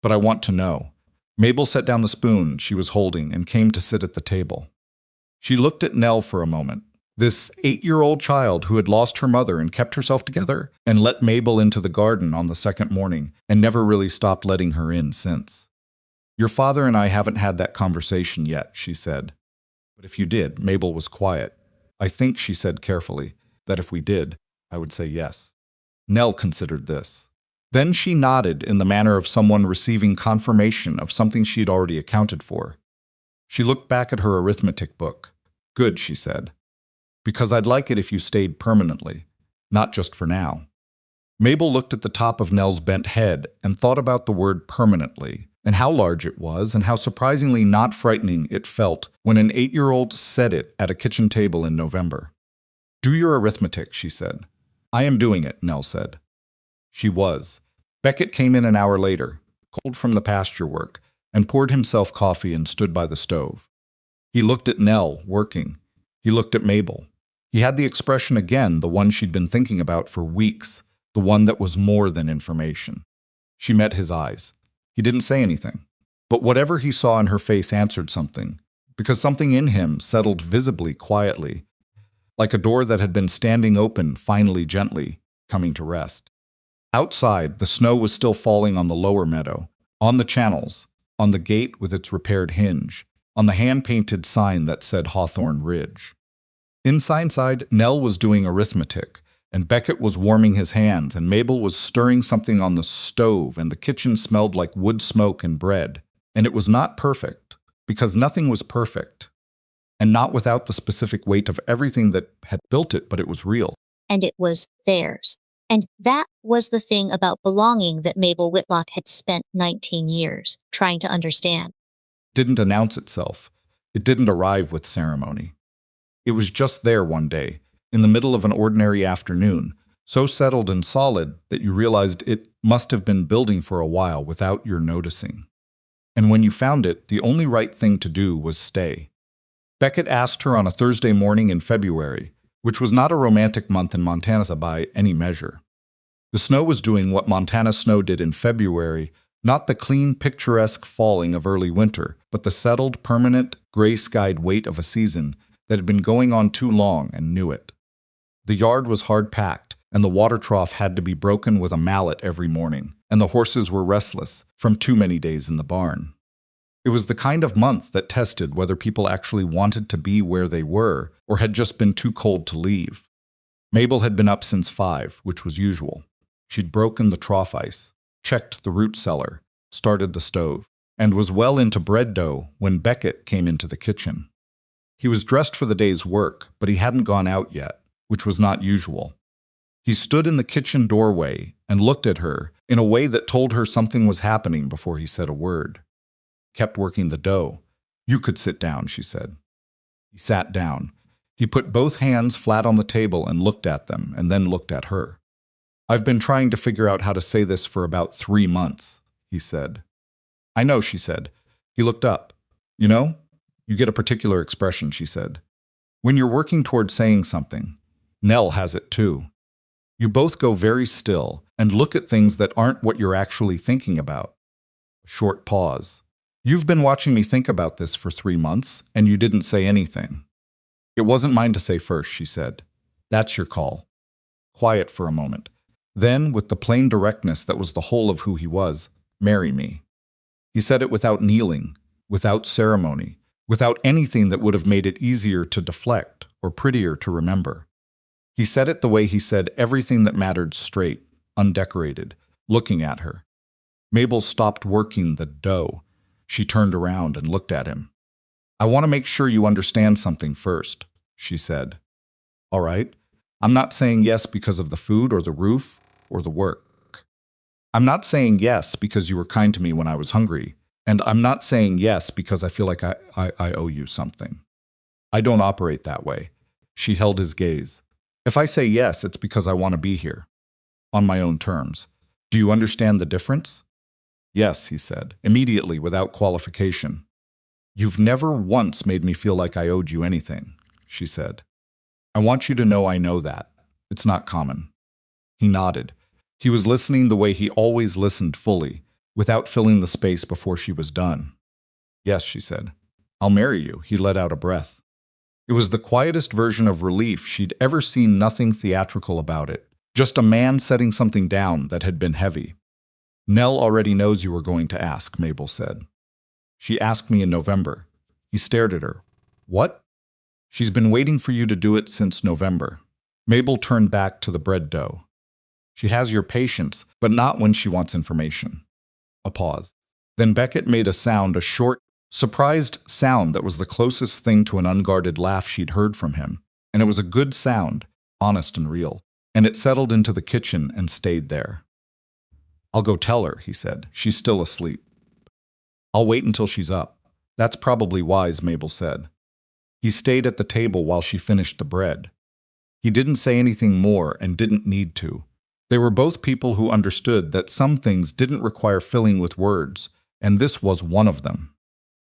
"But I want to know." Mabel set down the spoon she was holding and came to sit at the table. She looked at Nell for a moment. This 8-year-old child who had lost her mother and kept herself together and let Mabel into the garden on the second morning and never really stopped letting her in since. "Your father and I haven't had that conversation yet," she said. "But if you did," Mabel was quiet. "I think," she said carefully, "that if we did, I would say yes." Nell considered this. Then she nodded in the manner of someone receiving confirmation of something she'd already accounted for. She looked back at her arithmetic book. "Good," she said. "Because I'd like it if you stayed permanently, not just for now." Mabel looked at the top of Nell's bent head and thought about the word permanently, and how large it was, and how surprisingly not frightening it felt when an 8-year-old said it at a kitchen table in November. "Do your arithmetic," she said. "I am doing it," Nell said. She was. Beckett came in an hour later, cold from the pasture work, and poured himself coffee and stood by the stove. He looked at Nell, working. He looked at Mabel. He had the expression again, the one she'd been thinking about for weeks, the one that was more than information. She met his eyes. He didn't say anything. But whatever he saw in her face answered something, because something in him settled visibly quietly, like a door that had been standing open, finally gently, coming to rest. Outside, the snow was still falling on the lower meadow, on the channels, on the gate with its repaired hinge, on the hand-painted sign that said Hawthorne Ridge. Inside, Nell was doing arithmetic, and Beckett was warming his hands, and Mabel was stirring something on the stove, and the kitchen smelled like wood smoke and bread. And it was not perfect, because nothing was perfect, and not without the specific weight of everything that had built it, but it was real. And it was theirs. And that was the thing about belonging that Mabel Whitlock had spent 19 years trying to understand. It didn't announce itself. It didn't arrive with ceremony. It was just there one day, in the middle of an ordinary afternoon, so settled and solid that you realized it must have been building for a while without your noticing. And when you found it, the only right thing to do was stay. Beckett asked her on a Thursday morning in February, which was not a romantic month in Montana by any measure. The snow was doing what Montana snow did in February, not the clean, picturesque falling of early winter, but the settled, permanent, gray-skied weight of a season that had been going on too long and knew it. The yard was hard-packed, and the water trough had to be broken with a mallet every morning, and the horses were restless from too many days in the barn. It was the kind of month that tested whether people actually wanted to be where they were or had just been too cold to leave. Mabel had been up since 5, which was usual. She'd broken the trough ice, checked the root cellar, started the stove, and was well into bread dough when Beckett came into the kitchen. He was dressed for the day's work, but he hadn't gone out yet, which was not usual. He stood in the kitchen doorway and looked at her in a way that told her something was happening before he said a word. Kept working the dough. "You could sit down," she said. He sat down. He put both hands flat on the table and looked at them, and then looked at her. "I've been trying to figure out how to say this for about 3 months," he said. "I know," she said. He looked up. You know, you get a particular expression, she said. When you're working toward saying something. Nell has it too. You both go very still and look at things that aren't what you're actually thinking about. A short pause. You've been watching me think about this for 3 months, and you didn't say anything. It wasn't mine to say first, she said. That's your call. Quiet for a moment. Then, with the plain directness that was the whole of who he was, marry me. He said it without kneeling, without ceremony, without anything that would have made it easier to deflect or prettier to remember. He said it the way he said everything that mattered, straight, undecorated, looking at her. Mabel stopped working the dough. She turned around and looked at him. I want to make sure you understand something first, she said. All right. I'm not saying yes because of the food or the roof or the work. I'm not saying yes because you were kind to me when I was hungry. And I'm not saying yes because I feel like I owe you something. I don't operate that way. She held his gaze. If I say yes, it's because I want to be here. On my own terms. Do you understand the difference? Yes, he said, immediately without qualification. You've never once made me feel like I owed you anything, she said. I want you to know I know that. It's not common. He nodded. He was listening the way he always listened, fully, without filling the space before she was done. Yes, she said. I'll marry you. He let out a breath. It was the quietest version of relief she'd ever seen, nothing theatrical about it. Just a man setting something down that had been heavy. Nell already knows you were going to ask, Mabel said. She asked me in November. He stared at her. What? She's been waiting for you to do it since November. Mabel turned back to the bread dough. She has your patience, but not when she wants information. A pause. Then Beckett made a sound, a short, surprised sound that was the closest thing to an unguarded laugh she'd heard from him. And it was a good sound, honest and real. And it settled into the kitchen and stayed there. I'll go tell her, he said. She's still asleep. I'll wait until she's up. That's probably wise, Mabel said. He stayed at the table while she finished the bread. He didn't say anything more and didn't need to. They were both people who understood that some things didn't require filling with words, and this was one of them.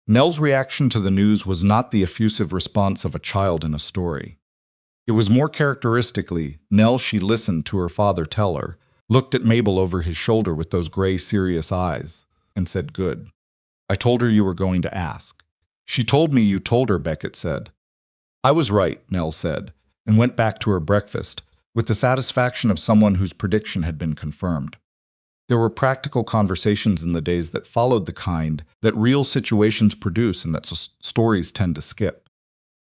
Nell's reaction to the news was not the effusive response of a child in a story. It was more characteristically Nell. She listened to her father tell her, looked at Mabel over his shoulder with those gray, serious eyes, and said, Good. I told her you were going to ask. She told me you told her, Beckett said. I was right, Nell said, and went back to her breakfast, with the satisfaction of someone whose prediction had been confirmed. There were practical conversations in the days that followed, the kind that real situations produce and that stories tend to skip.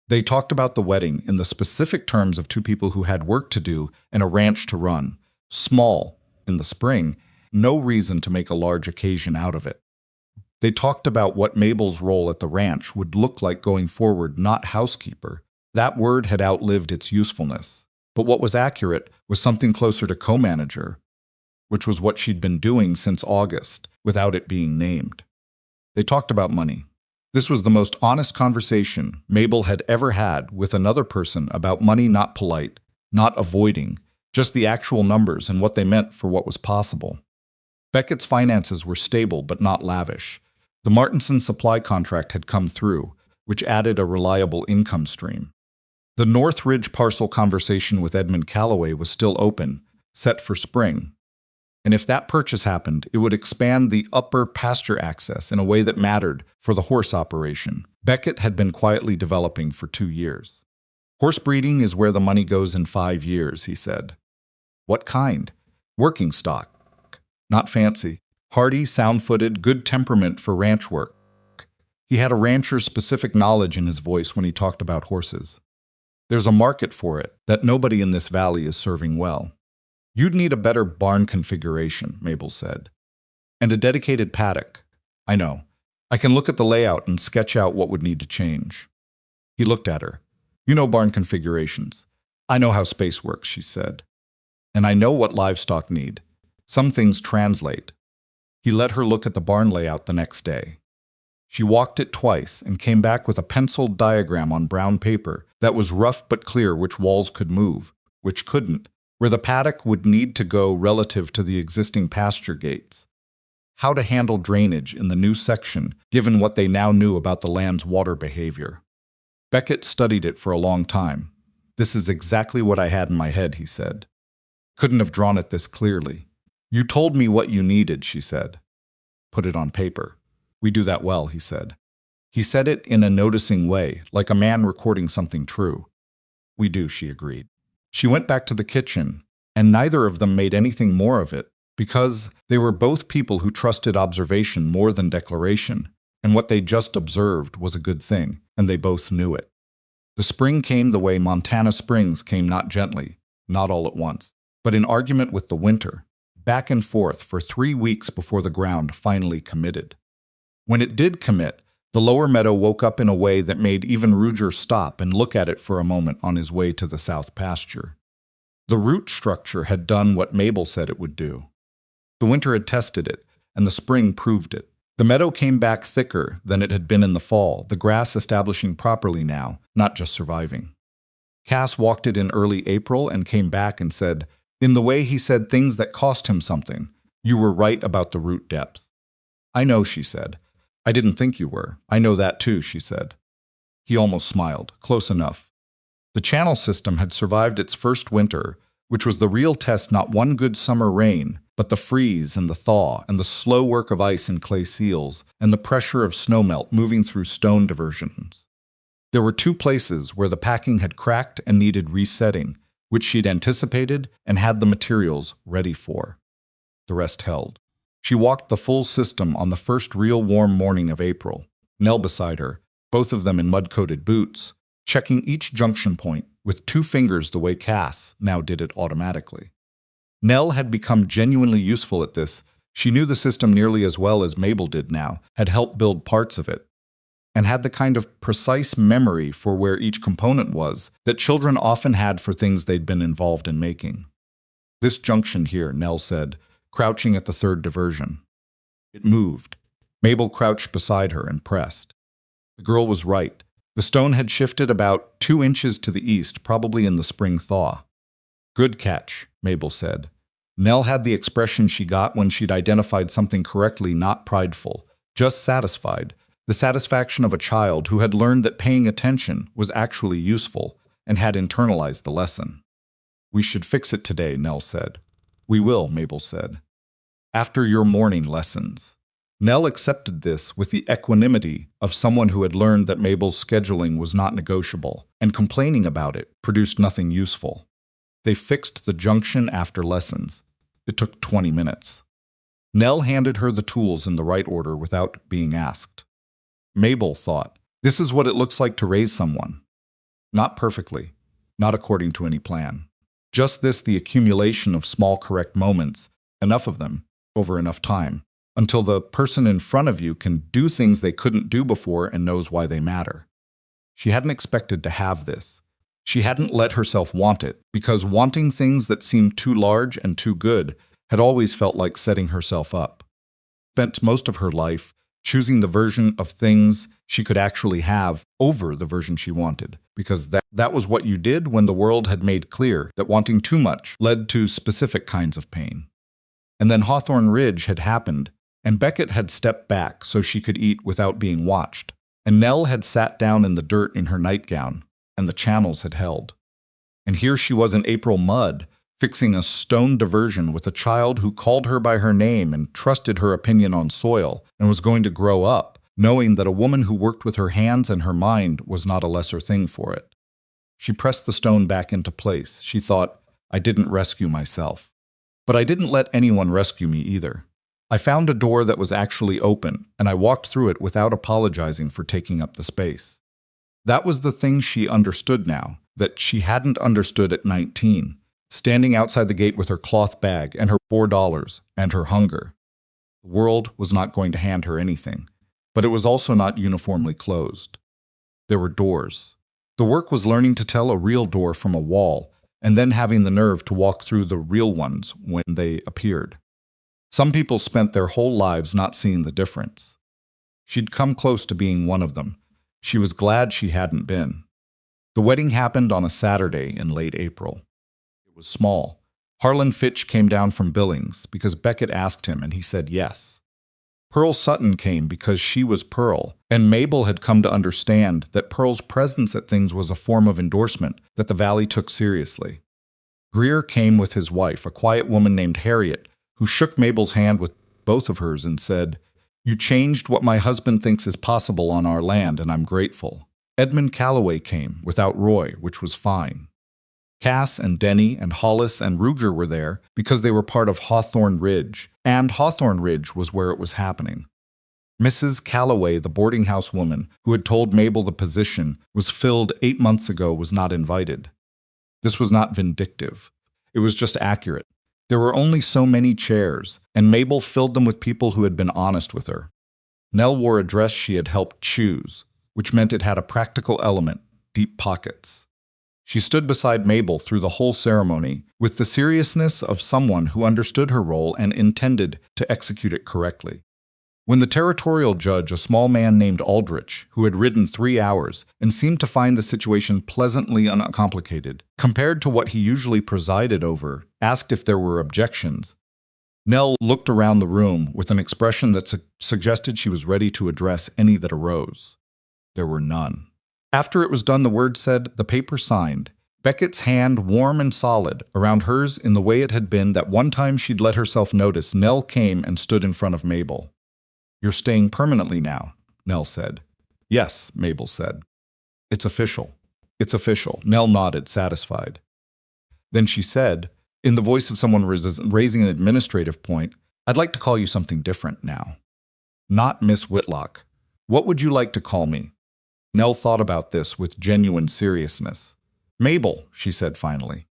They talked about the wedding in the specific terms of two people who had work to do and a ranch to run. Small, in the spring, no reason to make a large occasion out of it. They talked about what Mabel's role at the ranch would look like going forward, not housekeeper. That word had outlived its usefulness. But what was accurate was something closer to co-manager, which was what she'd been doing since August, without it being named. They talked about money. This was the most honest conversation Mabel had ever had with another person about money, not polite, not avoiding, just the actual numbers and what they meant for what was possible. Beckett's finances were stable but not lavish. The Martinson supply contract had come through, which added a reliable income stream. The North Ridge parcel conversation with Edmund Calloway was still open, set for spring. And if that purchase happened, it would expand the upper pasture access in a way that mattered for the horse operation Beckett had been quietly developing for 2 years. Horse breeding is where the money goes in 5 years, he said. What kind? Working stock. Not fancy. Hardy, sound-footed, good temperament for ranch work. He had a rancher's specific knowledge in his voice when he talked about horses. There's a market for it that nobody in this valley is serving well. You'd need a better barn configuration, Mabel said. And a dedicated paddock. I know. I can look at the layout and sketch out what would need to change. He looked at her. You know barn configurations. I know how space works, she said. And I know what livestock need. Some things translate. He let her look at the barn layout the next day. She walked it twice and came back with a penciled diagram on brown paper that was rough but clear, which walls could move, which couldn't, where the paddock would need to go relative to the existing pasture gates. how to handle drainage in the new section, given what they now knew about the land's water behavior. Beckett studied it for a long time. "This is exactly what I had in my head," he said. "Couldn't have drawn it this clearly." "You told me what you needed," she said. "Put it on paper." "We do that well," he said. He said it in a noticing way, like a man recording something true. "We do," she agreed. She went back to the kitchen, and neither of them made anything more of it, because they were both people who trusted observation more than declaration, and what they just observed was a good thing, and they both knew it. The spring came the way Montana springs came, not gently, not all at once, but in argument with the winter, back and forth for 3 weeks before the ground finally committed. When it did commit, the lower meadow woke up in a way that made even Ruger stop and look at it for a moment on his way to the south pasture. The root structure had done what Mabel said it would do. The winter had tested it, and the spring proved it. The meadow came back thicker than it had been in the fall, the grass establishing properly now, not just surviving. Cass walked it in early April and came back and said, in the way he said things that cost him something, "You were right about the root depth." "I know," she said. "I didn't think you were. I know that too," she said. He almost smiled. Close enough. The channel system had survived its first winter, which was the real test, not one good summer rain, but the freeze and the thaw and the slow work of ice and clay seals and the pressure of snowmelt moving through stone diversions. There were 2 places where the packing had cracked and needed resetting, which she'd anticipated and had the materials ready for. The rest held. She walked the full system on the first real warm morning of April, Nell beside her, both of them in mud-coated boots, checking each junction point with 2 fingers the way Cass now did it automatically. Nell had become genuinely useful at this. She knew the system nearly as well as Mabel did now, had helped build parts of it, and had the kind of precise memory for where each component was that children often had for things they'd been involved in making. "This junction here," Nell said, crouching at the 3rd diversion. It moved. Mabel crouched beside her and pressed. The girl was right. The stone had shifted about 2 inches to the east, probably in the spring thaw. "Good catch," Mabel said. Nell had the expression she got when she'd identified something correctly, not prideful, just satisfied, the satisfaction of a child who had learned that paying attention was actually useful and had internalized the lesson. "We should fix it today," Nell said. "We will," Mabel said. "After your morning lessons." Nell accepted this with the equanimity of someone who had learned that Mabel's scheduling was not negotiable, and complaining about it produced nothing useful. They fixed the junction after lessons. It took 20 minutes. Nell handed her the tools in the right order without being asked. Mabel thought, "This is what it looks like to raise someone." Not perfectly, not according to any plan. Just this, the accumulation of small correct moments, enough of them, over enough time, until the person in front of you can do things they couldn't do before and knows why they matter. She hadn't expected to have this. She hadn't let herself want it, because wanting things that seemed too large and too good had always felt like setting herself up. Spent most of her life choosing the version of things she could actually have over the version she wanted, because that was what you did when the world had made clear that wanting too much led to specific kinds of pain. And then Hawthorne Ridge had happened, and Beckett had stepped back so she could eat without being watched, and Nell had sat down in the dirt in her nightgown, and the channels had held. And here she was in April mud, fixing a stone diversion with a child who called her by her name and trusted her opinion on soil, and was going to grow up, knowing that a woman who worked with her hands and her mind was not a lesser thing for it. She pressed the stone back into place. She thought, "I didn't rescue myself. But I didn't let anyone rescue me either. I found a door that was actually open, and I walked through it without apologizing for taking up the space." That was the thing she understood now, that she hadn't understood at 19, standing outside the gate with her cloth bag and her $4 and her hunger. The world was not going to hand her anything, but it was also not uniformly closed. There were doors. The work was learning to tell a real door from a wall, and then having the nerve to walk through the real ones when they appeared. Some people spent their whole lives not seeing the difference. She'd come close to being one of them. She was glad she hadn't been. The wedding happened on a Saturday in late April. It was small. Harlan Fitch came down from Billings because Beckett asked him and he said yes. Pearl Sutton came because she was Pearl, and Mabel had come to understand that Pearl's presence at things was a form of endorsement that the Valley took seriously. Greer came with his wife, a quiet woman named Harriet, who shook Mabel's hand with both of hers and said, "You changed what my husband thinks is possible on our land, and I'm grateful." Edmund Calloway came, without Roy, which was fine. Cass and Denny and Hollis and Ruger were there because they were part of Hawthorne Ridge, and Hawthorne Ridge was where it was happening. Mrs. Calloway, the boarding house woman who had told Mabel the position was filled 8 months ago, was not invited. This was not vindictive. It was just accurate. There were only so many chairs, and Mabel filled them with people who had been honest with her. Nell wore a dress she had helped choose, which meant it had a practical element, deep pockets. She stood beside Mabel through the whole ceremony with the seriousness of someone who understood her role and intended to execute it correctly. When the territorial judge, a small man named Aldrich, who had ridden 3 hours and seemed to find the situation pleasantly uncomplicated, compared to what he usually presided over, asked if there were objections, Nell looked around the room with an expression that suggested she was ready to address any that arose. There were none. After it was done, the word said, the paper signed, Beckett's hand warm and solid around hers in the way it had been that one time she'd let herself notice, Nell came and stood in front of Mabel. "You're staying permanently now," Nell said. "Yes," Mabel said. "It's official." "It's official." Nell nodded, satisfied. Then she said, in the voice of someone raising an administrative point, "I'd like to call you something different now." "Not Miss Whitlock. What would you like to call me?" Nell thought about this with genuine seriousness. "Mabel," she said finally.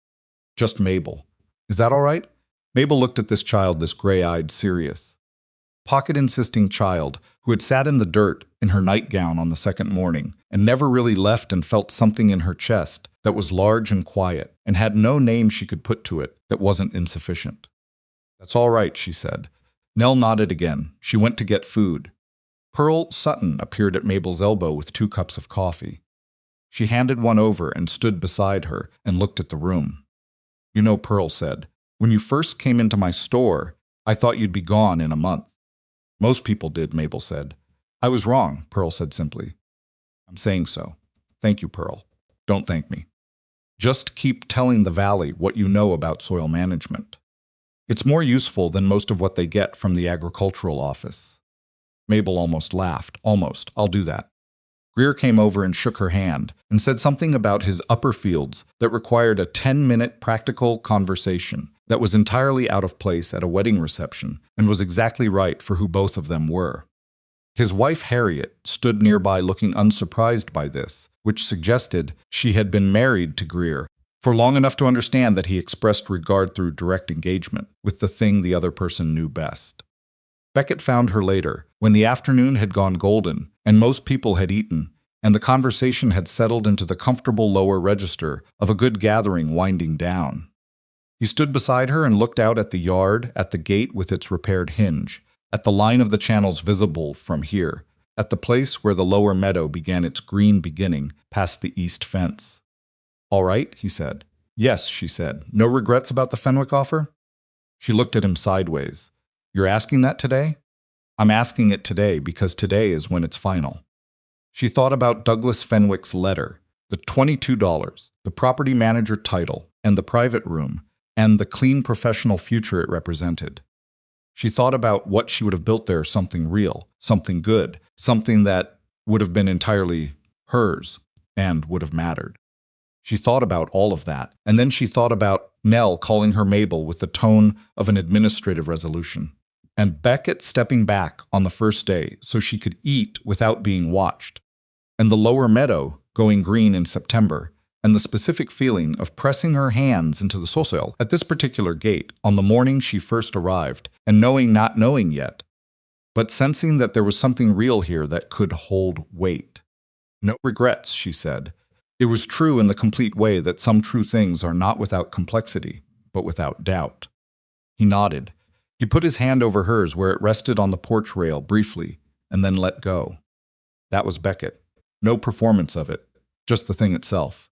"Just Mabel. Is that all right?" Mabel looked at this child, this gray-eyed, serious, pocket-insisting child who had sat in the dirt in her nightgown on the second morning and never really left, and felt something in her chest that was large and quiet and had no name she could put to it that wasn't insufficient. "That's all right," she said. Nell nodded again. She went to get food. Pearl Sutton appeared at Mabel's elbow with 2 cups of coffee. She handed one over and stood beside her and looked at the room. "You know," Pearl said, "when you first came into my store, I thought you'd be gone in a month." "Most people did," Mabel said. "I was wrong," Pearl said simply. "I'm saying so. Thank you, Pearl. Don't thank me. Just keep telling the Valley what you know about soil management. It's more useful than most of what they get from the agricultural office." Mabel almost laughed. "Almost. I'll do that." Greer came over and shook her hand and said something about his upper fields that required a 10-minute practical conversation that was entirely out of place at a wedding reception and was exactly right for who both of them were. His wife, Harriet, stood nearby looking unsurprised by this, which suggested she had been married to Greer for long enough to understand that he expressed regard through direct engagement with the thing the other person knew best. Beckett found her later, when the afternoon had gone golden and most people had eaten, and the conversation had settled into the comfortable lower register of a good gathering winding down. He stood beside her and looked out at the yard, at the gate with its repaired hinge, at the line of the channels visible from here, at the place where the lower meadow began its green beginning past the east fence. "All right," he said. "Yes," she said. "No regrets about the Fenwick offer?" She looked at him sideways. "You're asking that today?" "I'm asking it today because today is when it's final." She thought about Douglas Fenwick's letter, the $22, the property manager title, and the private room, and the clean professional future it represented. She thought about what she would have built there, something real, something good, something that would have been entirely hers and would have mattered. She thought about all of that, and then she thought about Nell calling her Mabel with the tone of an administrative resolution, and Beckett stepping back on the first day so she could eat without being watched, and the lower meadow going green in September, and the specific feeling of pressing her hands into the soil at this particular gate on the morning she first arrived, and knowing not knowing yet, but sensing that there was something real here that could hold weight. "No regrets," she said. It was true in the complete way that some true things are not without complexity, but without doubt. He nodded. He put his hand over hers where it rested on the porch rail briefly, and then let go. That was Beckett. No performance of it, just the thing itself.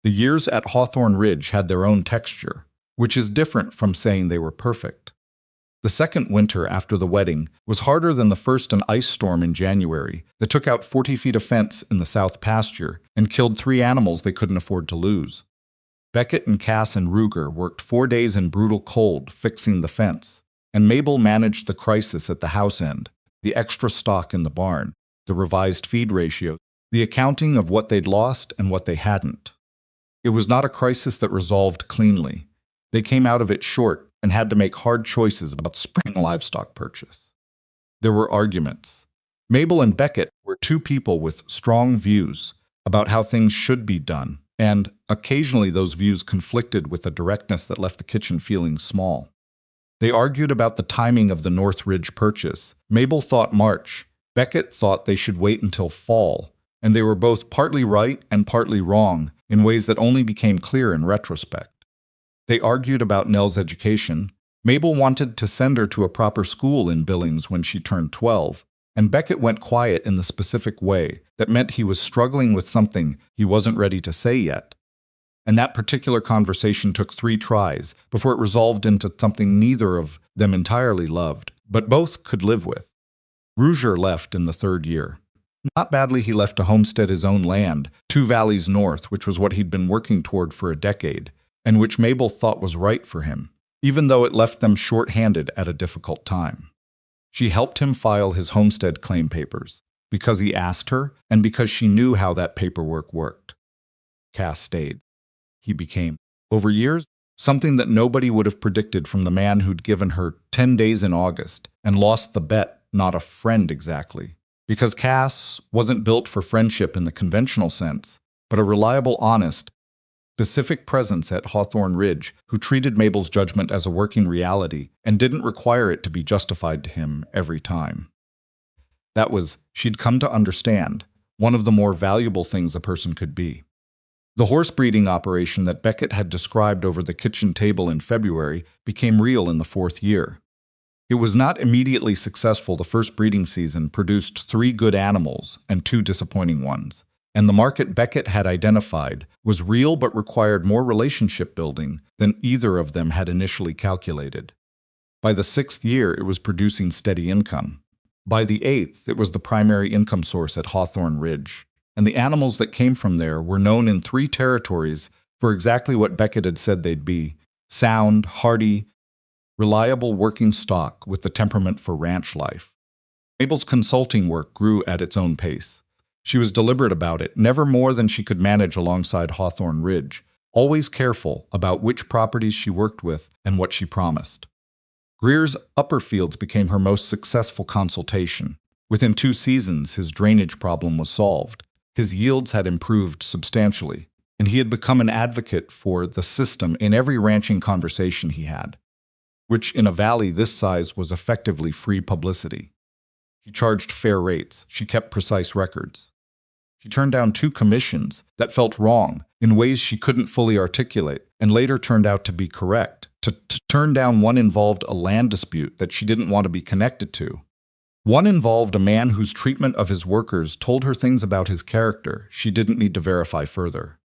The years at Hawthorne Ridge had their own texture, which is different from saying they were perfect. The second winter after the wedding was harder than the first an ice storm in January that took out 40 feet of fence in the south pasture and killed 3 animals they couldn't afford to lose. Beckett and Cass and Ruger worked 4 days in brutal cold fixing the fence, and Mabel managed the crisis at the house end, the extra stock in the barn, the revised feed ratio, the accounting of what they'd lost and what they hadn't. It was not a crisis that resolved cleanly. They came out of it short and had to make hard choices about spring livestock purchase. There were arguments. Mabel and Beckett were 2 people with strong views about how things should be done, and occasionally those views conflicted with a directness that left the kitchen feeling small. They argued about the timing of the North Ridge purchase. Mabel thought March. Beckett thought they should wait until fall, and they were both partly right and partly wrong in ways that only became clear in retrospect. They argued about Nell's education. Mabel wanted to send her to a proper school in Billings when she turned 12, and Beckett went quiet in the specific way that meant he was struggling with something he wasn't ready to say yet. And that particular conversation took 3 tries before it resolved into something neither of them entirely loved, but both could live with. Ruger left in the 3rd year. Not badly, he left to homestead his own land, 2 valleys north, which was what he'd been working toward for a decade, and which Mabel thought was right for him, even though it left them short-handed at a difficult time. She helped him file his homestead claim papers, because he asked her and because she knew how that paperwork worked. Cass stayed. He became, over years, something that nobody would have predicted from the man who'd given her 10 days in August and lost the bet, not a friend exactly. Because Cass wasn't built for friendship in the conventional sense, but a reliable, honest, specific presence at Hawthorne Ridge who treated Mabel's judgment as a working reality and didn't require it to be justified to him every time. That was, she'd come to understand, one of the more valuable things a person could be. The horse breeding operation that Beckett had described over the kitchen table in February became real in the 4th year. It was not immediately successful. The first breeding season produced 3 good animals and 2 disappointing ones, and the market Beckett had identified was real but required more relationship building than either of them had initially calculated. By the 6th year, it was producing steady income. By the 8th, it was the primary income source at Hawthorne Ridge, and the animals that came from there were known in 3 territories for exactly what Beckett had said they'd be: sound, hardy, reliable working stock with the temperament for ranch life. Mabel's consulting work grew at its own pace. She was deliberate about it, never more than she could manage alongside Hawthorne Ridge, always careful about which properties she worked with and what she promised. Greer's upper fields became her most successful consultation. Within 2 seasons, his drainage problem was solved. His yields had improved substantially, and he had become an advocate for the system in every ranching conversation he had, which in a valley this size was effectively free publicity. She charged fair rates. She kept precise records. She turned down 2 commissions that felt wrong in ways she couldn't fully articulate and later turned out to be correct. To turn down one involved a land dispute that she didn't want to be connected to. One involved a man whose treatment of his workers told her things about his character she didn't need to verify further.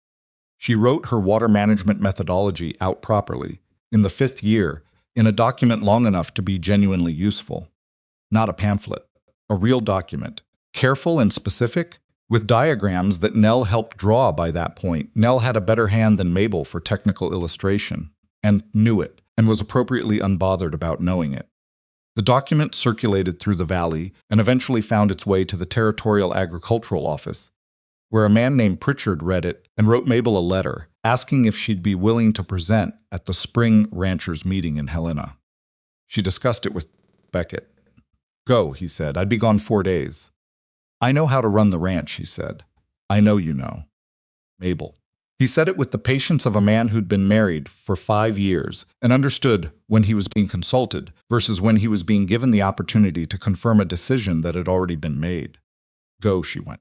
She wrote her water management methodology out properly, in the 5th year, in a document long enough to be genuinely useful. Not a pamphlet, a real document, careful and specific, with diagrams that Nell helped draw by that point. Nell had a better hand than Mabel for technical illustration, and knew it, and was appropriately unbothered about knowing it. The document circulated through the valley and eventually found its way to the Territorial Agricultural Office, where a man named Pritchard read it and wrote Mabel a letter asking if she'd be willing to present at the spring ranchers' meeting in Helena. She discussed it with Beckett. "Go," he said. "I'd be gone 4 days." "I know how to run the ranch," he said. "I know you know." Mabel. He said it with the patience of a man who'd been married for 5 years and understood when he was being consulted versus when he was being given the opportunity to confirm a decision that had already been made. "Go," she went.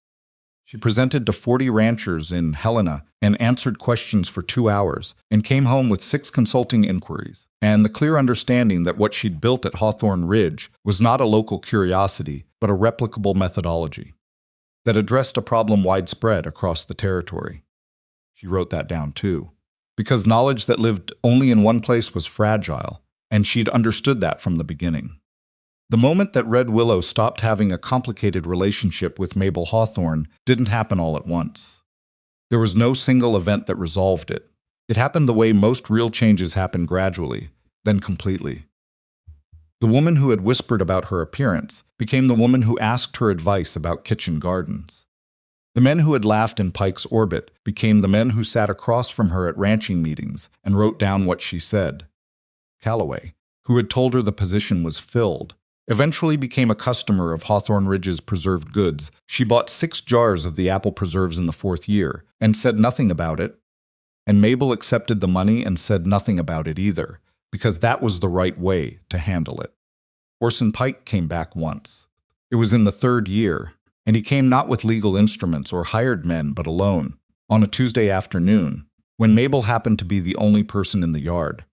She presented to 40 ranchers in Helena and answered questions for 2 hours and came home with 6 consulting inquiries and the clear understanding that what she'd built at Hawthorne Ridge was not a local curiosity, but a replicable methodology that addressed a problem widespread across the territory. She wrote that down too, because knowledge that lived only in one place was fragile, and she'd understood that from the beginning. The moment that Red Willow stopped having a complicated relationship with Mabel Hawthorne didn't happen all at once. There was no single event that resolved it. It happened the way most real changes happen gradually, then completely. The woman who had whispered about her appearance became the woman who asked her advice about kitchen gardens. The men who had laughed in Pike's orbit became the men who sat across from her at ranching meetings and wrote down what she said. Calloway, who had told her the position was filled, eventually became a customer of Hawthorne Ridge's preserved goods. She bought 6 jars of the apple preserves in the 4th year and said nothing about it. And Mabel accepted the money and said nothing about it either, because that was the right way to handle it. Orson Pike came back once. It was in the 3rd year, and he came not with legal instruments or hired men, but alone, on a Tuesday afternoon, when Mabel happened to be the only person in the yard.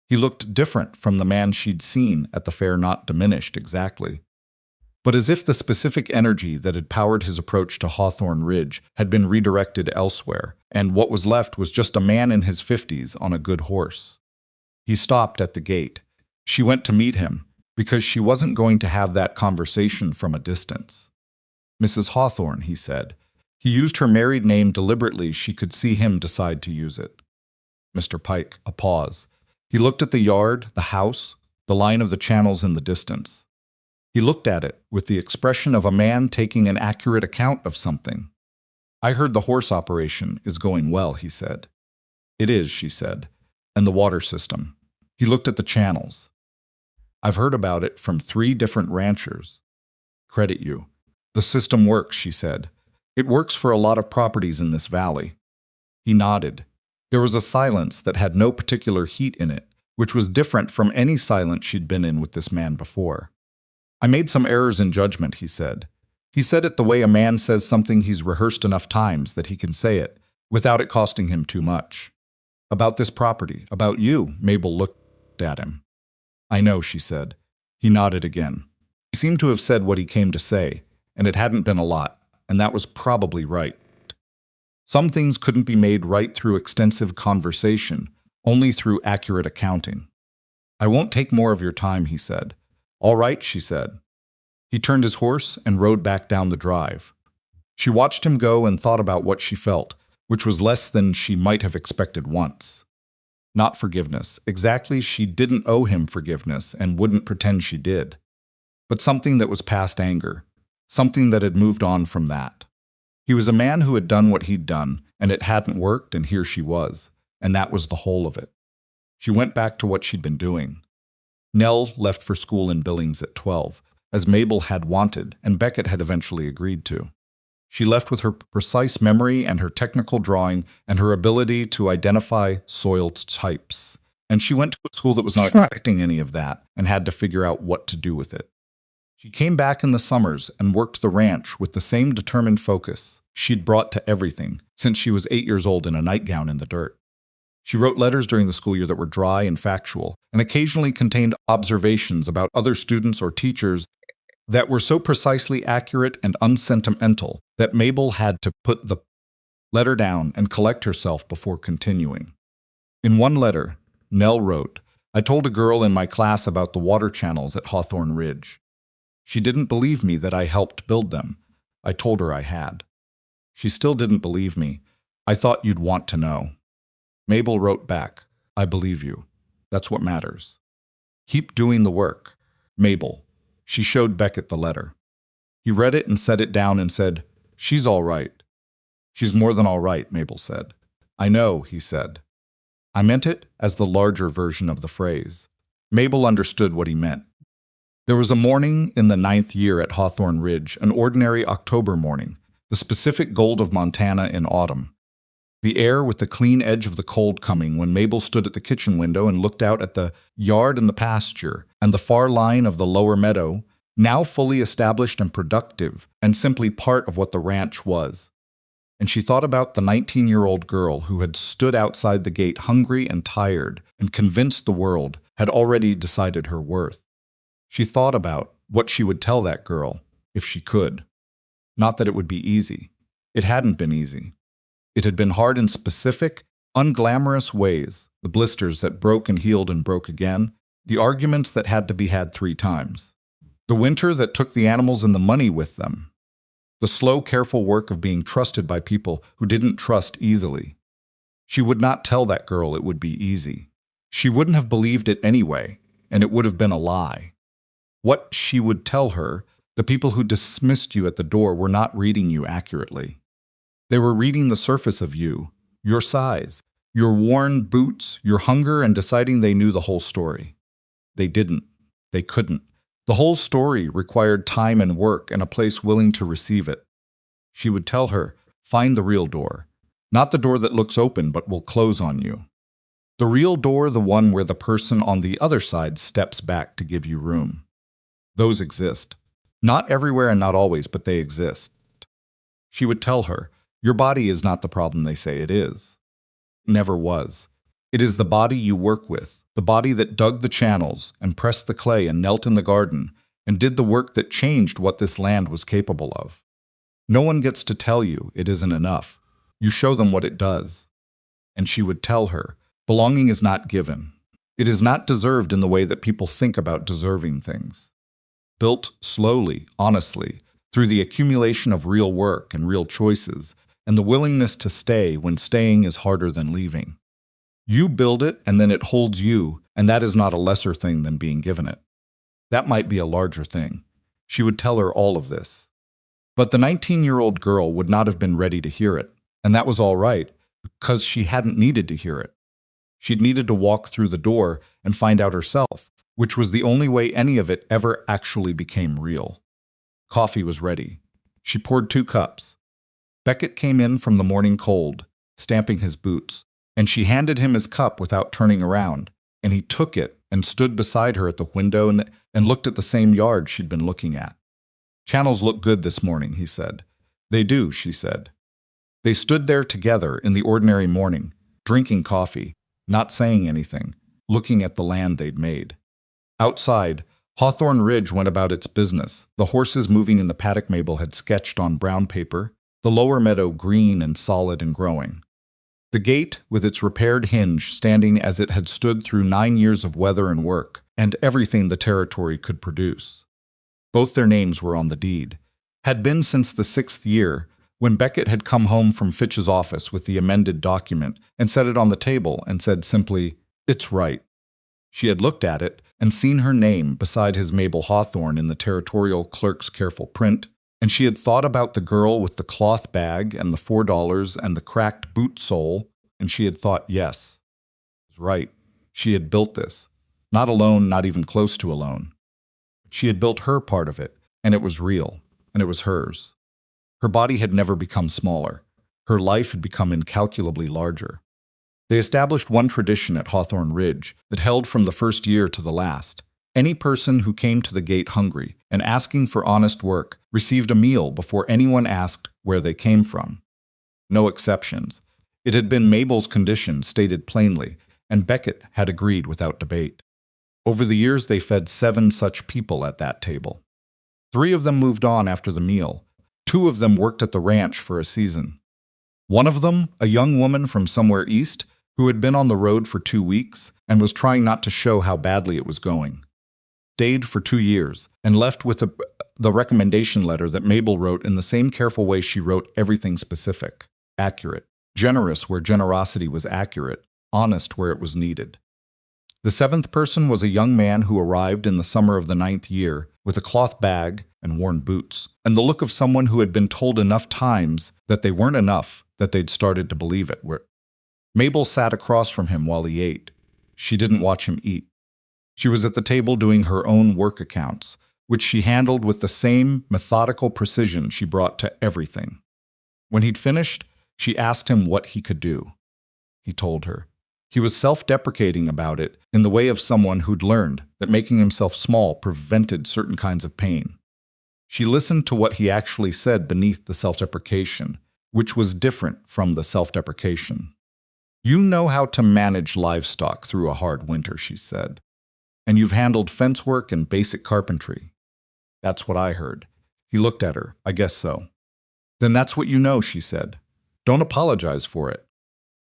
He looked different from the man she'd seen at the fair, not diminished exactly, but as if the specific energy that had powered his approach to Hawthorne Ridge had been redirected elsewhere, and what was left was just a man in his 50s on a good horse. He stopped at the gate. She went to meet him, because she wasn't going to have that conversation from a distance. "Mrs. Hawthorne," he said. He used her married name deliberately. She could see him decide to use it. "Mr. Pike," a pause. He looked at the yard, the house, the line of the channels in the distance. He looked at it with the expression of a man taking an accurate account of something. "I heard the horse operation is going well," he said. "It is," she said. "And the water system." He looked at the channels. "I've heard about it from 3 different ranchers." "Credit you. The system works," she said. "It works for a lot of properties in this valley." He nodded. There was a silence that had no particular heat in it, which was different from any silence she'd been in with this man before. "I made some errors in judgment," he said. He said it the way a man says something he's rehearsed enough times that he can say it, without it costing him too much. "About this property, about you," Mabel looked at him. "I know," she said. He nodded again. He seemed to have said what he came to say, and it hadn't been a lot, and that was probably right. Some things couldn't be made right through extensive conversation, only through accurate accounting. "I won't take more of your time," he said. "All right," she said. He turned his horse and rode back down the drive. She watched him go and thought about what she felt, which was less than she might have expected once. Not forgiveness. Exactly, she didn't owe him forgiveness and wouldn't pretend she did. But something that was past anger. Something that had moved on from that. He was a man who had done what he'd done, and it hadn't worked, and here she was, and that was the whole of it. She went back to what she'd been doing. Nell left for school in Billings at 12, as Mabel had wanted, and Beckett had eventually agreed to. She left with her precise memory and her technical drawing and her ability to identify soil types. And she went to a school that was not expecting any of that and had to figure out what to do with it. She came back in the summers and worked the ranch with the same determined focus she'd brought to everything since she was 8 years old in a nightgown in the dirt. She wrote letters during the school year that were dry and factual and occasionally contained observations about other students or teachers that were so precisely accurate and unsentimental that Mabel had to put the letter down and collect herself before continuing. In one letter, Nell wrote, "I told a girl in my class about the water channels at Hawthorne Ridge. She didn't believe me that I helped build them. I told her I had. She still didn't believe me. I thought you'd want to know." Mabel wrote back, "I believe you. That's what matters. Keep doing the work. Mabel." She showed Beckett the letter. He read it and set it down and said, "She's all right." "She's more than all right," Mabel said. "I know," he said. I meant it as the larger version of the phrase. Mabel understood what he meant. There was a morning in the 9th year at Hawthorne Ridge, an ordinary October morning, the specific gold of Montana in autumn. The air with the clean edge of the cold coming when Mabel stood at the kitchen window and looked out at the yard and the pasture and the far line of the lower meadow, now fully established and productive and simply part of what the ranch was. And she thought about the 19-year-old girl who had stood outside the gate hungry and tired and convinced the world had already decided her worth. She thought about what she would tell that girl, if she could. Not that it would be easy. It hadn't been easy. It had been hard in specific, unglamorous ways, the blisters that broke and healed and broke again, The arguments that had to be had 3 times. The winter that took the animals and the money with them. The slow, careful work of being trusted by people who didn't trust easily. She would not tell that girl it would be easy. She wouldn't have believed it anyway, and it would have been a lie. What she would tell her, the people who dismissed you at the door were not reading you accurately. They were reading the surface of you, your size, your worn boots, your hunger, and deciding they knew the whole story. They didn't. They couldn't. The whole story required time and work and a place willing to receive it. She would tell her, find the real door. Not the door that looks open but will close on you. The real door, the one where the person on the other side steps back to give you room. Those exist. Not everywhere and not always, but they exist. She would tell her, your body is not the problem they say it is. Never was. It is the body you work with, the body that dug the channels and pressed the clay and knelt in the garden and did the work that changed what this land was capable of. No one gets to tell you it isn't enough. You show them what it does. And she would tell her, belonging is not given. It is not deserved in the way that people think about deserving things. Built slowly, honestly, through the accumulation of real work and real choices, and the willingness to stay when staying is harder than leaving. You build it, and then it holds you, and that is not a lesser thing than being given it. That might be a larger thing. She would tell her all of this. But the 19-year-old girl would not have been ready to hear it, and that was all right, because she hadn't needed to hear it. She'd needed to walk through the door and find out herself, which was the only way any of it ever actually became real. Coffee was ready. She poured 2 cups. Beckett came in from the morning cold, stamping his boots, and she handed him his cup without turning around, and he took it and stood beside her at the window and looked at the same yard she'd been looking at. Channels look good this morning, he said. They do, she said. They stood there together in the ordinary morning, drinking coffee, not saying anything, looking at the land they'd made. Outside, Hawthorne Ridge went about its business, the horses moving in the paddock Mabel had sketched on brown paper, the lower meadow green and solid and growing. The gate, with its repaired hinge, standing as it had stood through 9 years of weather and work, and everything the territory could produce. Both their names were on the deed. Had been since the 6th year, when Beckett had come home from Fitch's office with the amended document and set it on the table and said simply, "It's right." She had looked at it and seen her name beside his Mabel Hawthorne in the territorial clerk's careful print, and she had thought about the girl with the cloth bag and the $4 and the cracked boot sole, and she had thought, yes, it was right. She had built this. Not alone, not even close to alone. She had built her part of it, and it was real, and it was hers. Her body had never become smaller. Her life had become incalculably larger. They established one tradition at Hawthorne Ridge that held from the first year to the last. Any person who came to the gate hungry and asking for honest work received a meal before anyone asked where they came from. No exceptions. It had been Mabel's condition stated plainly, and Beckett had agreed without debate. Over the years, they fed 7 such people at that table. 3 of them moved on after the meal. 2 of them worked at the ranch for a season. One of them, a young woman from somewhere east, who had been on the road for 2 weeks and was trying not to show how badly it was going, stayed for 2 years and left with the recommendation letter that Mabel wrote in the same careful way she wrote everything specific, accurate, generous where generosity was accurate, honest where it was needed. The 7th person was a young man who arrived in the summer of the 9th year with a cloth bag and worn boots, and the look of someone who had been told enough times that they weren't enough that they'd started to believe it. Mabel sat across from him while he ate. She didn't watch him eat. She was at the table doing her own work accounts, which she handled with the same methodical precision she brought to everything. When he'd finished, she asked him what he could do. He told her. He was self-deprecating about it in the way of someone who'd learned that making himself small prevented certain kinds of pain. She listened to what he actually said beneath the self-deprecation, which was different from the self-deprecation. "You know how to manage livestock through a hard winter," she said. "And you've handled fence work and basic carpentry." "That's what I heard." He looked at her. "I guess so." "Then that's what you know," she said. "Don't apologize for it."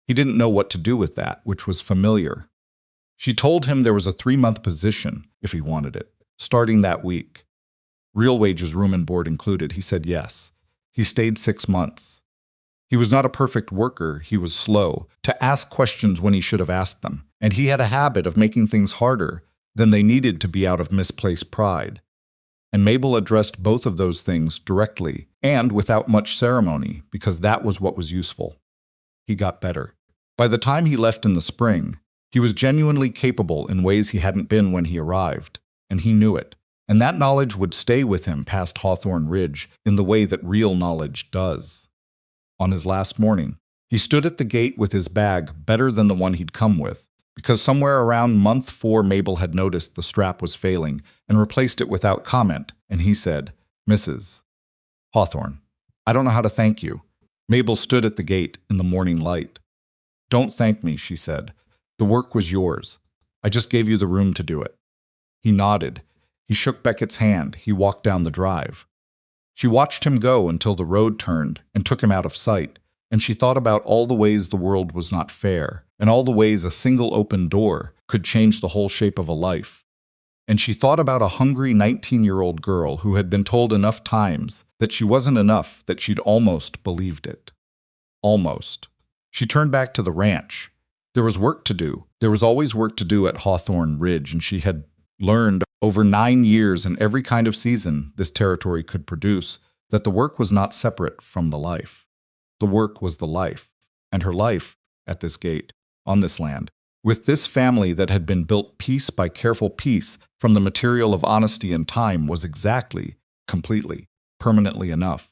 He didn't know what to do with that, which was familiar. She told him there was a 3-month position, if he wanted it, starting that week. Real wages, room and board included. He said yes. He stayed 6 months. He was not a perfect worker. He was slow to ask questions when he should have asked them, and he had a habit of making things harder than they needed to be out of misplaced pride. And Mabel addressed both of those things directly and without much ceremony, because that was what was useful. He got better. By the time he left in the spring, he was genuinely capable in ways he hadn't been when he arrived, and he knew it. And that knowledge would stay with him past Hawthorne Ridge in the way that real knowledge does. On his last morning, he stood at the gate with his bag better than the one he'd come with, because somewhere around month 4 Mabel had noticed the strap was failing and replaced it without comment, and he said, "Mrs. Hawthorne, I don't know how to thank you." Mabel stood at the gate in the morning light. "Don't thank me," she said. "The work was yours. I just gave you the room to do it." He nodded. He shook Beckett's hand. He walked down the drive. She watched him go until the road turned and took him out of sight, and she thought about all the ways the world was not fair, and all the ways a single open door could change the whole shape of a life. And she thought about a hungry 19-year-old girl who had been told enough times that she wasn't enough that she'd almost believed it. Almost. She turned back to the ranch. There was work to do. There was always work to do at Hawthorne Ridge, and she had learned over 9 years in every kind of season this territory could produce that the work was not separate from the life. The work was the life, and her life at this gate, on this land, with this family that had been built piece by careful piece from the material of honesty and time was exactly, completely, permanently enough.